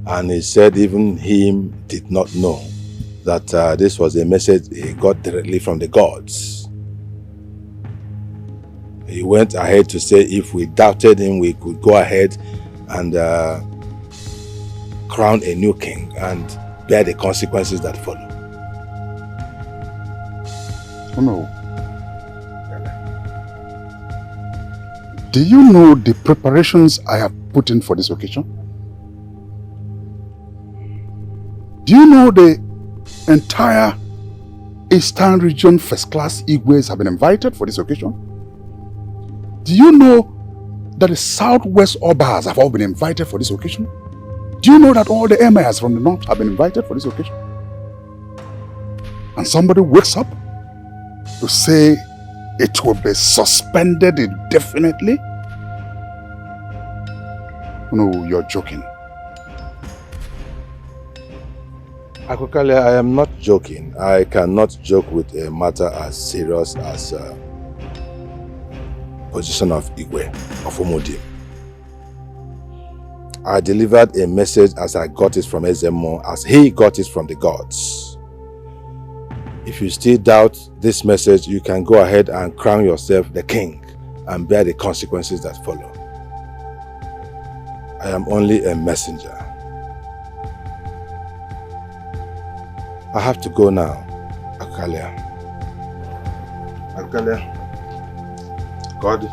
and he said even him did not know that this was a message he got directly from the gods. He went ahead to say if we doubted him, we could go ahead and crown a new king and bear the consequences that follow. Oh no. Do you know the preparations I have put in for this occasion? Do you know the entire Eastern region first-class Igwes have been invited for this occasion? Do you know that the Southwest Obas have all been invited for this occasion? Do you know that all the emirs from the north have been invited for this occasion? And somebody wakes up to say it will be suspended indefinitely? No, you're joking. Akukalia, I am not joking. I cannot joke with a matter as serious as position of Igwe, of Omodim. I delivered a message as I got it from Ezemo, as he got it from the gods. If you still doubt this message, you can go ahead and crown yourself the king and bear the consequences that follow. I am only a messenger. I have to go now, Akukalia. Akukalia. God.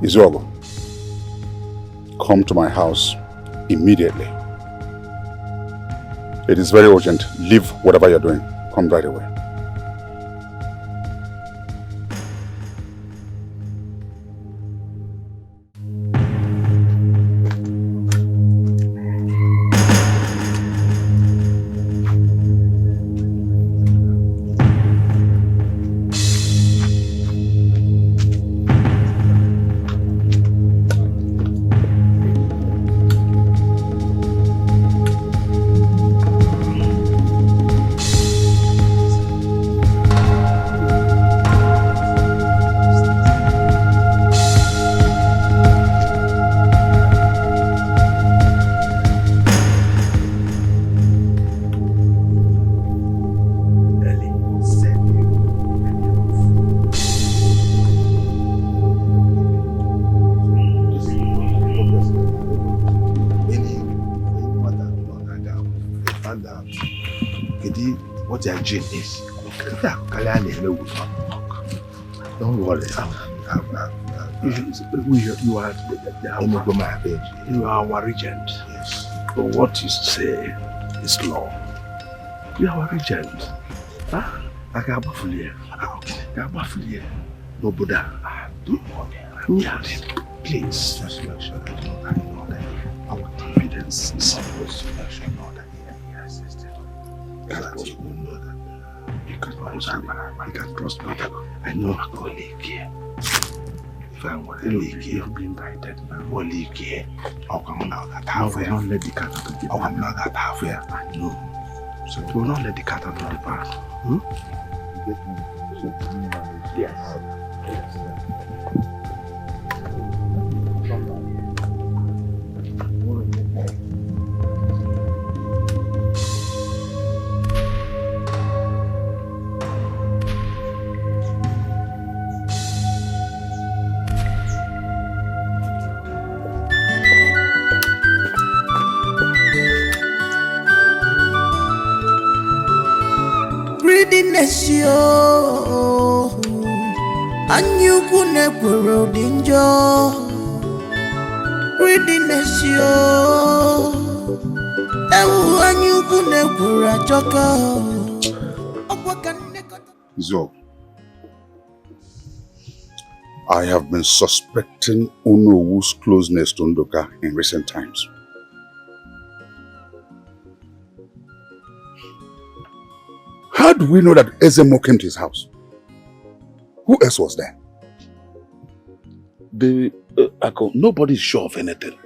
Izuogo, come to my house immediately. It is very urgent. Leave whatever you're doing. Come right away. see what your gene is. Don't worry. You are our regent. Yes. So what you say is law. You are our regent. Huh? I can't baffle you. No Buddha. Please, just make sure that I know that our confidence is supposed to make sure that he assisted. You can trust me. I know I'm going to live here. If I want to live here, you'll be invited. I will live here. I'll come out that halfway. I'll not let the cat out of the bag. I'll come out that halfway. I know. So we will not let the cat out of the bag. Yes. Greediness, yo, and you couldn't grow danger. Greediness, yo, and you couldn't grow a joker. Zo, I have been suspecting Onowu's closeness to Ndoka in recent times. How do we know that Ezemo came to his house? Who else was there? Nobody's sure of anything.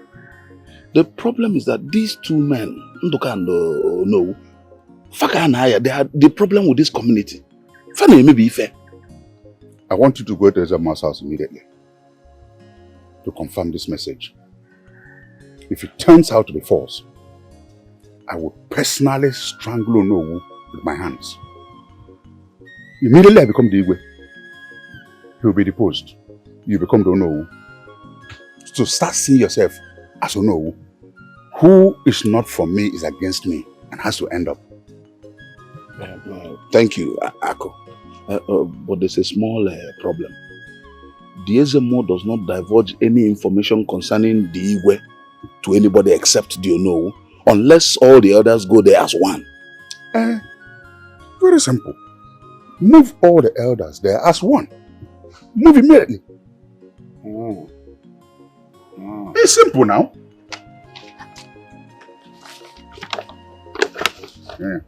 The problem is that these two men, Ndoka and Onowu, Faka and Haya, they are the problem with this community. Funny, maybe fair. I want you to go to Ezemo's house immediately to confirm this message. If it turns out to be false, I will personally strangle Onowu with my hands. Immediately I become the Igwe. He will be deposed. You become the Onowu. So start seeing yourself as Onowu. Who is not for me is against me and has to end up. Thank you, Ako. But there's a small problem. The Ezemo does not divulge any information concerning the Igwe to anybody except the Onowu, unless all the others go there as one. Very simple. Move all the elders there as one. Move immediately. It's simple now. Yeah.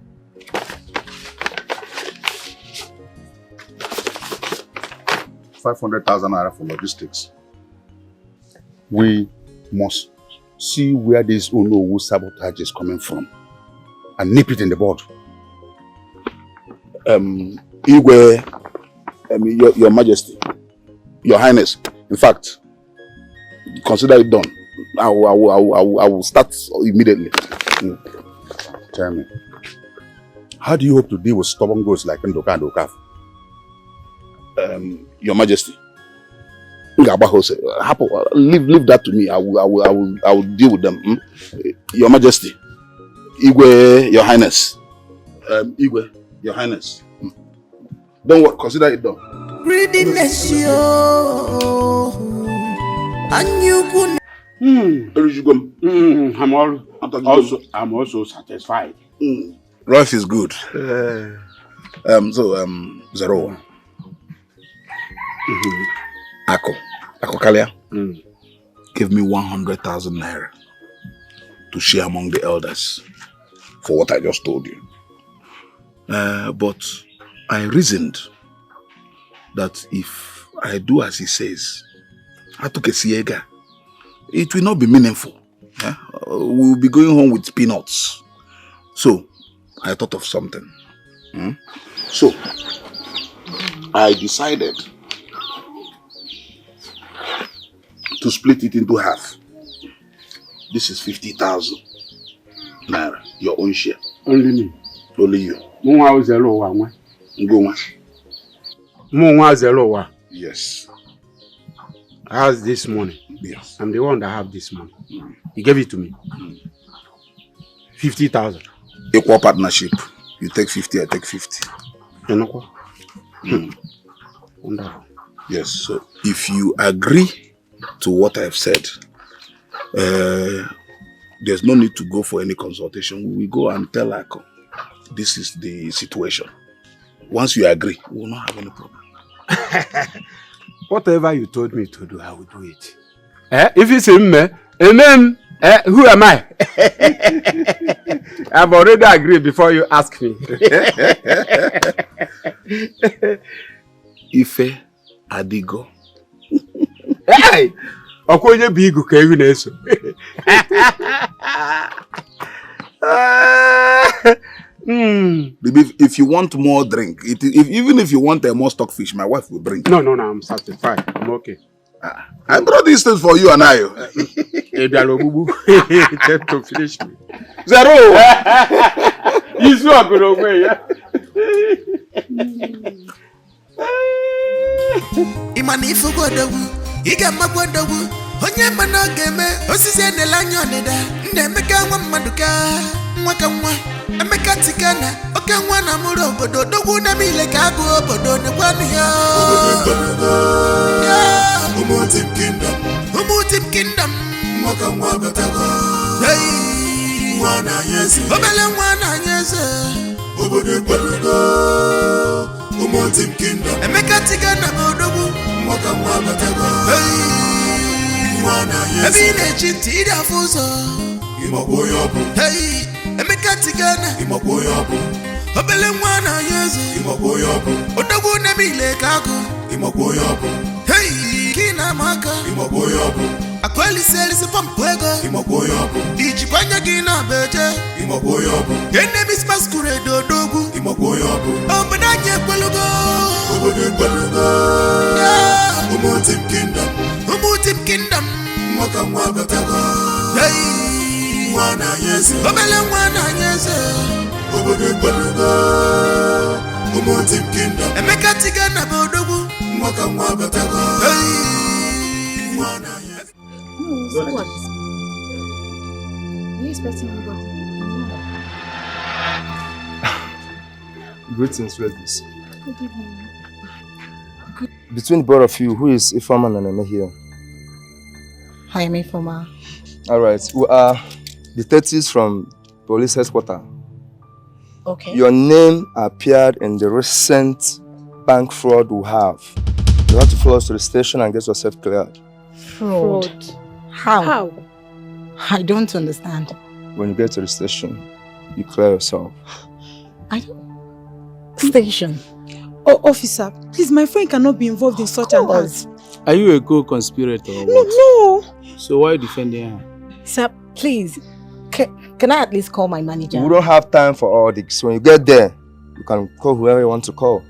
$500,000 for logistics. We must see where this Onowu sabotage is coming from and nip it in the bud. Igwe, your Majesty, Your Highness, in fact, consider it done. I will start immediately. Tell me, how do you hope to deal with stubborn ghosts like Ndoka and Okaf? Your Majesty, leave that to me. I will deal with them. Your Majesty, Igwe, Your Highness, Igwe, Your Highness. Don't worry, consider it done. Greediness, yo, and you couldn't. I'm also satisfied. Life is good. Zero. Ako Kalia, give me 100,000 naira to share among the elders for what I just told you. But I reasoned that if I do as he says, I took a siega, it will not be meaningful. We will be going home with peanuts. So I thought of something. So I decided to split it into half. This is 50,000 naira, your own share. Only me. Only you. Yes. I have this money. Yes. I'm the one that have this money. He gave it to me. 50,000. Equal partnership. You take 50, I take 50. Wonderful. Yes, so if you agree to what I've said, there's no need to go for any consultation. We will go and tell Ako, this is the situation. Once you agree, we will not have any problem. Whatever you told me to do, I will do it. If it's him, who am I? I've already agreed before you ask me. Ife Adigo. Hey! Okoye bigu ka ewu na-eso. If you want more drink, even if you want more stockfish, my wife will bring. No, I'm satisfied. I'm okay. I brought these things for you and I. Just to finish me. Zero! You saw good away, yeah? Imanifu godawu, iga magwadawu, onye manogeme, osisi enelanyo nida, nemeka wamaduka, mwakamwa, emeka tikana, oke wana muro obodo, dogu na mile kagu obodo, nekwani ya. Umutim kingdom, mwakamwa batago, hey, mwana yesi, obele mwana yesi, obodo kwalugo. Umutim kingdom. Emeka tigana bodogu. Mwaka mwabatago. Hey. Mwana yesu. Ebine chiti ida fuso. Imagoyabu. Hey. Emeka tigana. Imagoyabu. Obele mwana yesu. Imagoyabu. Odogu nemile kako. Imagoyabu. Hey. Kina maka. Imagoyabu. Akweli selisi pampwego. Imagoyabu. Ichikwanya gina beje. Imagoyabu. Enemies masquerade odogu. Imagoyabu. Obananye kwalugo. Obode kwalugo. Umutim kingdom. Mwaka mwabatago. Hey. Mwana yesu. Obele mwana yesu. Obode kwalugo. Umutim kingdom. Emeka tigana bodogu. Mwaka mwabatago. Hey. Mwana yesu. What? Are you expecting anybody? Greetings, ladies. Good evening. Between both of you, who is Ifama and Aneme here? I am Ifama. Alright, we are detectives from police headquarters. Okay. Your name appeared in the recent bank fraud we have. You have to follow us to the station and get yourself cleared. Fraud. How? I don't understand. When you get to the station, you clear yourself. Station. Oh, officer, please, my friend cannot be involved in such an act. Are you a co-conspirator or what? No. So why are you defending her? Sir, please, can I at least call my manager? We don't have time for all this. When you get there, you can call whoever you want to call.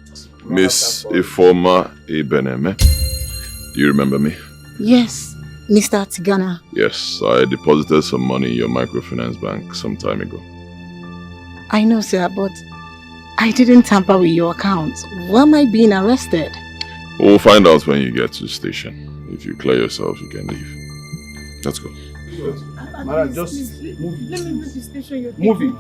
Miss Ifoma Ibeneme, do you remember me? Yes, Mr. Tigana. Yes, I deposited some money in your microfinance bank some time ago. I know, sir, but I didn't tamper with your account. Why am I being arrested? We'll find out when you get to the station. If you clear yourself, you can leave. Let's go. Mara, just move it. Let me move the station. Move it.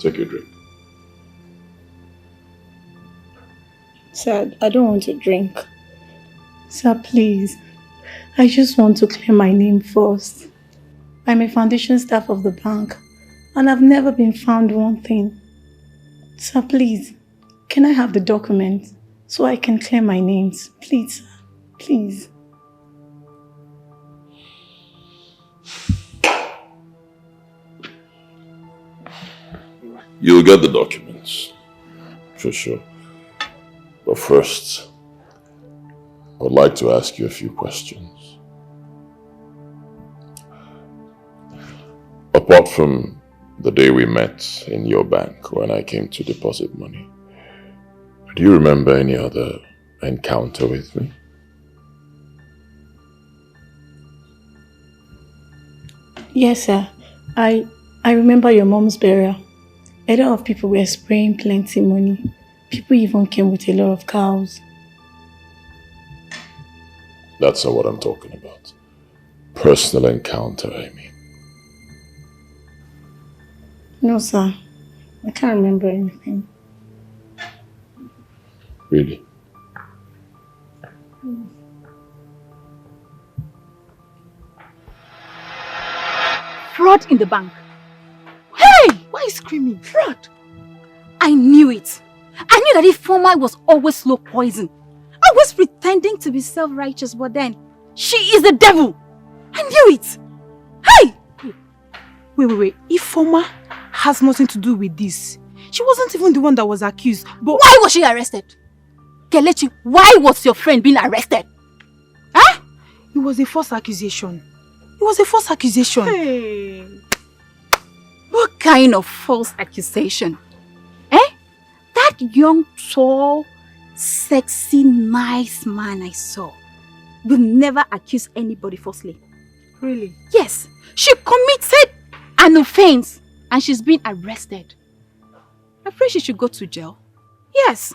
Take your drink. Sir, I don't want to drink. Sir, please. I just want to clear my name first. I'm a foundation staff of the bank, and I've never been found wanting. Sir, please, can I have the document so I can clear my names? Please, sir. Please. You'll get the documents. For sure. But first, I would like to ask you a few questions. Apart from the day we met in your bank when I came to deposit money, do you remember any other encounter with me? Yes, sir. I remember your mom's burial. A lot of people were spraying plenty money. People even came with a lot of cows. That's not what I'm talking about. Personal encounter, I mean. No, sir. I can't remember anything. Really? Fraud in the bank. Hey! Why are you screaming? Fraud! I knew it. I knew that Ifeoma was always slow poison. Always pretending to be self-righteous, but then she is the devil. I knew it. Hey! Wait. Ifeoma has nothing to do with this. She wasn't even the one that was accused, but... Why was she arrested? Kelechi, why was your friend being arrested? Huh? It was a false accusation. It was a false accusation. Hey. What kind of false accusation? That young, tall, sexy, nice man I saw will never accuse anybody falsely. Really? Yes. She committed an offense and she's been arrested. I pray she should go to jail. Yes.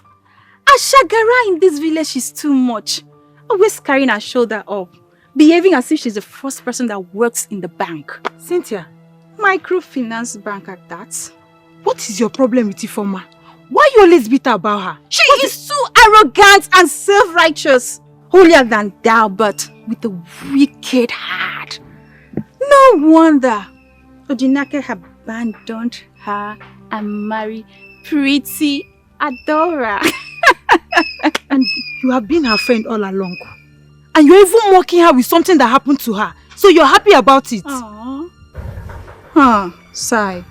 Ashagara in this village is too much. Always carrying her shoulder up. Behaving as if she's the first person that works in the bank. Cynthia. Microfinance bank at that. What is your problem with Ifeoma? Why you always bitter about her? She is too arrogant and self-righteous. Holier than thou, but with a wicked heart. No wonder Ojinake abandoned her and married pretty Adora. And you have been her friend all along. And you're even mocking her with something that happened to her. So you're happy about it. Aww. Huh, sigh.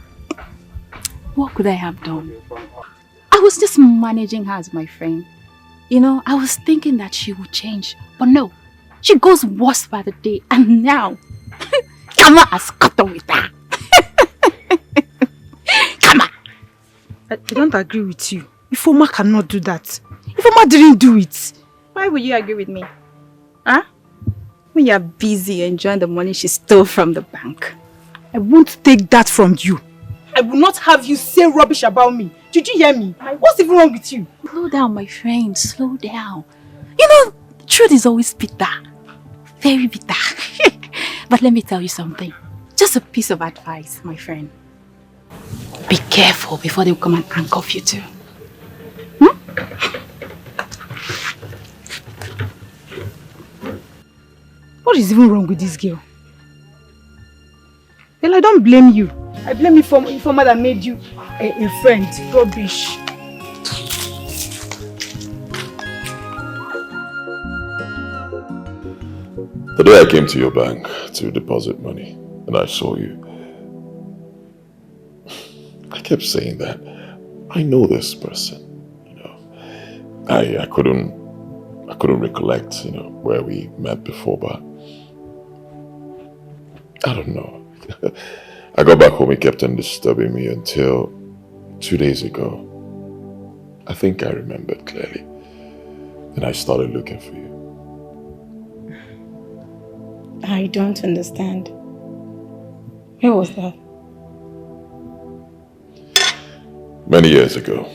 What could I have done? I was just managing her as my friend. You know, I was thinking that she would change. But no, she goes worse by the day. And now, Kama has caught up with her. Kama! I don't agree with you. Ifeoma cannot do that. Ifeoma didn't do it. Why would you agree with me? Huh? When you're busy enjoying the money she stole from the bank. I won't take that from you. I will not have you say rubbish about me. Did you hear me? What's even wrong with you? Slow down, my friend. Slow down. You know, truth is always bitter. Very bitter. But let me tell you something. Just a piece of advice, my friend. Be careful before they come and handcuff you too. What is even wrong with this girl? Well, I don't blame you. I blame you for Ifeoma that made you a friend. Rubbish. The day I came to your bank to deposit money and I saw you, I kept saying that I know this person. You know, I couldn't recollect, you know, where we met before, but I don't know. I got back home, he kept on disturbing me until 2 days ago. I think I remembered clearly. And I started looking for you. I don't understand. Where was that? Many years ago.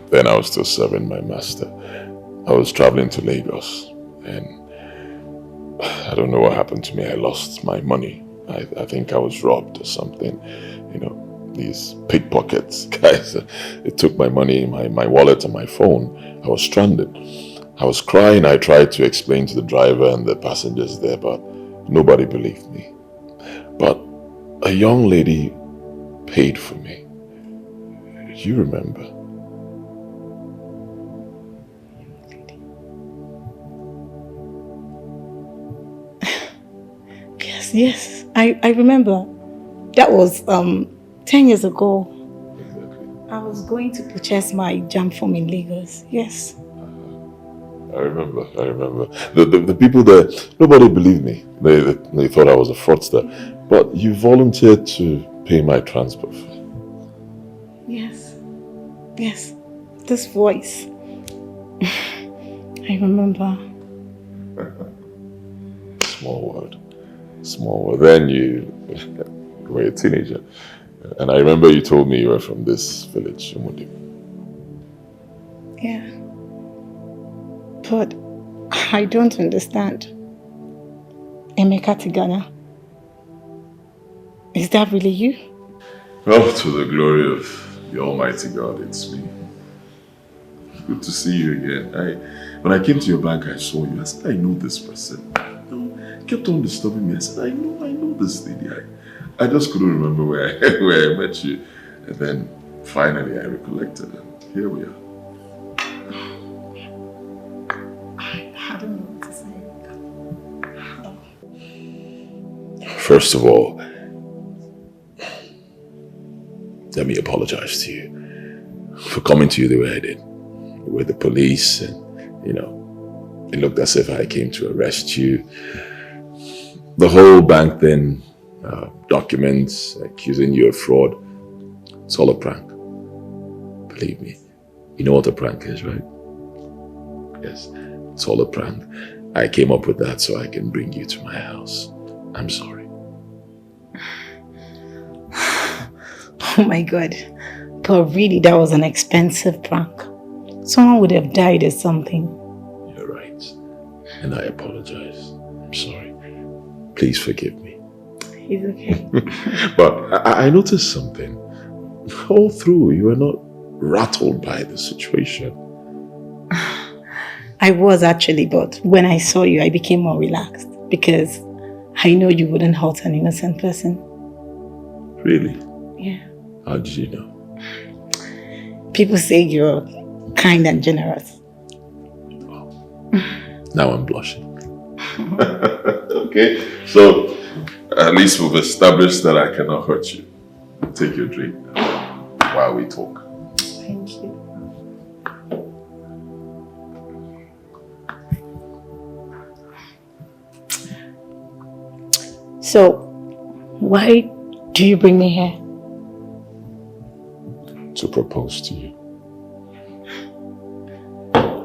Then I was still serving my master. I was traveling to Lagos and I don't know what happened to me. I lost my money. I think I was robbed or something. You know, these pickpockets guys, they took my money, my wallet and my phone. I was stranded. I was crying. I tried to explain to the driver and the passengers there, but nobody believed me. But a young lady paid for me. Do you remember? Yes, I remember. That was 10 years ago. I was going to purchase my jam form in Lagos. Yes. I remember. The people there, nobody believed me. They thought I was a fraudster. But you volunteered to pay my transport fee. Yes. Yes. This voice. I remember. Small world. Then you were a teenager. And I remember you told me you were from this village, Umudi. Yeah. But I don't understand. Emeka Tigana. Is that really you? Well, to the glory of the Almighty God, it's me. Good to see you again. When I came to your bank, I saw you. I said, I know this person. You kept on disturbing me. I said, I know this lady. I just couldn't remember where I met you. And then finally I recollected, and here we are. I don't know what to say. First of all, let me apologize to you for coming to you the way I did. With the police, and it looked as if I came to arrest you. The whole bank thing, documents accusing you of fraud, it's all a prank. Believe me. You know what a prank is, right? Yes, it's all a prank. I came up with that so I can bring you to my house. I'm sorry. Oh my God. But really, that was an expensive prank. Someone would have died or something. You're right. And I apologize. I'm sorry. Please forgive me. It's okay. But I noticed something. All through, you were not rattled by the situation. I was actually, but when I saw you, I became more relaxed because I know you wouldn't hurt an innocent person. Really? Yeah. How did you know? People say you're kind and generous. Now I'm blushing. Okay, so at least we've established that I cannot hurt you. Take your drink while we talk. Thank you. So, why do you bring me here? To propose to you.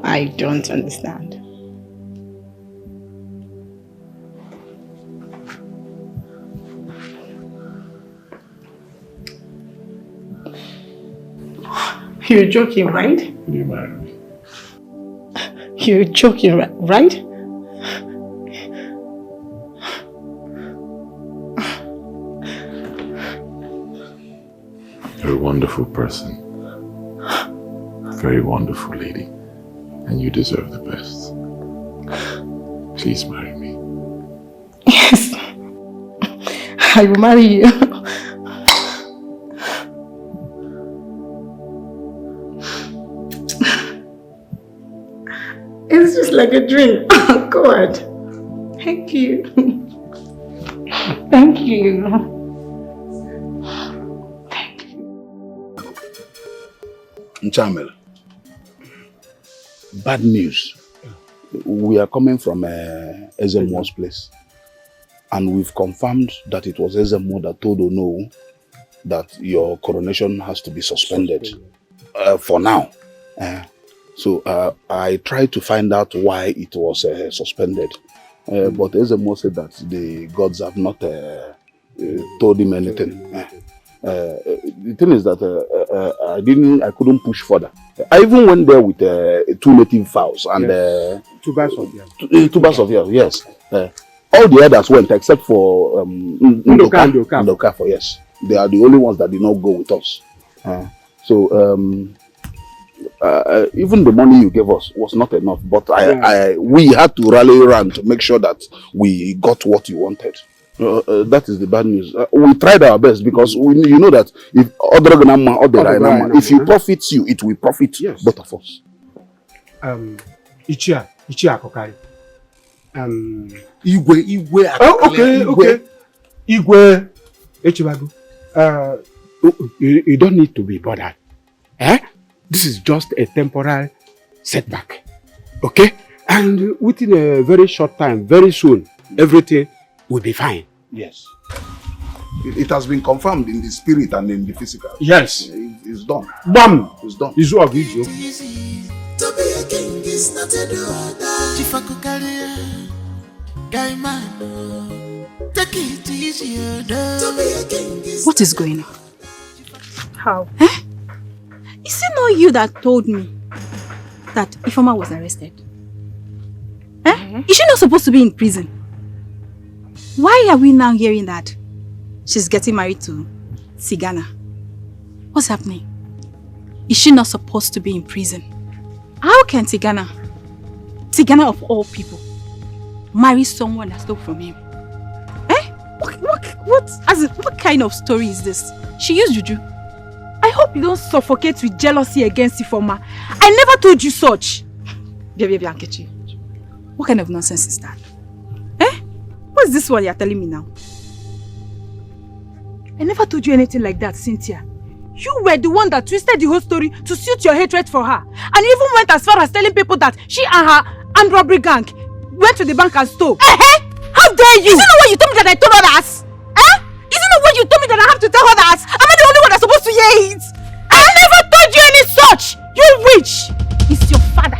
I don't understand. You're joking, right? Will you marry me? You're joking, right? You're a wonderful person. Very wonderful lady. And you deserve the best. Please marry me. Yes. I will marry you. It's just like a dream. Oh God. Thank you. Thank you. Nchamel, bad news. We are coming from Ezemo's place. And we've confirmed that it was Ezemo that told Ono that your coronation has to be suspended for now. So I tried to find out why it was suspended. But Ezemo said that the gods have not told him anything. The thing is that I couldn't push further. I even went there with 2 native fowls and 2 bags of yam. 2 bags of yam, yes. All the others went except for Ndoka for yes. They are the only ones that did not go with us. Even the money you gave us was not enough, but we had to rally around to make sure that we got what you wanted. That is the bad news. We tried our best because you know that if it profits you, it will profit both of us. Ichia Kokari. Igwe. Oh, okay. Igwe Echibagu. You don't need to be bothered. This is just a temporary setback. Okay? And within a very short time, very soon, everything will be fine. Yes. It has been confirmed in the spirit and in the physical. Yes. It's done. Bam! It's done. It's all good, To be a king is not a do or die. Chifakukalia, guy man, take it easy. To be a king is What is going on? How? Is it not you that told me that Ifeoma was arrested? Is she not supposed to be in prison? Why are we now hearing that she's getting married to Tigana? What's happening? Is she not supposed to be in prison? How can Tigana of all people, marry someone that stole from him? What kind of story is this? She used juju. I hope you don't suffocate with jealousy against Ifeoma. I never told you such. Baby Ankechi, what kind of nonsense is that? What is this one you're telling me now? I never told you anything like that, Cynthia. You were the one that twisted the whole story to suit your hatred for her. And even went as far as telling people that she and her armed robbery gang went to the bank and stole. How dare you? Is it not what you told me that I told others? Is it not what you told me that I have to tell others? Am I the only one that's supposed to hear it? I never told you any such! You witch! It's your father.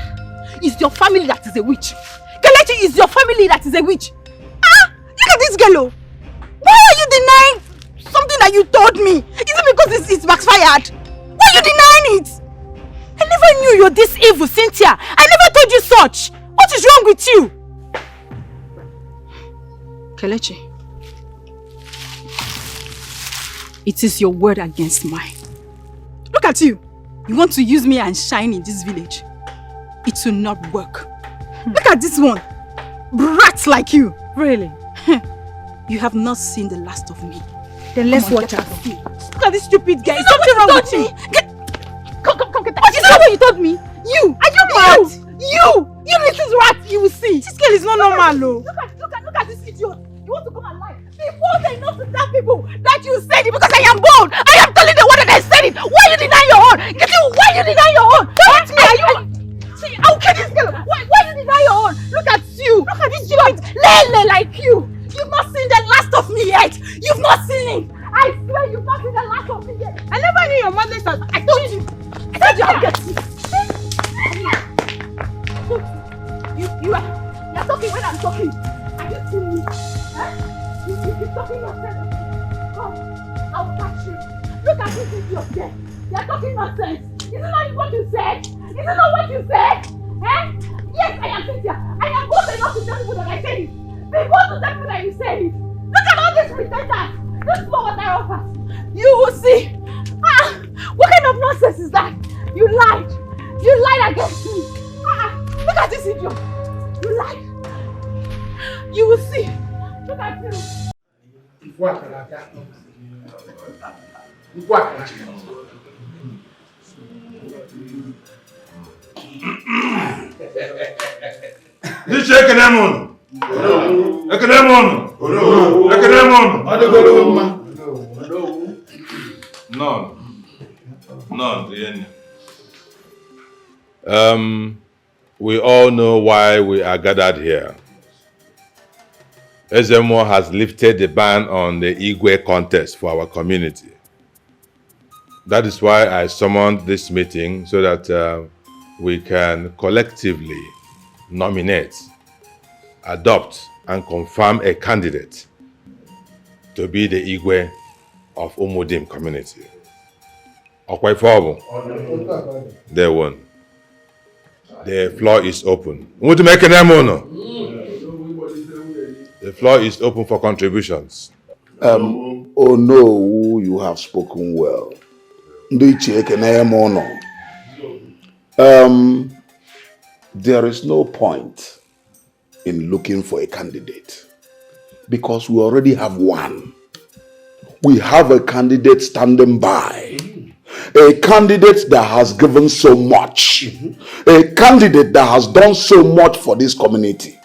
It's your family that is a witch. Kelechi is your family that is a witch. Look at this girl. Why are you denying something that you told me? Is it because it's backfired? Why are you denying it? I never knew you're this evil, Cynthia. I never told you such. What is wrong with you? Kelechi, it is your word against mine. Look at you. You want to use me and shine in this village. It will not work. Look at this one. Brats like you. Really? You have not seen the last of me. Then let's watch her. Look at this stupid guy. Is something wrong with you. Come, get that. Is that what you told me? You! Are you mad? You little rat, you will see. This girl is not normal, though. Look at this idiot. You want to come and lie. Before they know to tell people that you said it because I am bold. I am telling the one that I said it. Why you deny your own? Why you deny your own? Don't me. Are you? See, I'll kill this girl. Why you deny your own? Look at you. Look at this stupid lele like you. You've not seen the last of me yet. You've not seen it. I swear you've not seen the last of me yet. I never knew your mother's son. I told you. I told you I'll get you. You're talking when I'm talking. Are you seeing me? You're talking yourself. Come, I'll catch you. Look at this idiot there. You're talking nonsense. Is it not what you said? Is it not what you said? Yes, I am Cynthia. I am bold enough to tell people that I said it. Be bold to tell people that you said it. Look at all these pretenders. This is what I offer. You will see. What kind of nonsense is that? You lied. You lied against me. Look at this idiot. You lied. You will see. Look at you. This Ekenemon. None. We all know why we are gathered here. Ezemo has lifted the ban on the Igwe contest for our community. That is why I summoned this meeting so that we can collectively nominate, adopt, and confirm a candidate to be the Igwe of Umudim community. Okwaifo. They won. The floor is open. The floor is open for contributions. Oh no, you have spoken well. There is no point in looking for a candidate because we already have one. We have a candidate standing by. A candidate that has given so much. A candidate that has done so much for this community.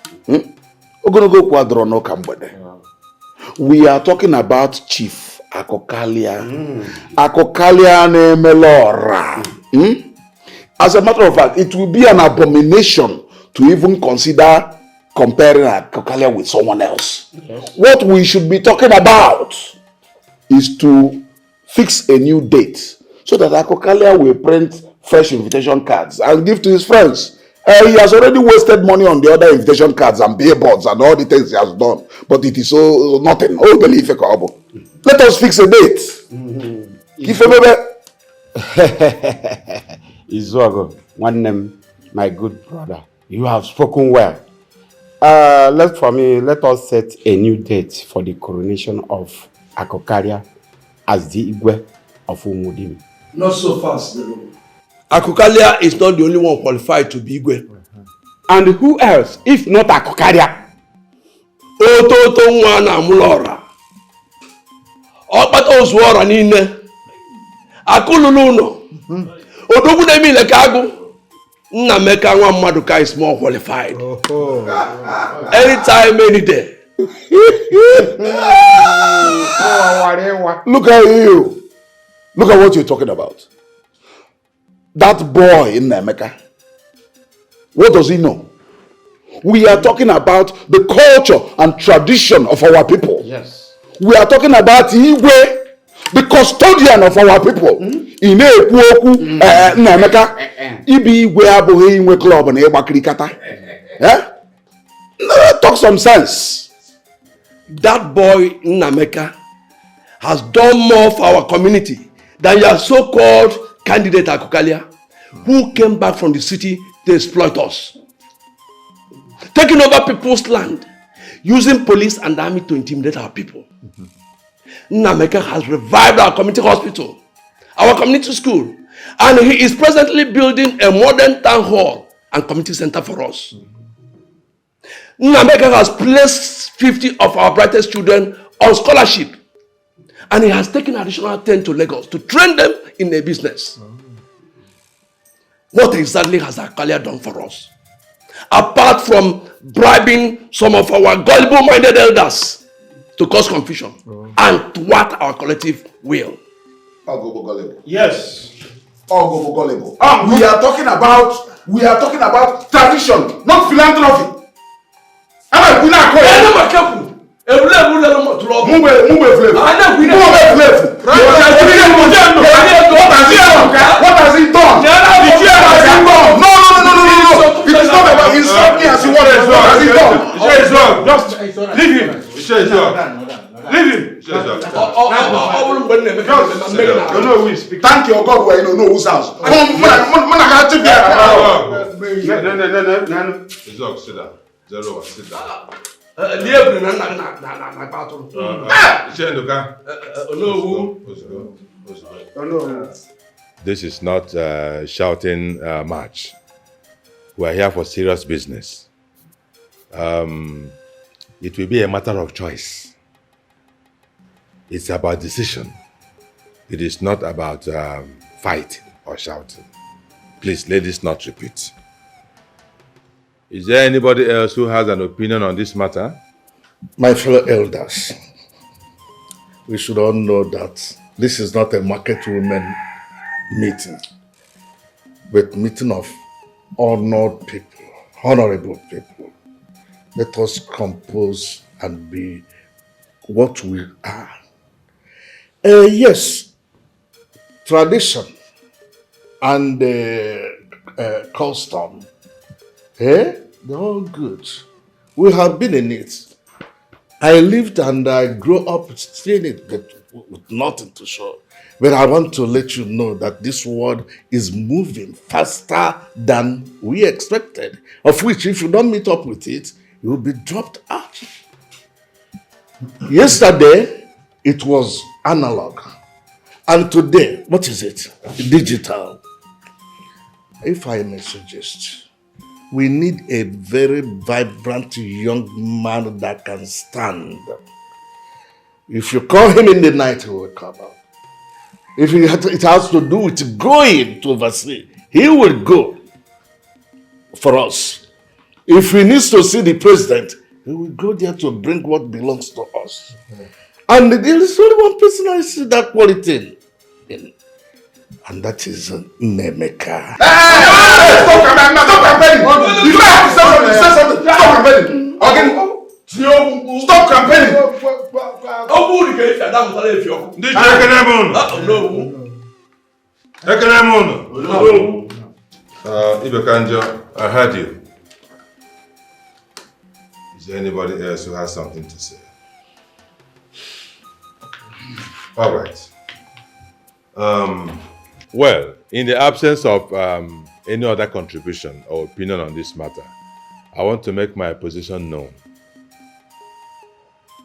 We are talking about Chief Akokalia. Akokalia nemelora. As a matter of fact, it will be an abomination to even consider comparing Akokalia with someone else. What we should be talking about is to fix a new date so that Akokalia will print fresh invitation cards and give to his friends. He has already wasted money on the other invitation cards and billboards and all the things he has done, but it is so nothing. Oh, believe it, let us fix a date. Give him Izuago, one name, my good brother. You have spoken well. Let us set a new date for the coronation of Akokaria as the Igwe of Umudim. Not so fast, though. Akokalia is not the only one qualified to be Igwe. And who else, if not Akokaria? Ototo Nwana Mulora. Okpata Ozuora Nine. Akululuno. Odogu Nemi Lekagu. Nnameka Nwa Maduka is more qualified. Anytime, any day. Look at you. Look at what you're talking about. That boy in Nemeka. What does he know? We are talking about the culture and tradition of our people. Yes. We are talking about Igwe, the custodian of our people. Ine Ekwoku Nemeka. Ibi Igwe abụghị inwe club na ịgbakirikata. Talk some sense. That boy Nnameka has done more for our community than your so-called candidate Akokalia, who came back from the city to exploit us. Taking over people's land, using police and army to intimidate our people. Nnameka has revived our community hospital, our community school, and he is presently building a modern town hall and community center for us. Nnameka has placed 50 of our brightest children on scholarship, and he has taken additional 10 to Lagos to train them in a business. What exactly has Akokalia done for us? Apart from bribing some of our gullible-minded elders to cause confusion and thwart our collective will. Yes. We are talking about tradition, not philanthropy. What has he done? No. It is not about insult me as you want. What has he done? Just leave him. Leave him. Thank your God where you don't know whose house. Sit down. Sit down. This is not a shouting match. We are here for serious business. It will be a matter of choice. It's about decision. It is not about fighting or shouting. Please, let this not repeat. Is there anybody else who has an opinion on this matter? My fellow elders, we should all know that this is not a market women meeting, but meeting of honored people, honorable people. Let us compose and be what we are. Yes, tradition and custom, they're all good. We have been in it. I lived and I grew up seeing it, but with nothing to show. But I want to let you know that this world is moving faster than we expected, of which if you don't meet up with it, you will be dropped out. Yesterday, it was analog. And today, what is it? Digital. If I may suggest, we need a very vibrant young man that can stand. If you call him in the night, he will come out. If it has to do with going to oversee, he will go for us. If he needs to see the president, he will go there to bring what belongs to us. And there is only one person I see that quality in. And that is Nemeka. Stop campaigning! You don't have to say something! Stop campaigning! Stop campaigning! Ibekanjo, I heard you. Is there anybody else who has something to say? All right. Well, in the absence of any other contribution or opinion on this matter, I want to make my position known.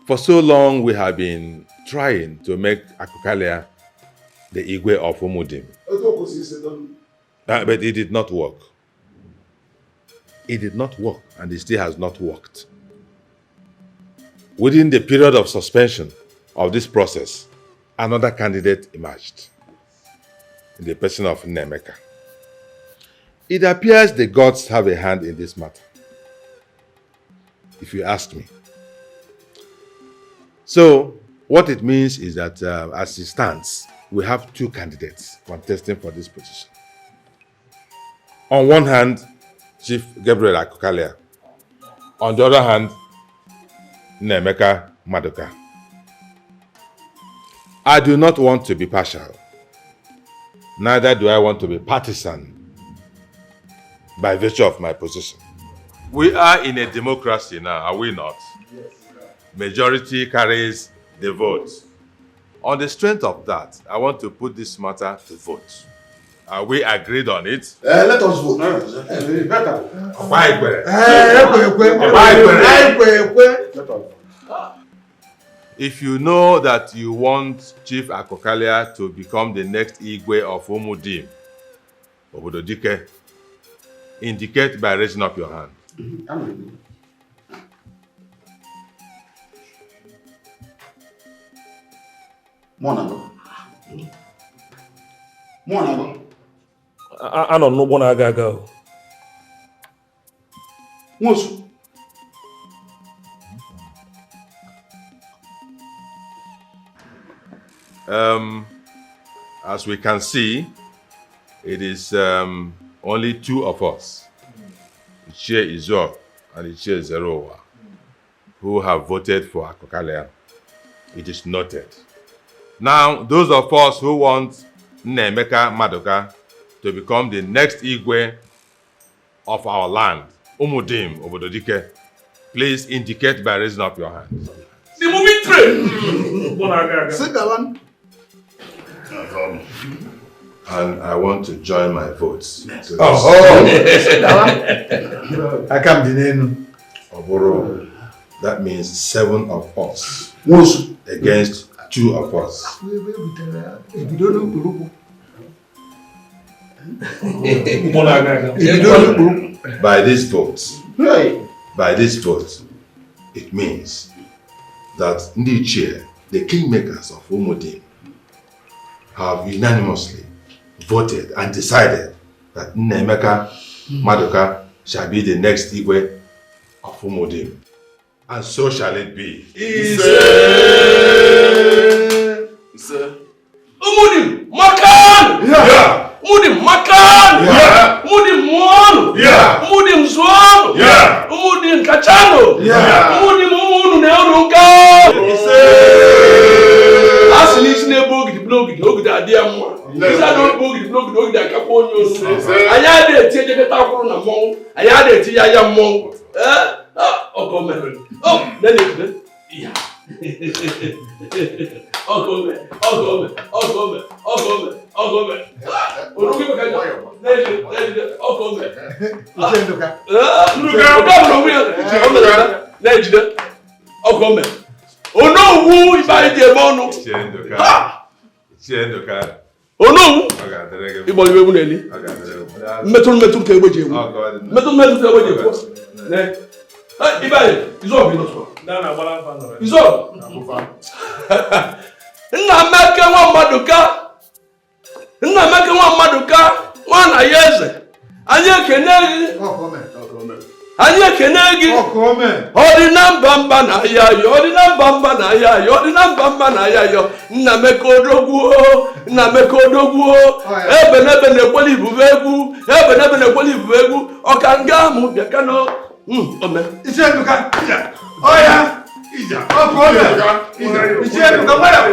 For so long, we have been trying to make Akukalia the Igwe of Umudim. But it did not work. It did not work, and it still has not worked. Within the period of suspension of this process, another candidate emerged in the person of Nemeka. It appears the gods have a hand in this matter, if you ask me. So, what it means is that as it stands, we have two candidates contesting for this position. On one hand, Chief Gabriel Akukalia. On the other hand, Nemeka Maduka. I do not want to be partial. Neither do I want to be partisan by virtue of my position. We are in a democracy now, are we not? Yes. Majority carries the vote. On the strength of that, I want to put this matter to vote. Are we agreed on it? Let us vote. If you know that you want Chief Akukalia to become the next Igwe of Umudim, Obododike, indicate by raising up your hand. Anọ n'ụgbọ na-aga aga. As we can see, it is only two of us, Ichie Izo and Ichie Zerowa, who have voted for Akukalia. It is noted. Now, those of us who want Nemeka Maduka to become the next Igwe of our land, Umudim, Obododike, please indicate by raising up your hand. The moving train! And I want to join my votes. I come the name. Oboro, that means 7 of us against 2 of us. By this vote, it means that Ndichie, the kingmakers of Umudim, have unanimously voted and decided that Nemeka Maduka shall be the next Igwe of Umudim. And so shall it be. Umudim Makan! Yeah! Umudim Makan! Yeah! Umudim Mono! Yeah! Umudim Zwan! Yeah! Umudim Kachano! Yeah! Umudim Munu Neonuka! Asini Nebo the blog the Ogda Diamo. Is that not book the blog the Ogda Caponio? I had a tea at the Mong. I had a tea at Mong. Oh, come on. Oh, then it's yeah. Oh, come on. Oh no, who is by the mono? Oh no! Metal Anya kenegi. Ordinary bamba na ya yo. Ordinary bamba na ya yo. Ordinary bamba na ya yo. Na mekodogu. Na mekodogu. Ebe ne kwali buvegu. Ebe ne kwali buvegu. Okanga mu biakano. Ome. Ijenuka. Oya. Ija. Okola. Ijenuka mayo.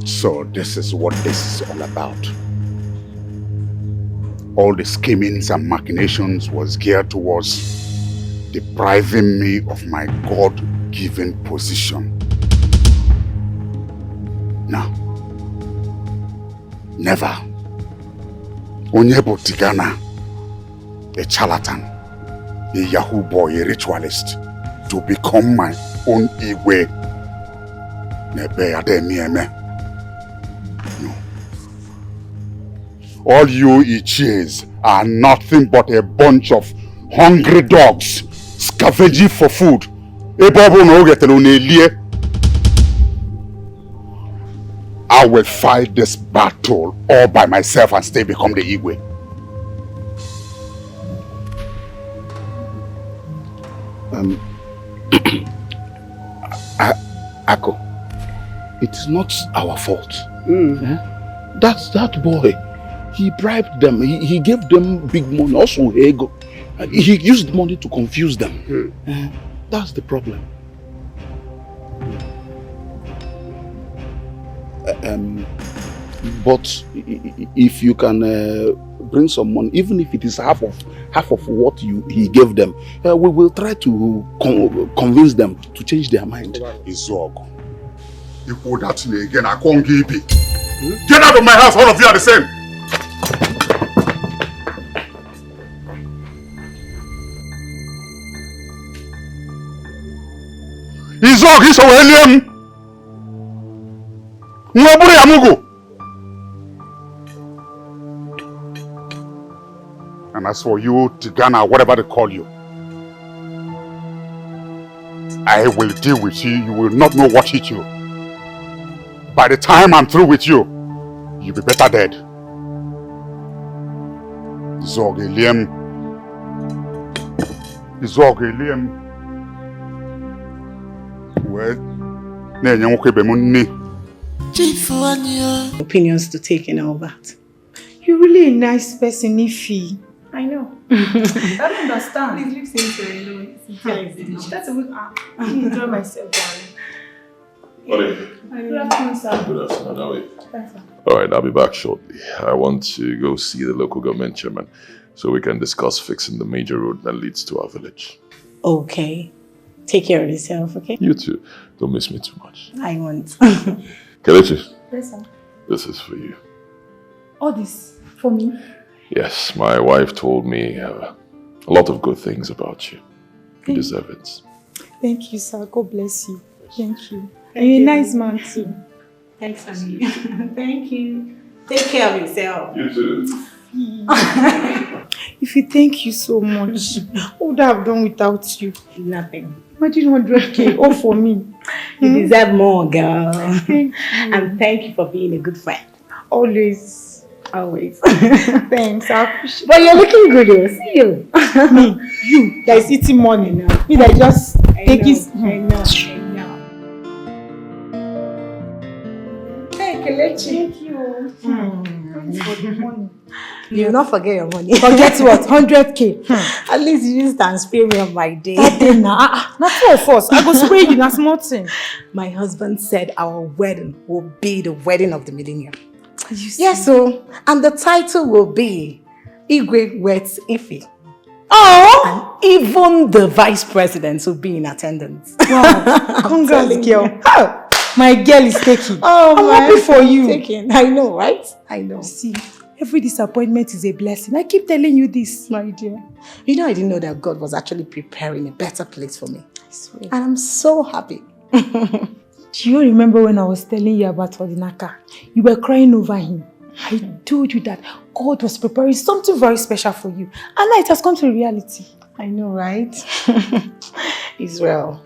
So this is what this is all about. All the schemings and machinations was geared towards depriving me of my God-given position. Now, never. Onyebo Tigana, a charlatan, a Yahoo boy, a ritualist, to become my own Igwe. No. All you Ichies are nothing but a bunch of hungry dogs scavenging for food. I will fight this battle all by myself and still become the Igwe. Ako, it is not our fault. That's that boy. He bribed them. He gave them big money. Also, ego. He used money to confuse them. That's the problem. But if you can bring some money, even if it is half of what he gave them, we will try to convince them to change their mind. Izog, you put that to me again. I can't give it. Get out of my house! All of you are the same. Izog, he's a William. Nwaburi Amugu. And as for you, Tigana, whatever they call you, I will deal with you. You will not know what hit you. By the time I'm through with you, you'll be better dead. Zogelium. Well, opinions to take and all that. You're really a nice person, Ify. I know. I don't understand. Please leave Cynthia alone. That's a good I enjoy myself, darling. Good afternoon, sir. Good afternoon. How are you? Thanks, sir. All right, I'll be back shortly. I want to go see the local government chairman so we can discuss fixing the major road that leads to our village. Okay. Take care of yourself, okay? You too. Don't miss me too much. I won't. Kelechi, Yes, sir. this is for you. All this for me? Yes, my wife told me a lot of good things about you. You deserve it. Thank you, sir. God bless you. Thank you. And you're a nice man too. Thanks, honey. Thank you. Take care of yourself. You too. If you thank you so much, what would I have done without you? Nothing. Imagine 100k all for me. You deserve more, girl. Thank you. And thank you for being a good friend. Always. Always. Thanks. I appreciate. But you're looking good, though. See you. Me, you that is eating money now. Me that just take it. I know. Hey, Kelechi. Thank you. Thanks for the money. You will not forget your money. Forget what? 100k. At least you used and spray me on my day. That day now. Not two of us. I go spray you. That's nothing. My husband said our wedding will be the wedding of the millennium. Yes, so and the title will be Igwe Weds Ify. Oh! And even the vice president will be in attendance. Wow. Congrats, girl. My girl is taking. Oh, I'm happy for you. Taking. I know, right? I know. See, every disappointment is a blessing. I keep telling you this, my dear. You know, I didn't know that God was actually preparing a better place for me. I swear. And I'm so happy. Do you remember when I was telling you about Odinaka? You were crying over him. I told you that God was preparing something very special for you. And now it has come to reality. I know, right? Israel.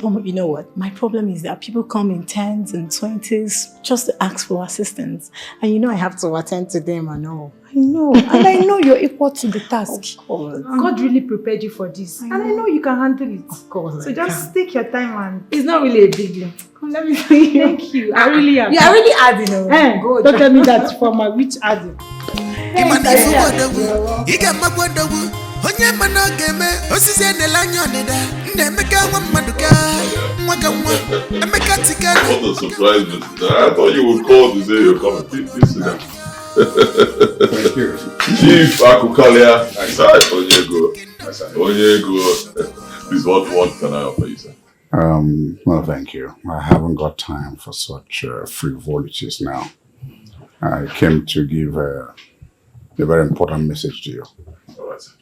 But you know what? My problem is that people come in 10s and 20s just to ask for assistance. And you know I have to attend to them and all. I know. And I know you're equal to the task. God really prepared you for this. And I know you can handle it. Of course. So just take your time and... It's not really a big deal. Come, let me see you. Thank you. I really am. You are really adding. Don't tell me that for my which adding. Onye mana game osisi enela nyoneda ndemeka nwa mmaduka nwa emeka tika. What a surprise visit. I thought you would call to say you're coming. Please sit down. Thank you. Chief Akukalia. Onyego. Please, what can I offer you, sir? No, thank you. I haven't got time for such frivolities now. I came to give a very important message to you. All right, sir.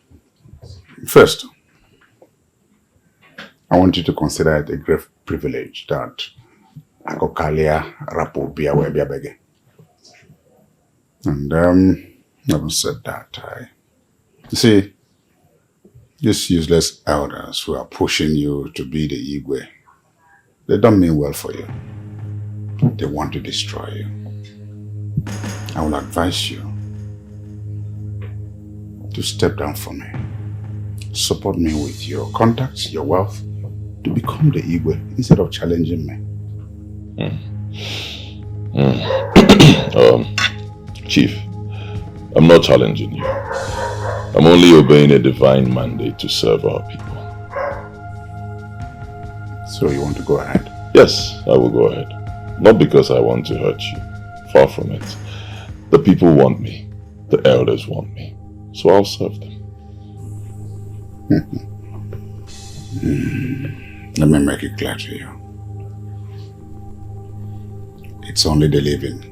First, I want you to consider it a great privilege that Akokalia Rapo Bia Webia Bege. And having said that, you see, these useless elders who are pushing you to be the Igwe, they don't mean well for you. They want to destroy you. I will advise you to step down from me. Support me with your contacts, your wealth, to become the Igwe instead of challenging me. Chief, I'm not challenging you. I'm only obeying a divine mandate to serve our people. So you want to go ahead? Yes, I will go ahead. Not because I want to hurt you. Far from it. The people want me. The elders want me. So I'll serve them. Let me make it clear to you. It's only the living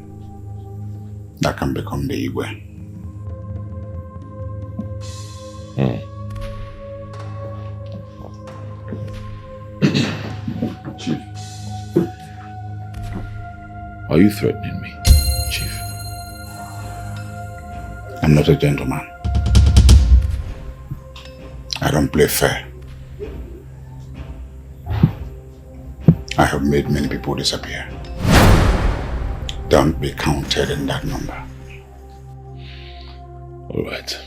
that can become the Igwe. Chief, are you threatening me, Chief? I'm not a gentleman. I don't play fair. I have made many people disappear. Don't be counted in that number. All right.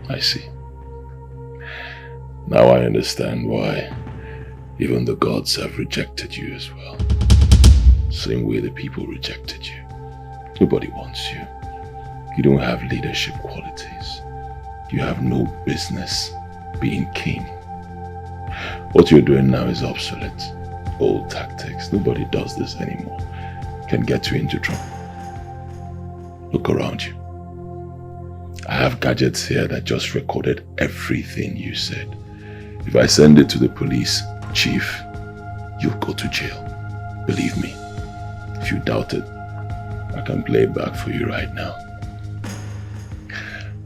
I see. Now I understand why even the gods have rejected you as well. Same way the people rejected you. Nobody wants you. You don't have leadership qualities. You have no business being king. What you're doing now is obsolete. Old tactics. Nobody does this anymore. Can get you into trouble. Look around you. I have gadgets here that just recorded everything you said. If I send it to the police, Chief, you'll go to jail. Believe me. If you doubt it, I can play it back for you right now.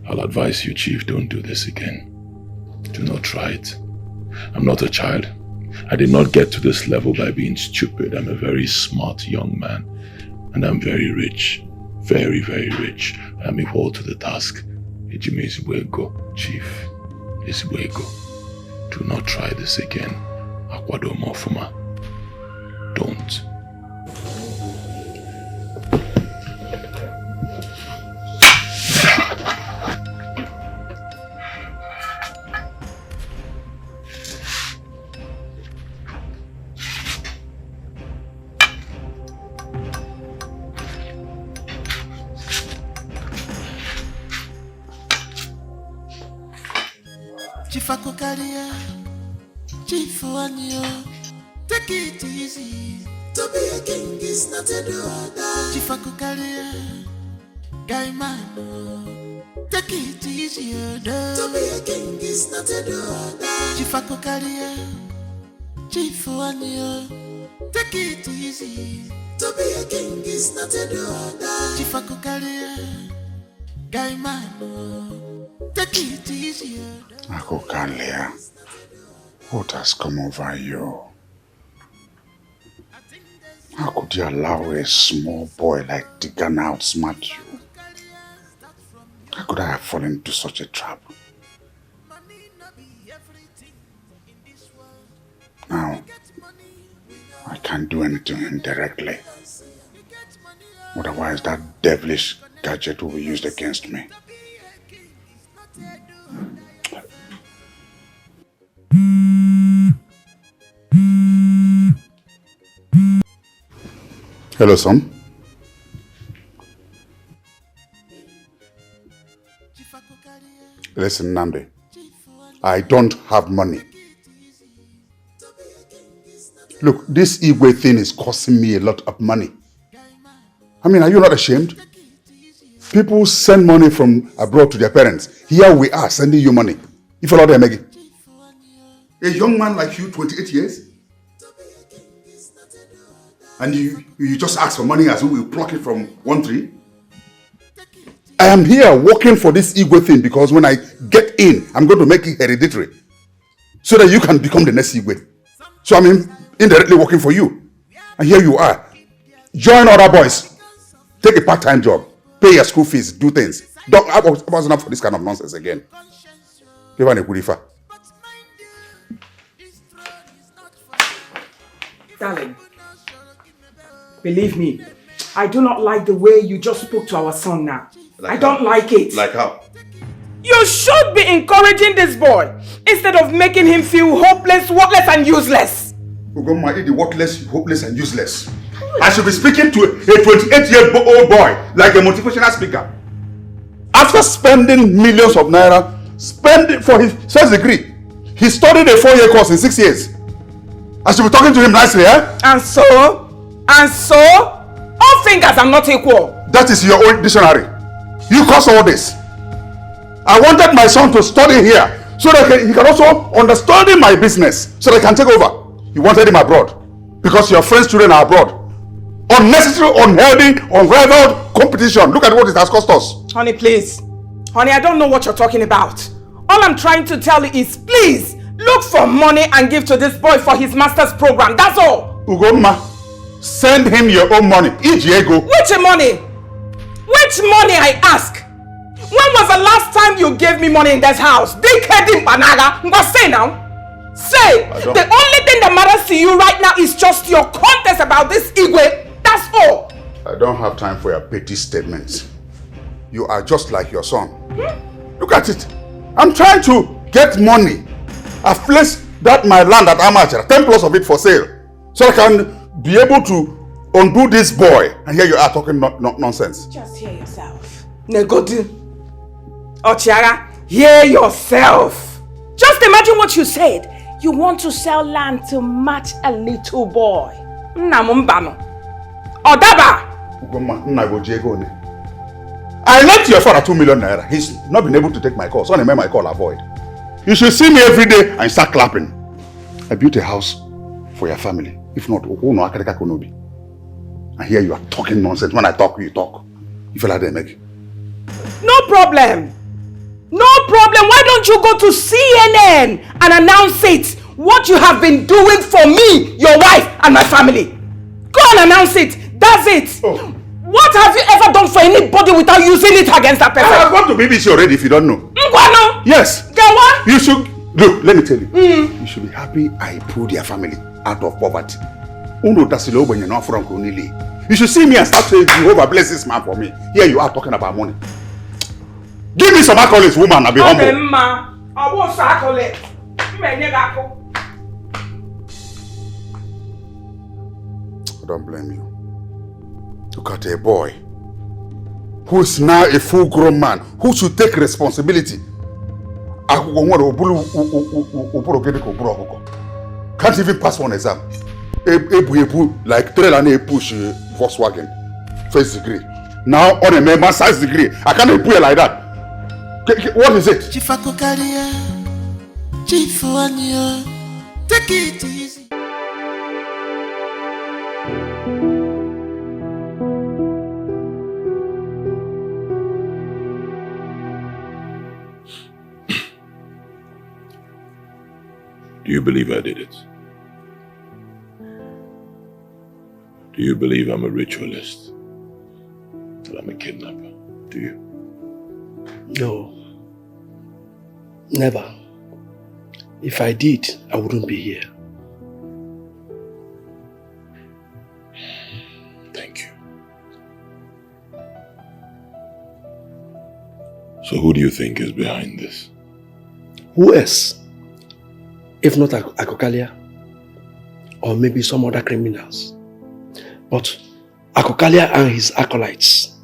I'll advise you, Chief, don't do this again. Do not try it. I'm not a child. I did not get to this level by being stupid. I'm a very smart young man. And I'm very rich. Very, very rich. I'm equal to the task. Ejime Izwego, Chief. Izwego. Do not try this again. Akwado Mofuma. Don't. Chifakukaria, Chifuanyo, take it easy. To be a king is not a do-or-die. Chifakukaria, Gaimano, take it easy. To be a king is not a do-or-die. Chifakukaria, Chifuanyo, take it easy. To be a king is not a do-or-die. Chifakukaria, Gaimano, take it easy. Akokalia, what has come over you? How could you allow a small boy like Tigana outsmart you? How could I have fallen into such a trap? Now, I can't do anything to him directly. Otherwise, that devilish gadget will be used against me. Hello, son. Listen, Nandi. I don't have money. Look, this Igwe thing is costing me a lot of money. I mean, are you not ashamed? People send money from abroad to their parents. Here we are sending you money. If you're not there, Maggie. A young man like you, 28 years? And you just ask for money as we will pluck it from one tree? I am here working for this Igwe thing because when I get in, I'm going to make it hereditary. So that you can become the next Igwe. So I'm indirectly working for you. And here you are. Join other boys. Take a part-time job. Pay your school fees. Do things. I wasn't up for this kind of nonsense again. Give an ekurifa. Darling, believe me, I do not like the way you just spoke to our son now. I don't like it. Like how? You should be encouraging this boy instead of making him feel hopeless, worthless and useless. Ugoma, the worthless, hopeless and useless. I should be speaking to a 28-year-old boy like a motivational speaker. After spending millions of naira, spending for his first degree, he studied a 4-year course in 6 years. I should be talking to him nicely, eh? And so, all fingers are not equal. That is your own dictionary. You caused all this. I wanted my son to study here so that he can also understand my business so that I can take over. You wanted him abroad because your friends' children are abroad. Unnecessary, unhealthy, unrivaled competition. Look at what it has cost us. Honey, please. Honey, I don't know what you're talking about. All I'm trying to tell you is please look for money and give to this boy for his master's program. That's all. Ugoma, send him your own money. Ijiego. Which money? Which money, I ask? When was the last time you gave me money in this house? Dickheading Banaga. Say now. Say. The only thing that matters to you right now is just your contest about this Igwe. That's all. I don't have time for your petty statements. You are just like your son. Look at it. I'm trying to get money. I've placed my land at Amateur, 10 plus of it for sale. So I can be able to undo this boy. And here you are talking nonsense. Just hear yourself. Negodu. Ochiara, hear yourself. Just imagine what you said. You want to sell land to match a little boy. Namumbano. Odaba. I lent your father 2 million naira. He's not been able to take my call. So I made my call avoid. You should see me every day and start clapping. I built a house for your family. If not, and here you are talking nonsense. When I talk, you talk. You feel like they make. No problem. No problem. Why don't you go to CNN and announce it? What you have been doing for me, your wife, and my family. Go and announce it. That's it. Oh. What have you ever done for anybody without using it against that person? I have gone to BBC already if you don't know. Ngwano? Yes. Gawa? You should. Look, let me tell you. You should be happy I pulled your family out of poverty. You should see me and start saying, Jehovah bless this man for me. Here you are talking about money. Give me some accolades, woman, and be humble. I want some accolades. I don't blame you. Look at a boy who is now a full-grown man who should take responsibility. Can't even pass one exam. Like trailer and push Volkswagen first degree. Now on a master's degree, I can't put it like that. What is it? Take it easy. Do you believe I did it? Do you believe I'm a ritualist? That I'm a kidnapper? Do you? No. Never. If I did, I wouldn't be here. So who do you think is behind this? Who else? If not Akokalia, or maybe some other criminals. But Akokalia and his acolytes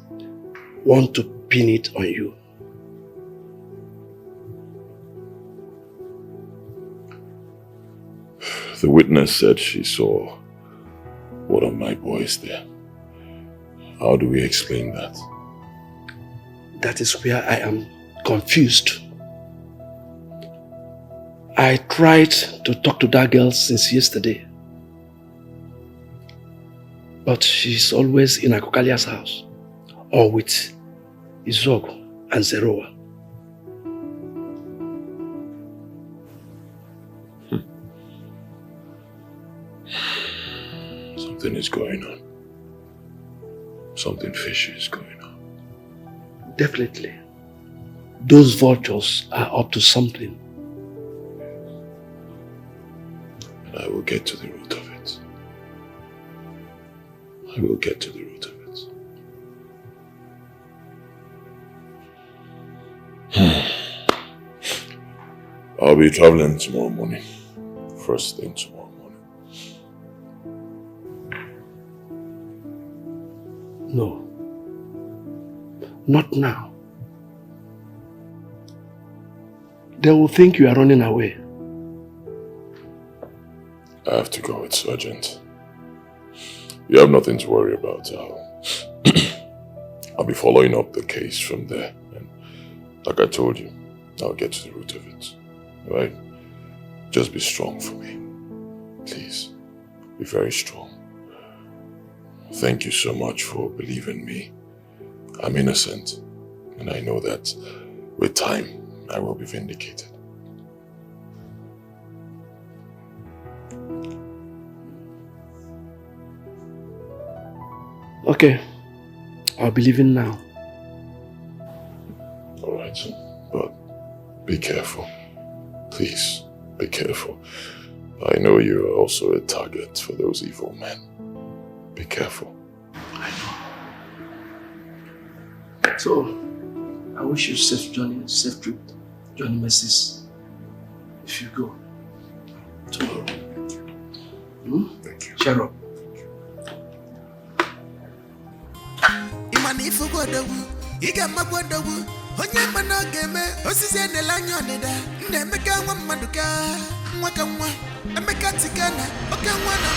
want to pin it on you. The witness said she saw one of my boys there. How do we explain that? That is where I am confused. I tried to talk to that girl since yesterday. But she's always in Akokalia's house. Or with Izog and Zeroa. Something is going on. Something fishy is going on. Definitely. Those vultures are up to something. And I will get to the root of it. I will get to the root of it. I'll be traveling tomorrow morning. First thing tomorrow morning. No. Not now. They will think you are running away. I have to go, it's urgent. You have nothing to worry about. I'll be following up the case from there. And like I told you, I'll get to the root of it. Alright? Just be strong for me. Please. Be very strong. Thank you so much for believing me. I'm innocent. And I know that with time, I will be vindicated. Okay. I'll be leaving now. Alright, but be careful. Please, be careful. I know you are also a target for those evil men. Be careful. So, I wish you safe journey, safe trip, journey messes. If you go tomorrow. Thank you. Cheer up. Imani fugodogu, iga magwadogu, onye mana game, osisi enelanyo nida, nemeka wa maduka, mwaka mwa, emeka tikana, oke mwana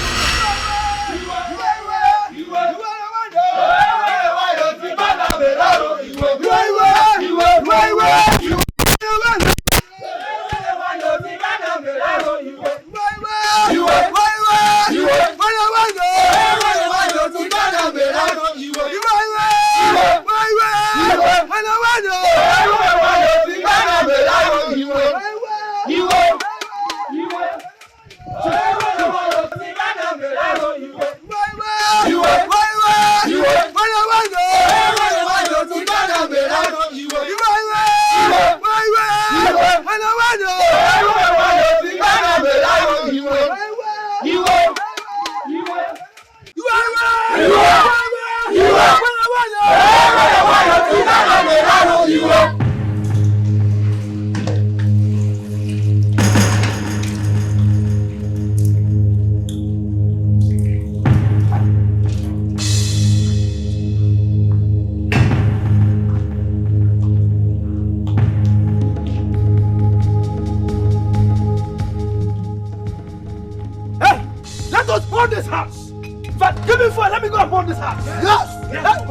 this house. In fact, give me four. Let me go and burn this house. Yes.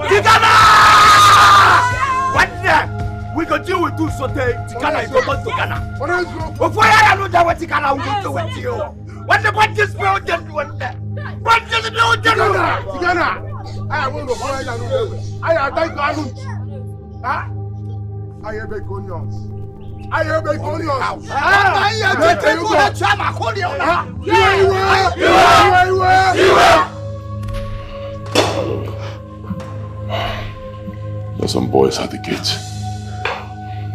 Tikana! What then? We go deal with two so Tikana is going to Ghana. Before I know that what Tikana will do with you. What about this building doing there? What does it do? Tikana! I want to follow you. I thank God. Huh? I have a conions. I have a conions. There's some boys at the gate.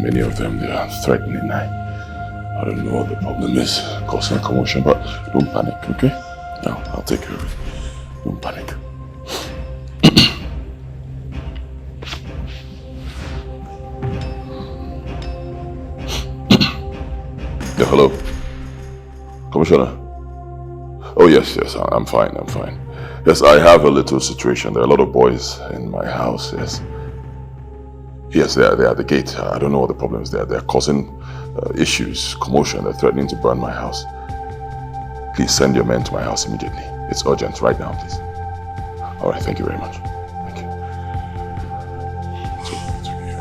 Many of them, they are threatening. I don't know what the problem is, causing a commotion, but don't panic, okay? No, I'll take care of it. Don't panic. Yeah, hello. Commissioner. Oh, yes, I'm fine. Yes, I have a little situation. There are a lot of boys in my house, yes. Yes, they are at the gate. I don't know what the problem is there. They're causing issues, commotion. They're threatening to burn my house. Please send your men to my house immediately. It's urgent right now, please. All right, thank you very much. Thank you. It's okay.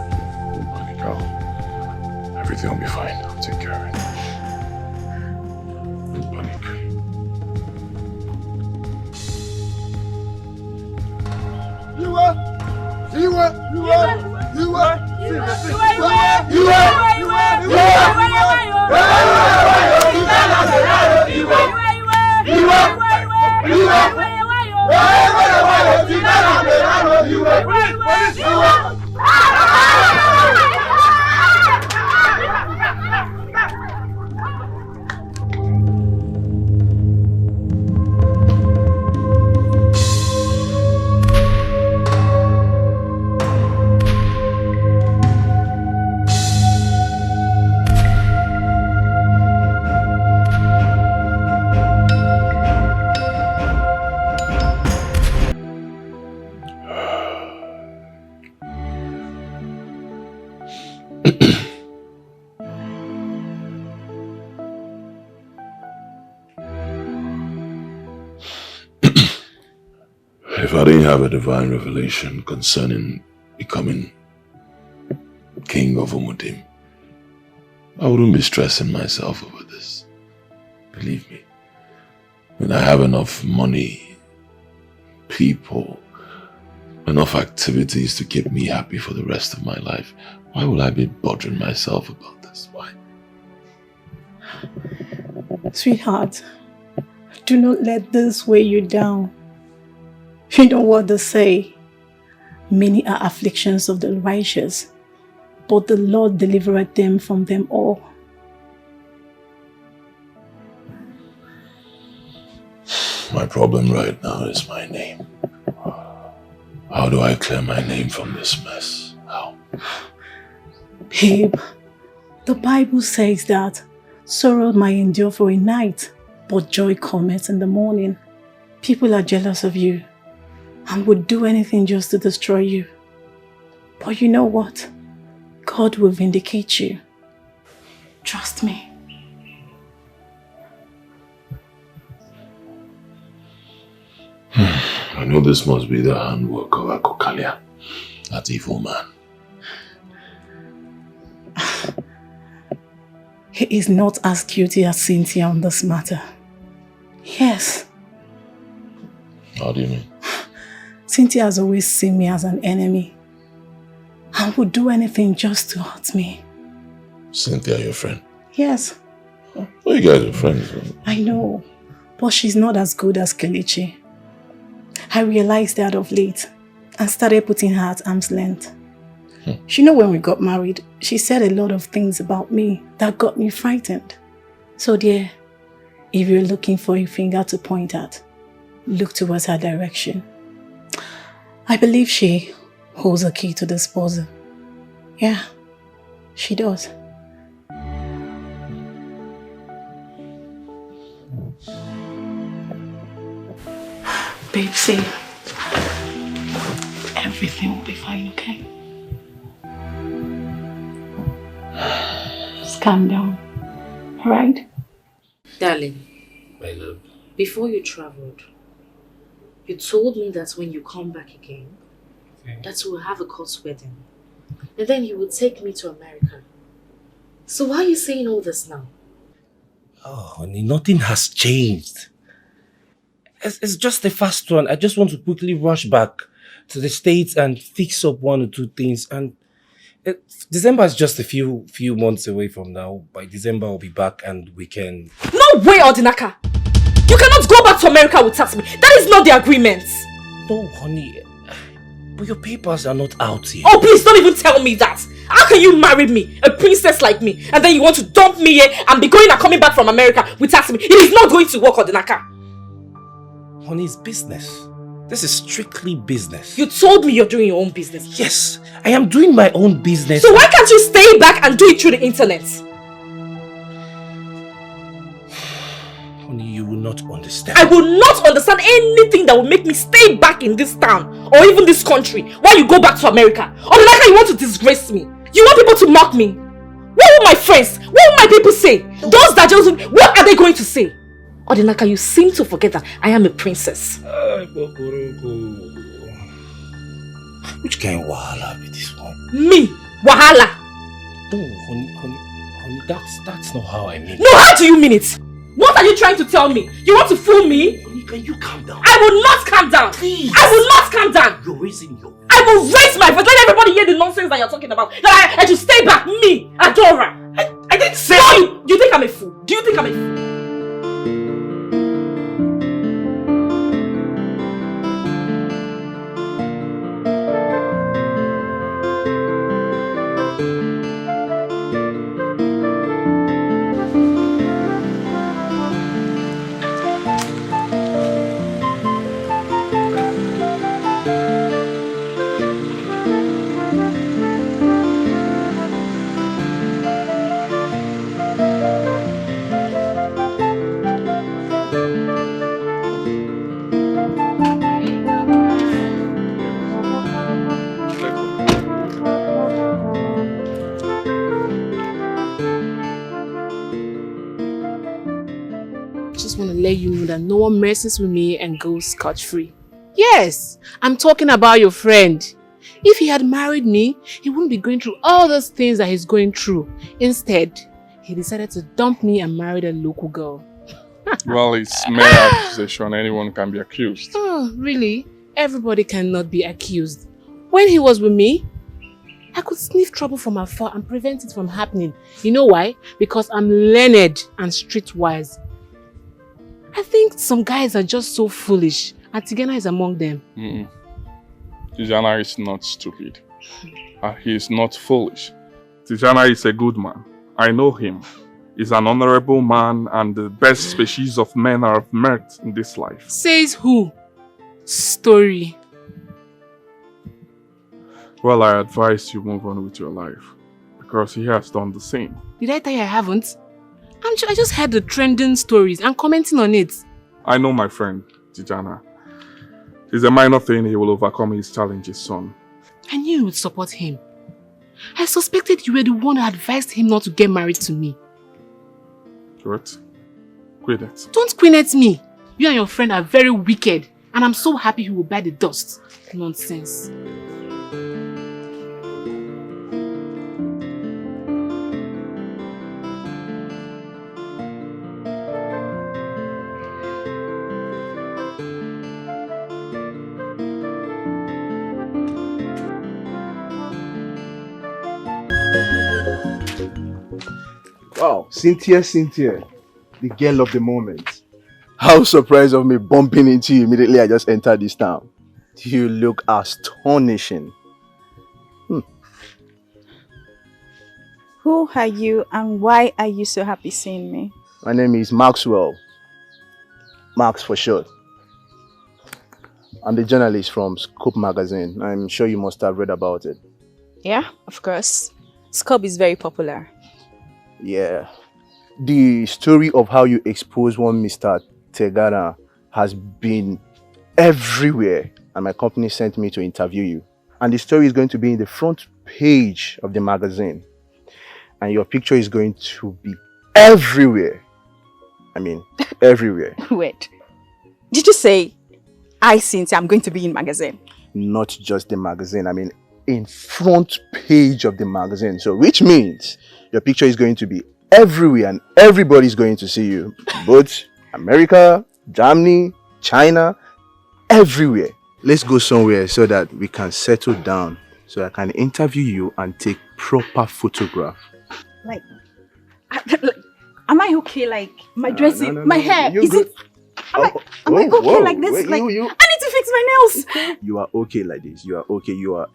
Don't panic, everything will be fine. I'll take care of it. Don't panic. If I didn't have a divine revelation concerning becoming king of Umudim, I wouldn't be stressing myself over this. Believe me. When I have enough money, people, enough activities to keep me happy for the rest of my life, why would I be bothering myself about this? Why? Sweetheart, do not let this weigh you down. You know what they say. Many are afflictions of the righteous, but the Lord delivereth them from them all. My problem right now is my name. How do I clear my name from this mess? How? Babe, the Bible says that sorrow might endure for a night, but joy cometh in the morning. People are jealous of you and would do anything just to destroy you. But you know what? God will vindicate you. Trust me. I know this must be the handwork of Akokalia, that evil man. He is not as guilty as Cynthia on this matter. Yes. How do you mean? Cynthia has always seen me as an enemy and would do anything just to hurt me. Cynthia, your friend? Yes. Oh, you guys are friends. I know, but she's not as good as Kelechi. I realized that of late and started putting her at arm's length. You know, when we got married, she said a lot of things about me that got me frightened. So dear, if you're looking for a finger to point at, look towards her direction. I believe she holds a key to this puzzle. Yeah, she does. Babe, see, everything will be fine, okay? Just calm down, alright? Darling, My love. before you traveled, you told me that when you come back again, that we'll have a court wedding. And then you will take me to America. So why are you saying all this now? Oh, honey, nothing has changed. It's just the fast one. I just want to quickly rush back to the States and fix up one or two things. And December is just a few months away from now. By December, I'll be back and we can... No way, Odinaka! You cannot go back to America without me. That is not the agreement. No, honey. But your papers are not out yet. Oh, please don't even tell me that. How can you marry me, a princess like me, and then you want to dump me here and be going and coming back from America without me? It is not going to work, Odinaka. Honey, it's business. This is strictly business. You told me you're doing your own business. Yes, I am doing my own business. So why can't you stay back and do it through the internet? not understand. I will not understand anything that will make me stay back in this town or even this country while you go back to America. Or like how you want to disgrace me. You want people to mock me. What will my friends, what will my people say? Those that just, what are they going to say? Odinaka, you seem to forget that I am a princess. Which kind of wahala be this one? Me? Wahala? No, honey, that's not how I mean it. No, how do you mean it? What are you trying to tell me? You want to fool me? Honey, can you calm down? I will not calm down. Please. I will not calm down. You're raising your... I will raise my voice. Let everybody hear the nonsense that you're talking about. That I should stay back. Me, Adora. I didn't say... No, you think I'm a fool? Do you think I'm a fool? Let you know that no one messes with me and goes scot-free. Yes, I'm talking about your friend. If he had married me, he wouldn't be going through all those things that he's going through. Instead, he decided to dump me and marry a local girl. Well, it's mere accusation. Anyone can be accused. Oh, really? Everybody cannot be accused. When he was with me, I could sniff trouble from afar and prevent it from happening. You know why? Because I'm learned and streetwise. I think some guys are just so foolish, and Tigana is among them. Tijana is not stupid. He is not foolish. Tijana is a good man. I know him. He's an honorable man and the best species of men I have met in this life. Says who? Story. Well, I advise you move on with your life, because he has done the same. Did I tell you I haven't? I just heard the trending stories and commenting on it. I know my friend, Tijana. It's a minor thing. He will overcome his challenges soon. I knew you would support him. I suspected you were the one who advised him not to get married to me. What? Quit it. Don't queen at me. You and your friend are very wicked, and I'm so happy he will bite the dust. Nonsense. Wow, Cynthia, the girl of the moment. How surprised of me bumping into you immediately I just entered this town. You look astonishing. Who are you and why are you so happy seeing me? My name is Maxwell. Max for short. I'm the journalist from Scoop magazine. I'm sure you must have read about it. Yeah, of course. Scoop is very popular. Yeah. The story of how you expose one Mr. Tegana has been everywhere, and my company sent me to interview you. And the story is going to be in the front page of the magazine. And your picture is going to be everywhere. I mean, everywhere. Wait. Did you say, Cynthia, I'm going to be in magazine? Not just the magazine, I mean, in front page of the magazine. So, which means your picture is going to be everywhere and everybody's going to see you. Both America, Germany, China, everywhere. Let's go somewhere so that we can settle down, so I can interview you and take proper photograph. Like, am I okay? Like, my dressing, my hair, is it... Am I okay like this? Wait, like, I need to fix my nails. You are okay like this. You are okay. You are...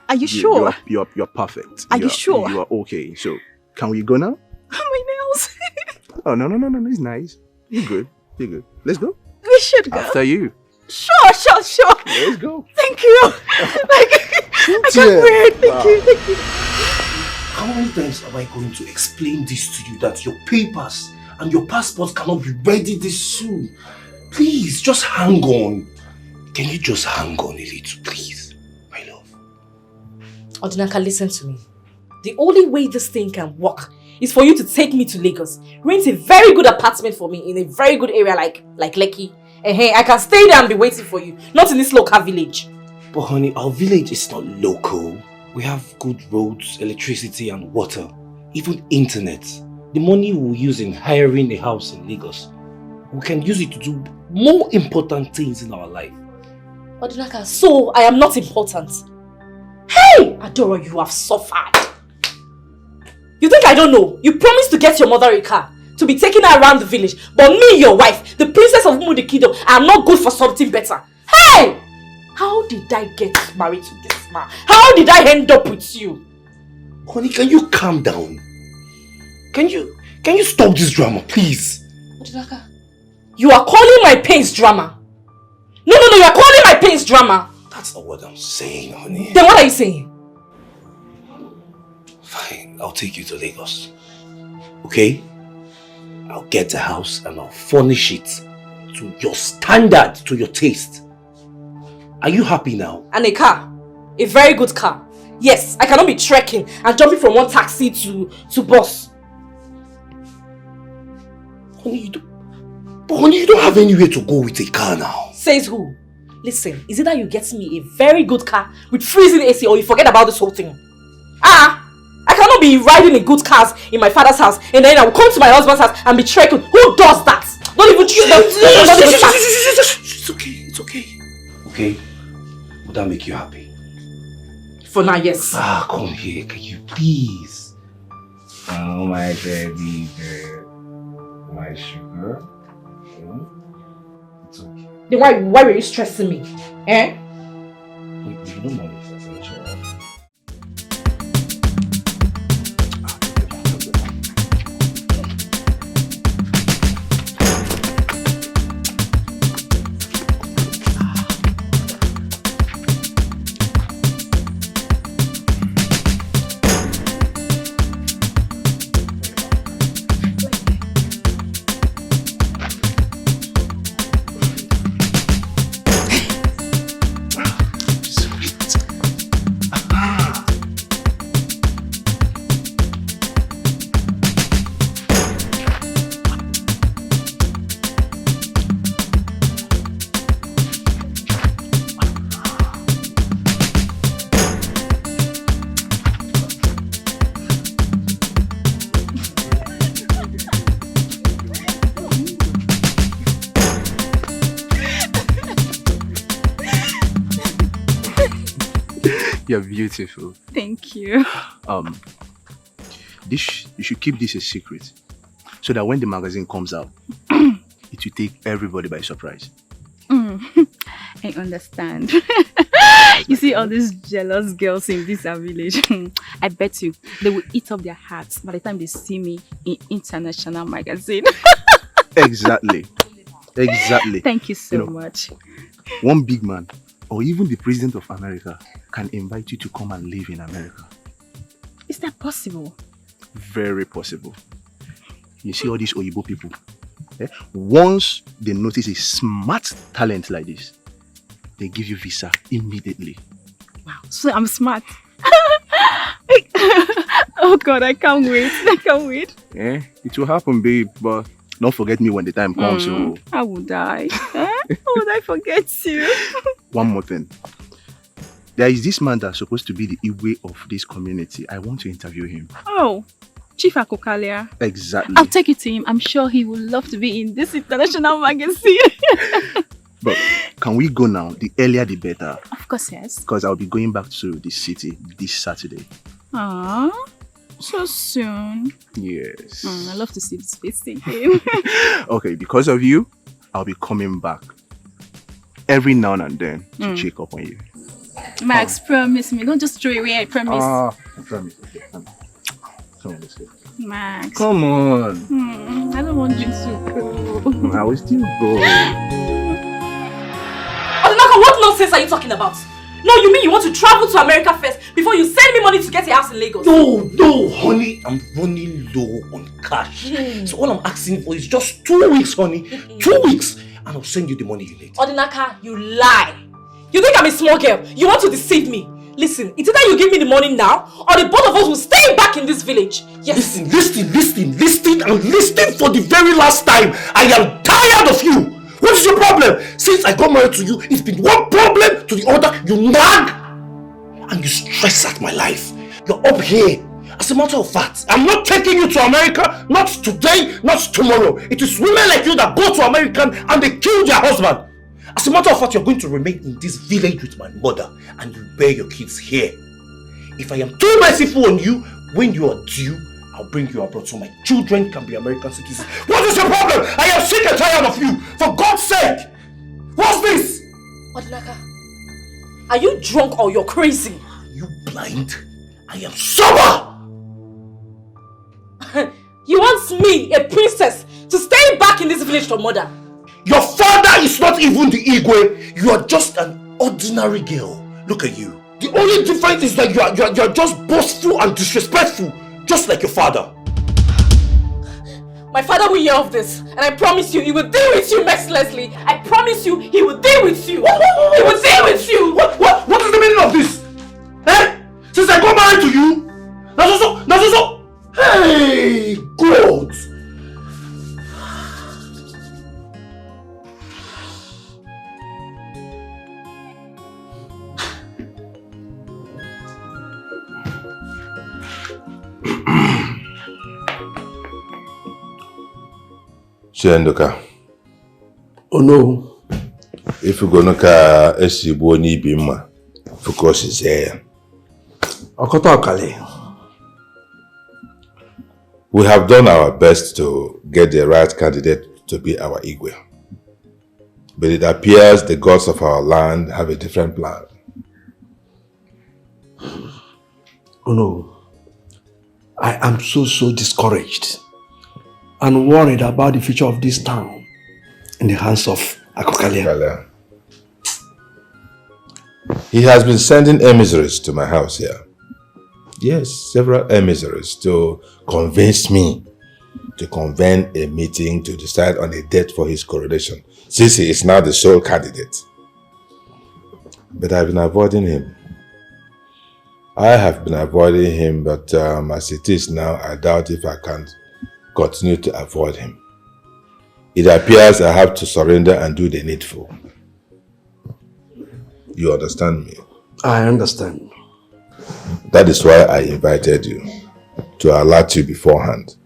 Are you sure? You're perfect. Are you sure? You are okay. So, can we go now? My nails. Oh, no. It's nice. You're good. Let's go. We should go. After you. Sure. Let's go. Thank you. I can't wait. Thank you. How many times am I going to explain this to you, that your papers and your passport cannot be ready this soon. Please, just hang on. Can you just hang on a little, please? My love. Odinaka, listen to me. The only way this thing can work is for you to take me to Lagos. Rent a very good apartment for me in a very good area like Lekki. And hey, I can stay there and be waiting for you. Not in this local village. But honey, our village is not local. We have good roads, electricity and water. Even internet. The money we'll use in hiring a house in Lagos, we can use it to do more important things in our life. Odinaka, so I am not important. Hey! Adora, you have suffered. You think I don't know? You promised to get your mother a car, to be taking her around the village. But me, your wife, the princess of Mudikido, I am not good for something better. Hey! How did I get married to this man? How did I end up with you? Honey, can you calm down? Can you stop this drama, please? Odinaka, you are calling my pains drama. No, you are calling my pains drama. That's not what I'm saying, honey. Then what are you saying? Fine, I'll take you to Lagos. Okay? I'll get a house and I'll furnish it to your standard, to your taste. Are you happy now? And a car. A very good car. Yes, I cannot be trekking and jumping from one taxi to bus. Honey, you don't have anywhere to go with a car now. Says who? Listen, is it that you get me a very good car with freezing AC or you forget about this whole thing? I cannot be riding in good cars in my father's house and then I will come to my husband's house and be trekking. Who does that? Don't even choose them. It's okay. Okay? Would that make you happy? For now, yes. Come here. Can you please? Oh, my baby girl. My sugar. It's okay. Then why were you stressing me? Eh? Wait, you don't want it, that's sure. You're beautiful. Thank you. You should keep this a secret, so that when the magazine comes out, it will take everybody by surprise. I understand. You see all these jealous girls in this village. I bet you they will eat up their hearts by the time they see me in international magazine. Exactly. Thank you so much. One big man, or even the president of America, can invite you to come and live in America. Is that possible? Very possible. You see all these Oyibo people, once they notice a smart talent like this, they give you visa immediately. Wow, so I'm smart. Oh God, I can't wait. It will happen, babe, but don't forget me when the time comes. How would I? How would I forget you? One more thing. There is this man that's supposed to be the Igwe of this community. I want to interview him. Oh, Chief Akokalia. Exactly. I'll take you to him. I'm sure he would love to be in this international magazine. But can we go now? The earlier the better. Of course, yes. Because I'll be going back to the city this Saturday. Aww, so soon. Yes. I love to see this face again. Okay, because of you, I'll be coming back every now and then to check up on you. Max, promise me. Don't just throw away, I promise. I promise. Okay, come on, let's go. Max. Come on. I don't want you to go. I will still go. Odinaka, what nonsense are you talking about? No, you mean you want to travel to America first before you send me money to get a house in Lagos? No, honey. I'm running low on cash. So all I'm asking for is just 2 weeks, honey. 2 weeks. And I'll send you the money you need. Odinaka, you lie. You think I'm a small girl? You want to deceive me? Listen, it's either you give me the money now or the both of us will stay back in this village. Yes. Listen for the very last time. I am tired of you. What is your problem? Since I got married to you, it's been one problem to the other. You nag and you stress out my life. You're up here. As a matter of fact, I'm not taking you to America. Not today, not tomorrow. It is women like you that go to America and they kill their husband. As a matter of fact, you're going to remain in this village with my mother and you bear your kids here. If I am too merciful on you, when you are due, I'll bring you abroad so my children can be American citizens. What is your problem? I am sick and tired of you. For God's sake. What's this? Odinaka, are you drunk or you're crazy? Are you blind? I am sober. You want me, a princess, to stay back in this village to mother? Your father is not even the Igwe. You are just an ordinary girl. Look at you. The only difference is that you are just boastful and disrespectful. Just like your father. My father will hear of this, and I promise you, he will deal with you mercilessly. I promise you, he will deal with you. He will deal with you. What is the meaning of this? Eh? Since I got married to you? That's also. Hey, God. Chiendoka. Oh no. If you go noka esibo ni bima, focus is here. We have done our best to get the right candidate to be our Igwe. But it appears the gods of our land have a different plan. Oh no. I am so discouraged and worried about the future of this town in the hands of Akokalia. He has been sending emissaries to my house here. Yes, several emissaries to convince me to convene a meeting to decide on a date for his coronation, since he is now the sole candidate. But I've been avoiding him. I have been avoiding him, but as it is now, I doubt if I can continue to avoid him. It appears I have to surrender and do the needful. You understand me? I understand. That is why I invited you, to alert you beforehand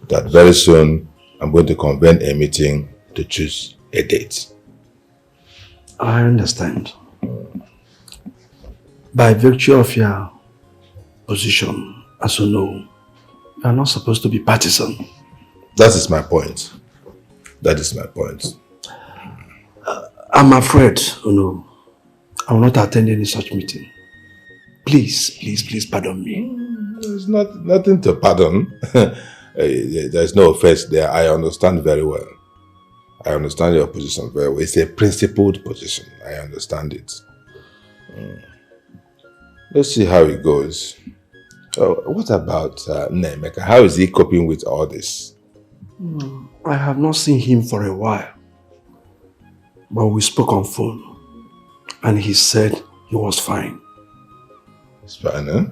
that very soon I'm going to convene a meeting to choose a date. I understand. By virtue of your position, as you know, you are not supposed to be partisan. That is my point. That is my point. I'm afraid, I will not attend any such meeting. Please pardon me. There's nothing to pardon. There's no offense there. I understand very well. I understand your position very well. It's a principled position. I understand it. Let's see how it goes. What about Nemeka? How is he coping with all this? I have not seen him for a while. But we spoke on phone. And he said he was fine. He's fine, huh?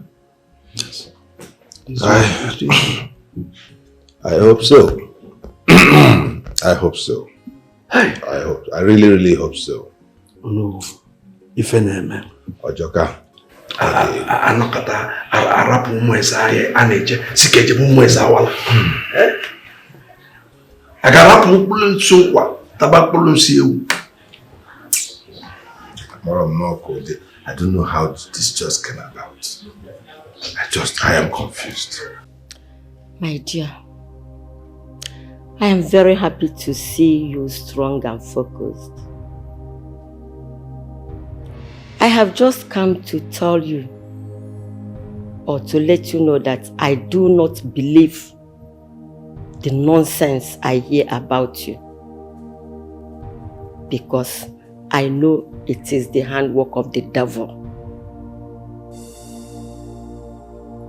Yes. I hope so. I hope so. I really hope so. No. If any Ojoka. Anokata arapu mweza aye aneje sikeje mweza wala. Agarapu mkulu sokwa tabakulu siu. I don't know how this just came about. I am confused. My dear, I am very happy to see you strong and focused. I have just come to tell you or to let you know that I do not believe the nonsense I hear about you, because I know it is the handwork of the devil.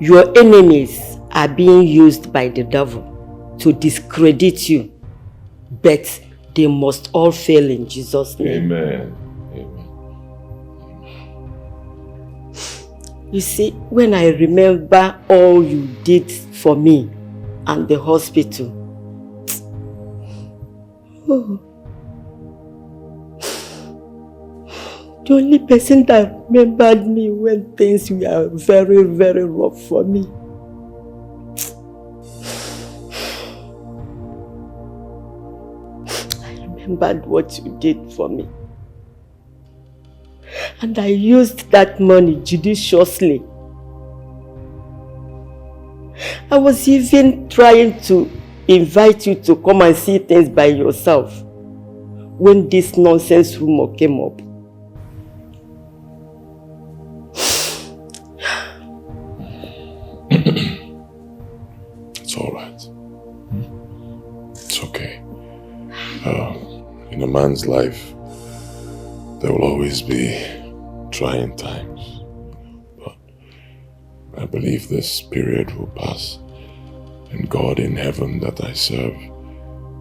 Your enemies are being used by the devil to discredit you, but they must all fail in Jesus' name. Amen. You see, when I remember all you did for me and the hospital, the only person that remembered me when things were very, very rough for me. I remembered what you did for me. And I used that money judiciously. I was even trying to invite you to come and see things by yourself when this nonsense rumor came up. It's all right. It's okay. In a man's life, there will always be trying times. But I believe this period will pass, and God in heaven that I serve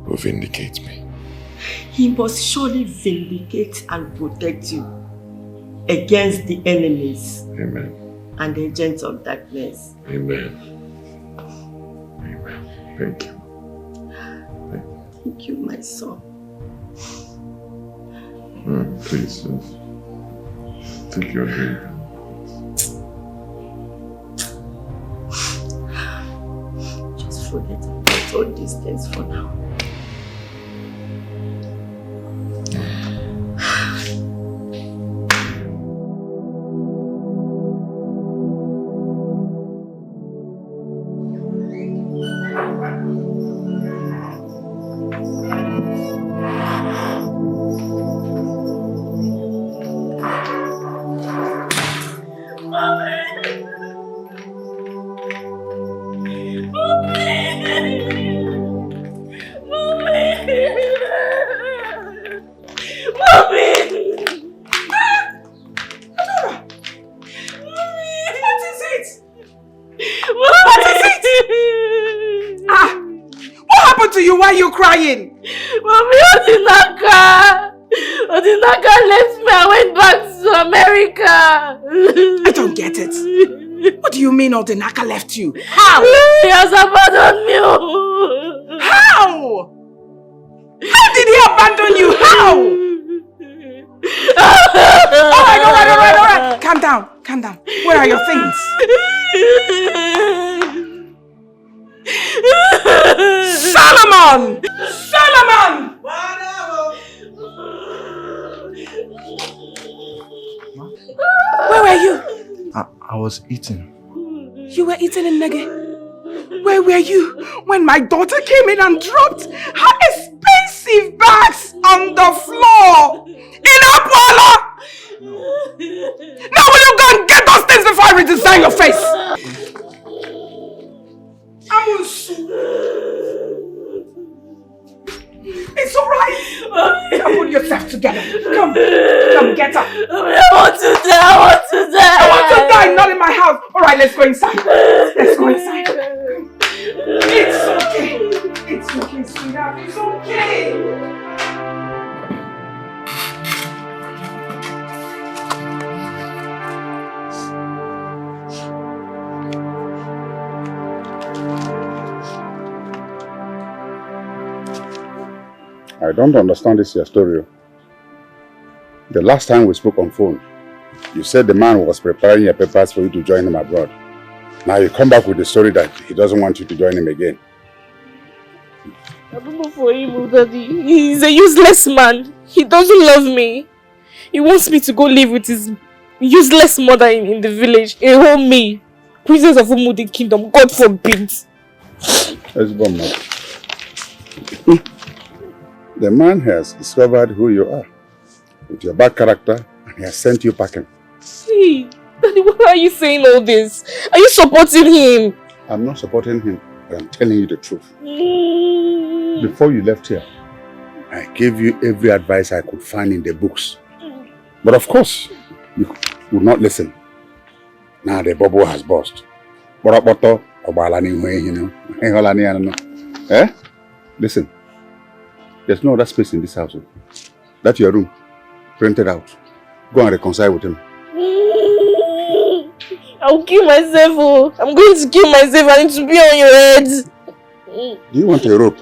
will vindicate me. He must surely vindicate and protect you against the enemies. Amen. And the agents of darkness. Amen. Amen. Thank you. Thank you, my son. Please, take your drink. Just forget about all these things for now. Odinaka left me and went back to America. I don't get it. What do you mean Odinaka left you? How? He has abandoned me. How? How did he abandon you? How? All right. Calm down. Where are your things? Solomon! Where were you? I was eating. You were eating in Nege? Where were you when my daughter came in and dropped her expensive bags on the floor in Apollo? Now will you go and get those things before I redesign your face? It's alright. Come put yourself together. Come, get up. I want to die. I want to die, not in my house. Alright, let's go inside. It's okay, sweetheart. It's okay. I don't understand this your story. The last time we spoke on phone, you said the man was preparing your papers for you to join him abroad. Now you come back with the story that he doesn't want you to join him again. I don't know for him, Daddy. He's a useless man. He doesn't love me. He wants me to go live with his useless mother in the village. A whole me. Princess of Umudi Kingdom. God forbid. The man has discovered who you are with your bad character and he has sent you packing. See, Daddy, why are you saying all this? Are you supporting him? I'm not supporting him, but I'm telling you the truth. Before you left here, I gave you every advice I could find in the books. But of course, you would not listen. Now the bubble has burst. Eh? Listen, there's no other space in this house. That's your room. Rent it out. Go and reconcile with him. I'll kill myself. Oh. I'm going to kill myself. I need to be on your head. Do you want a rope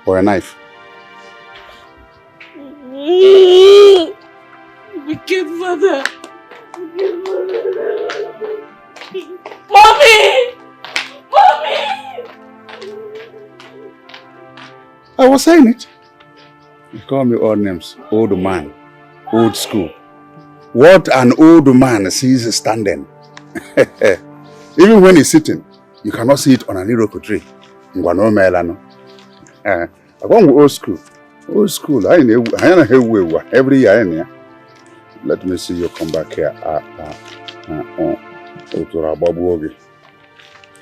or a knife? Wicked mother. Mommy! Mommy! I was saying it. You call me old names. Old man. Old school. What an old man sees standing. Even when he's sitting, you cannot see it on an iroko tree. I go old school. Old school. I know every year. Let me see you come back here.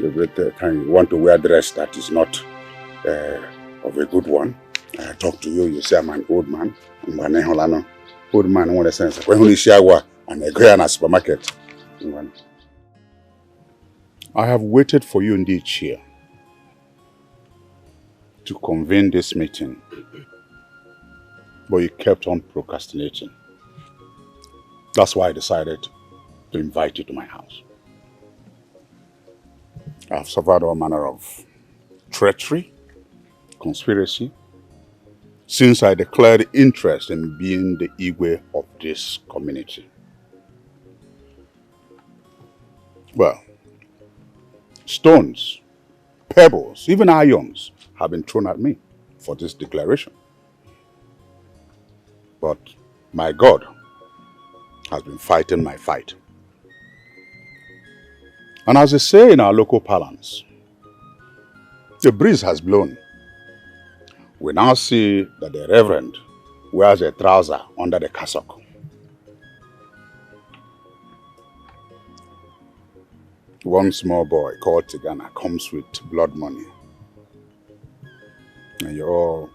Every time you want to wear a dress that is not of a good one, I talk to you, you say I'm an old man. Old man, in what sense? When you share and I go in a supermarket. I have waited for you in this chair to convene this meeting, but you kept on procrastinating. That's why I decided to invite you to my house. I've suffered all manner of treachery, conspiracy, since I declared interest in being the Igwe of this community. Well, stones, pebbles, even irons have been thrown at me for this declaration. But my God has been fighting my fight. And as they say in our local parlance, the breeze has blown. We now see that the Reverend wears a trouser under the cassock. One small boy called Tigana comes with blood money. And you all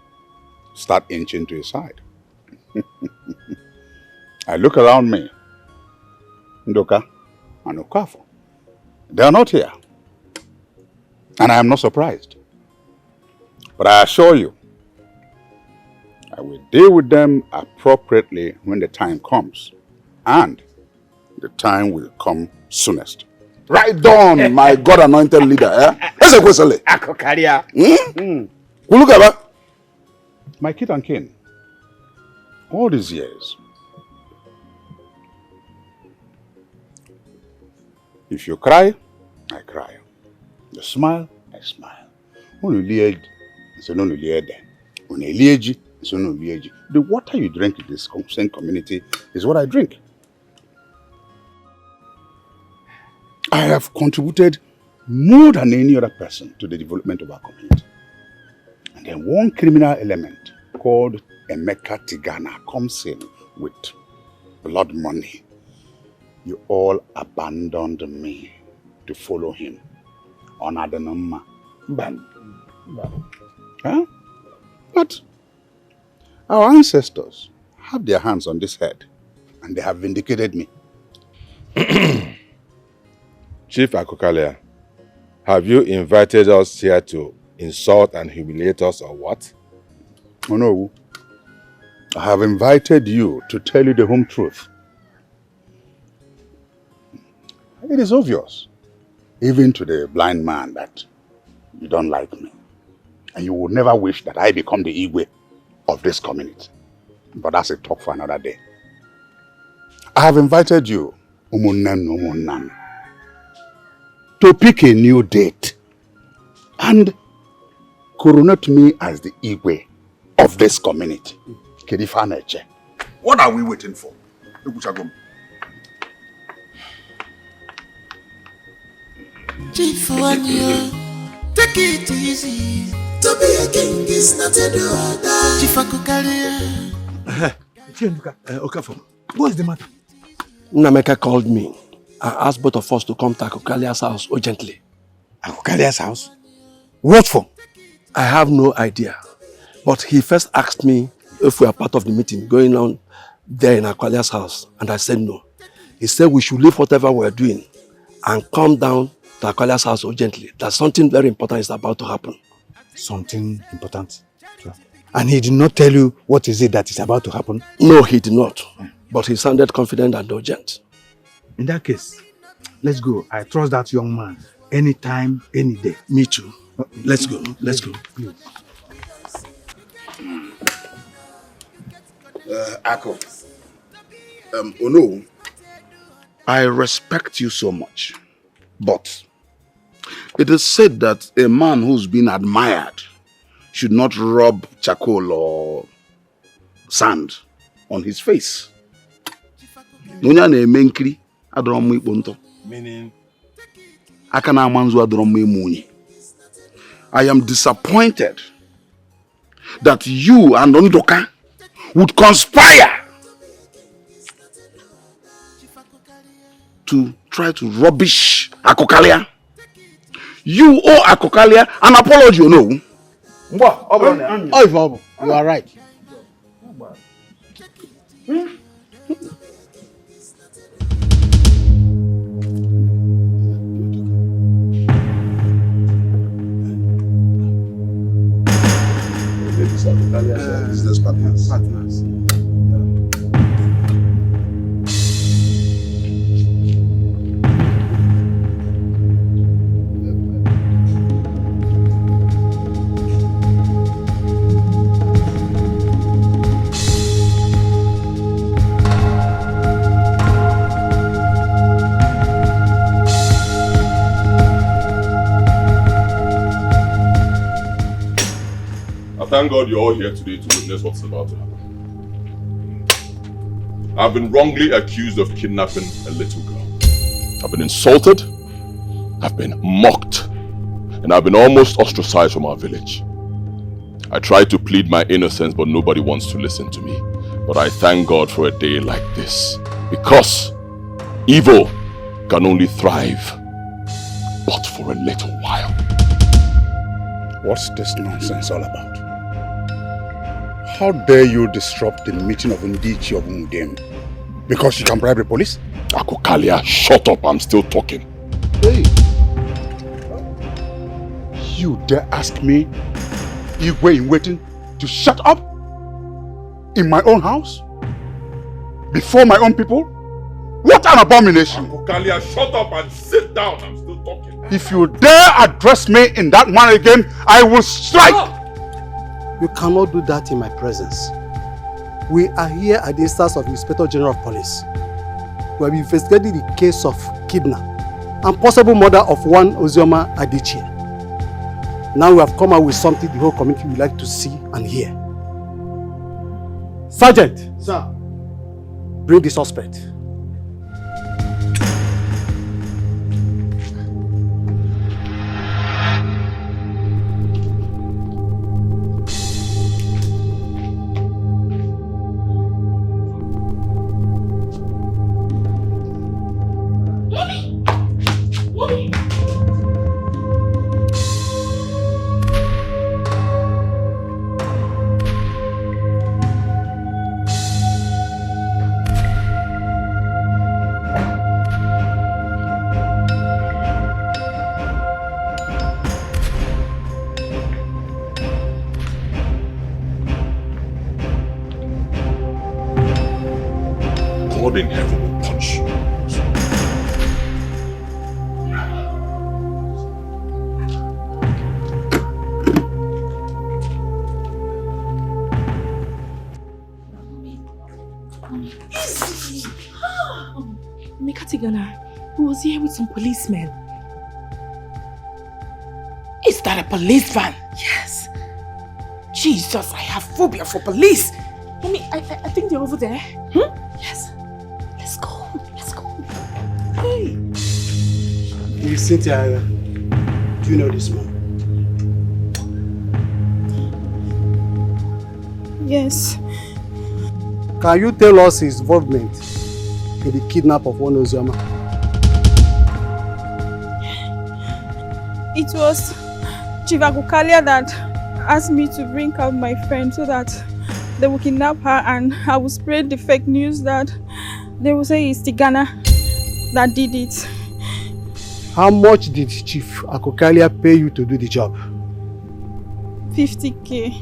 start inching to his side. I look around me. Ndoka and Okafo. They are not here. And I am not surprised. But I assure you, I will deal with them appropriately when the time comes. And the time will come soonest. Right on, my God-anointed leader. Akokaria. My kid and kin, all these years, if you cry, I cry. You smile, I smile. The water you drink in this same community is what I drink. I have contributed more than any other person to the development of our community. And then one criminal element called Emeka Tigana comes in with blood money. You all abandoned me to follow him. Onadanama. Huh? But our ancestors have their hands on this head and they have vindicated me. Chief Akokalia, have you invited us here to insult and humiliate us or what? Oh no. I have invited you to tell you the home truth. It is obvious, even to the blind man, that you don't like me. And you would never wish that I become the Igwe of this community. But that's a talk for another day. I have invited you, Umunnan, to pick a new date and coronate me as the Igwe of this community. What are we waiting for? Chief Wanyo, take it easy. To be a king is not a do or die. Chief Akokalia. Okafo, what's the matter? Nameka called me and asked both of us to come to Akokalia's house urgently. Akokalia's house? What for? I have no idea. But he first asked me if we are part of the meeting going on there in Akokalia's house. And I said no. He said we should leave whatever we're doing and come down to Akalia's house urgently. That something very important is about to happen. Something important? And he did not tell you what is it that is about to happen? No, he did not. But he sounded confident and urgent. In that case, let's go. I trust that young man. Anytime, any day. Me too. Let's go. Let's go. Please. Ako. Ono, I respect you so much. But it is said that a man who's been admired should not rub charcoal or sand on his face. Meaning? I am disappointed that you and Ondoka would conspire to try to rubbish Akokalia. You owe Akokalia an apology, no? You are right. Business partners. Thank God you're all here today to witness what's about to happen. I've been wrongly accused of kidnapping a little girl. I've been insulted, I've been mocked, and I've been almost ostracized from our village. I tried to plead my innocence, but nobody wants to listen to me. But I thank God for a day like this, because evil can only thrive, but for a little while. What's this nonsense all about? How dare you disrupt the meeting of Ndichi of Mudem? Because you can bribe the police? Akokalia, shut up, I'm still talking. Hey! You dare ask me, Igwe in waiting, to shut up? In my own house? Before my own people? What an abomination! Akokalia, shut up and sit down, I'm still talking. If you dare address me in that manner again, I will strike! Oh. You cannot do that in my presence. We are here at the instance of the Inspector General of Police. We have investigated the case of kidnap and possible murder of one Ozioma Adichie. Now we have come out with something the whole community would like to see and hear. Sergeant! Sir. Bring the suspect. God in heaven will punch you. Mikatigana, who was here with some policemen. Is that a police van? Yes. Jesus, I have phobia for police. Mommy, I think they're over there. Yes. Let's go. Let's go. Hey. Cynthia, do you know this man? Yes. Can you tell us his involvement in the kidnap of one Ozioma? It was Chief Akokalia that asked me to bring out my friend so that they will kidnap her, and I will spread the fake news that they will say it's Tigana that did it. How much did Chief Akokalia pay you to do the job? 50K.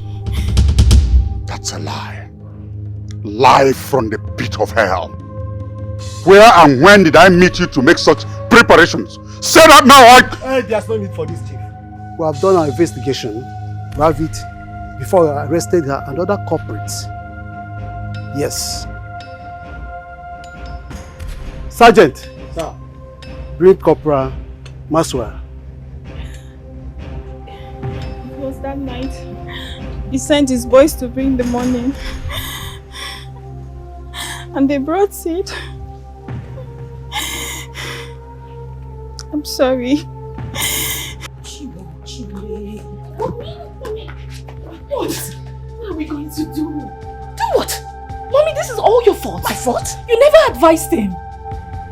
That's a lie. Lie from the pit of hell. Where and when did I meet you to make such preparations? Say that now, There's no need for this, Chief. We have done our investigation. We have it before we arrested her and other culprits. Yes. Sergeant. Sir. Bring Corporal Maswell. It was that night. He sent his boys to bring the money. And they brought it. I'm sorry. What? What are we going to do? Do what? Mommy, this is all your fault. My fault? You never advised him.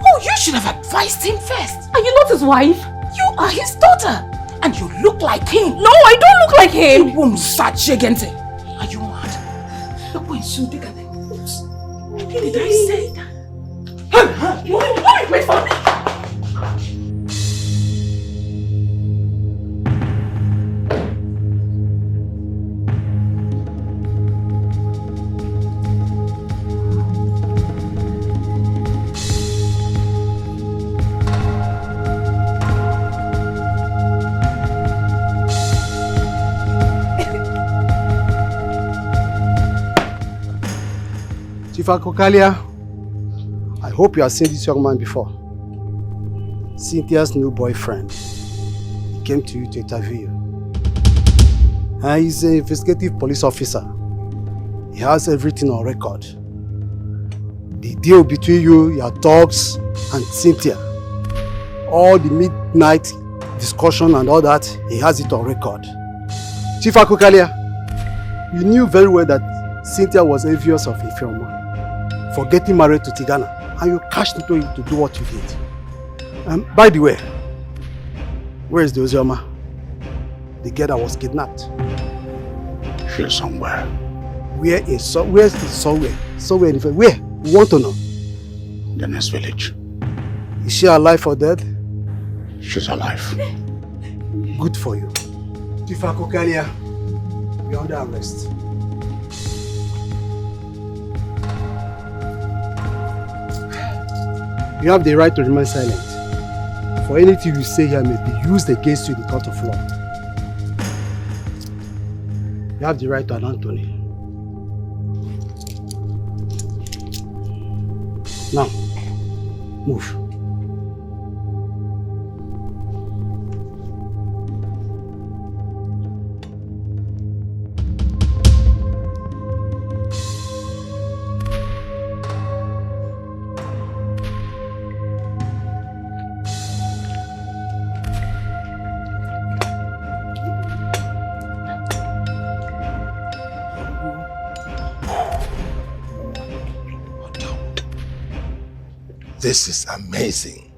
Oh, you should have advised him first. Are you not his wife? You are his daughter. And you look like him. No, I don't look like him. Are you mad? Look when you dig at the boots. Did I say that? Mommy, wait for me. Chief Akokalia, I hope you have seen this young man before. Cynthia's new boyfriend. He came to you to interview you. He's an investigative police officer. He has everything on record. The deal between you, your dogs, and Cynthia. All the midnight discussion and all that, he has it on record. Chief Akokalia, you knew very well that Cynthia was envious of Ifeoma for getting married to Tigana, and you cashed into it to do what you did. By the way, where is the Ozioma? The girl that was kidnapped. She's somewhere. Where is somewhere? Somewhere in where? We want to know. The next village. Is she alive or dead? She's alive. Good for you. Chief Akokalia, you're under arrest. You have the right to remain silent. For anything you say here may be used against you in the court of law. You have the right to an Anthony. Now, move. This is amazing.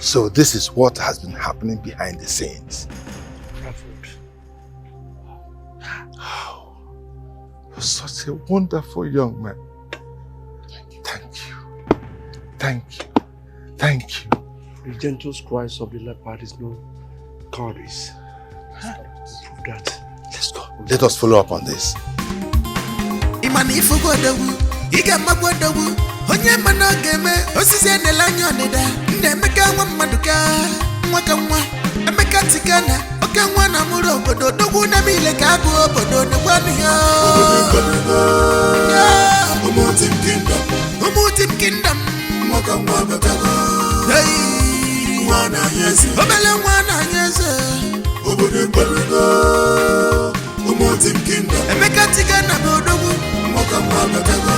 So this is what has been happening behind the scenes. Oh, you're such a wonderful young man. Thank you. Thank you. Thank you. The gentle cries of the leopard is no cowardice. Prove that. Let's go. Let us follow up on this. Onye mana game osisi enela anya onida nne emeka nwa mmaduka nwaka nwa emeka tikana oke nwa na mụrụ obodo dogwu na mile ka agụ obodo n'egwanu ya Umutim kingdom nwaka nwa batago nwa na yeze obele nwa na yeze obodo ekwelugo Umutim kingdom emeka tikana bodogwu nwaka nwa batago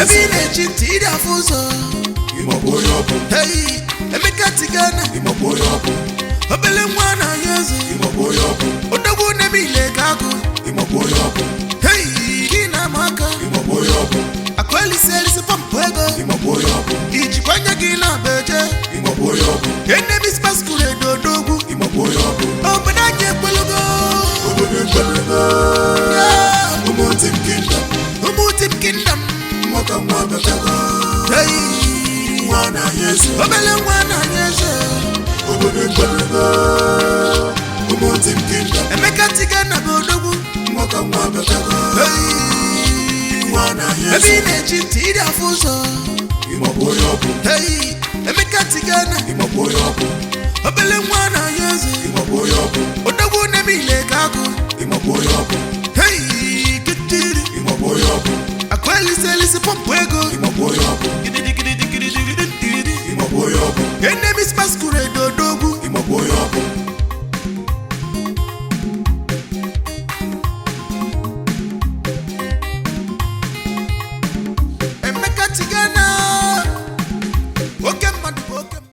Ebi na-echi iri afọ ụzọ Hey, emeka tigana obele nwa na yeze odogwu na mile ka agụ Hey, gị na amaka akwelisi pọmpụ ego ijikwanye gị na beje enemis masquerade odogwu obodo anyị ekwelugo Umutim kingdom Hey, Mwana Yesu Obele mwana Yesu Obele mwana Umonti mkinda Emeka tiga na bodogu Mwaka mwabekago Mwana Yesu Ebine chiti afuso Imaboyobu Hey Emeka tiga na Imaboyobu Obele mwana Yesu Imaboyobu Odogu nemile kago Imaboyobu Hey Kitiri Imaboyobu Akweli selisi pompwego Imaboyobu Imaboyobu Enemies masku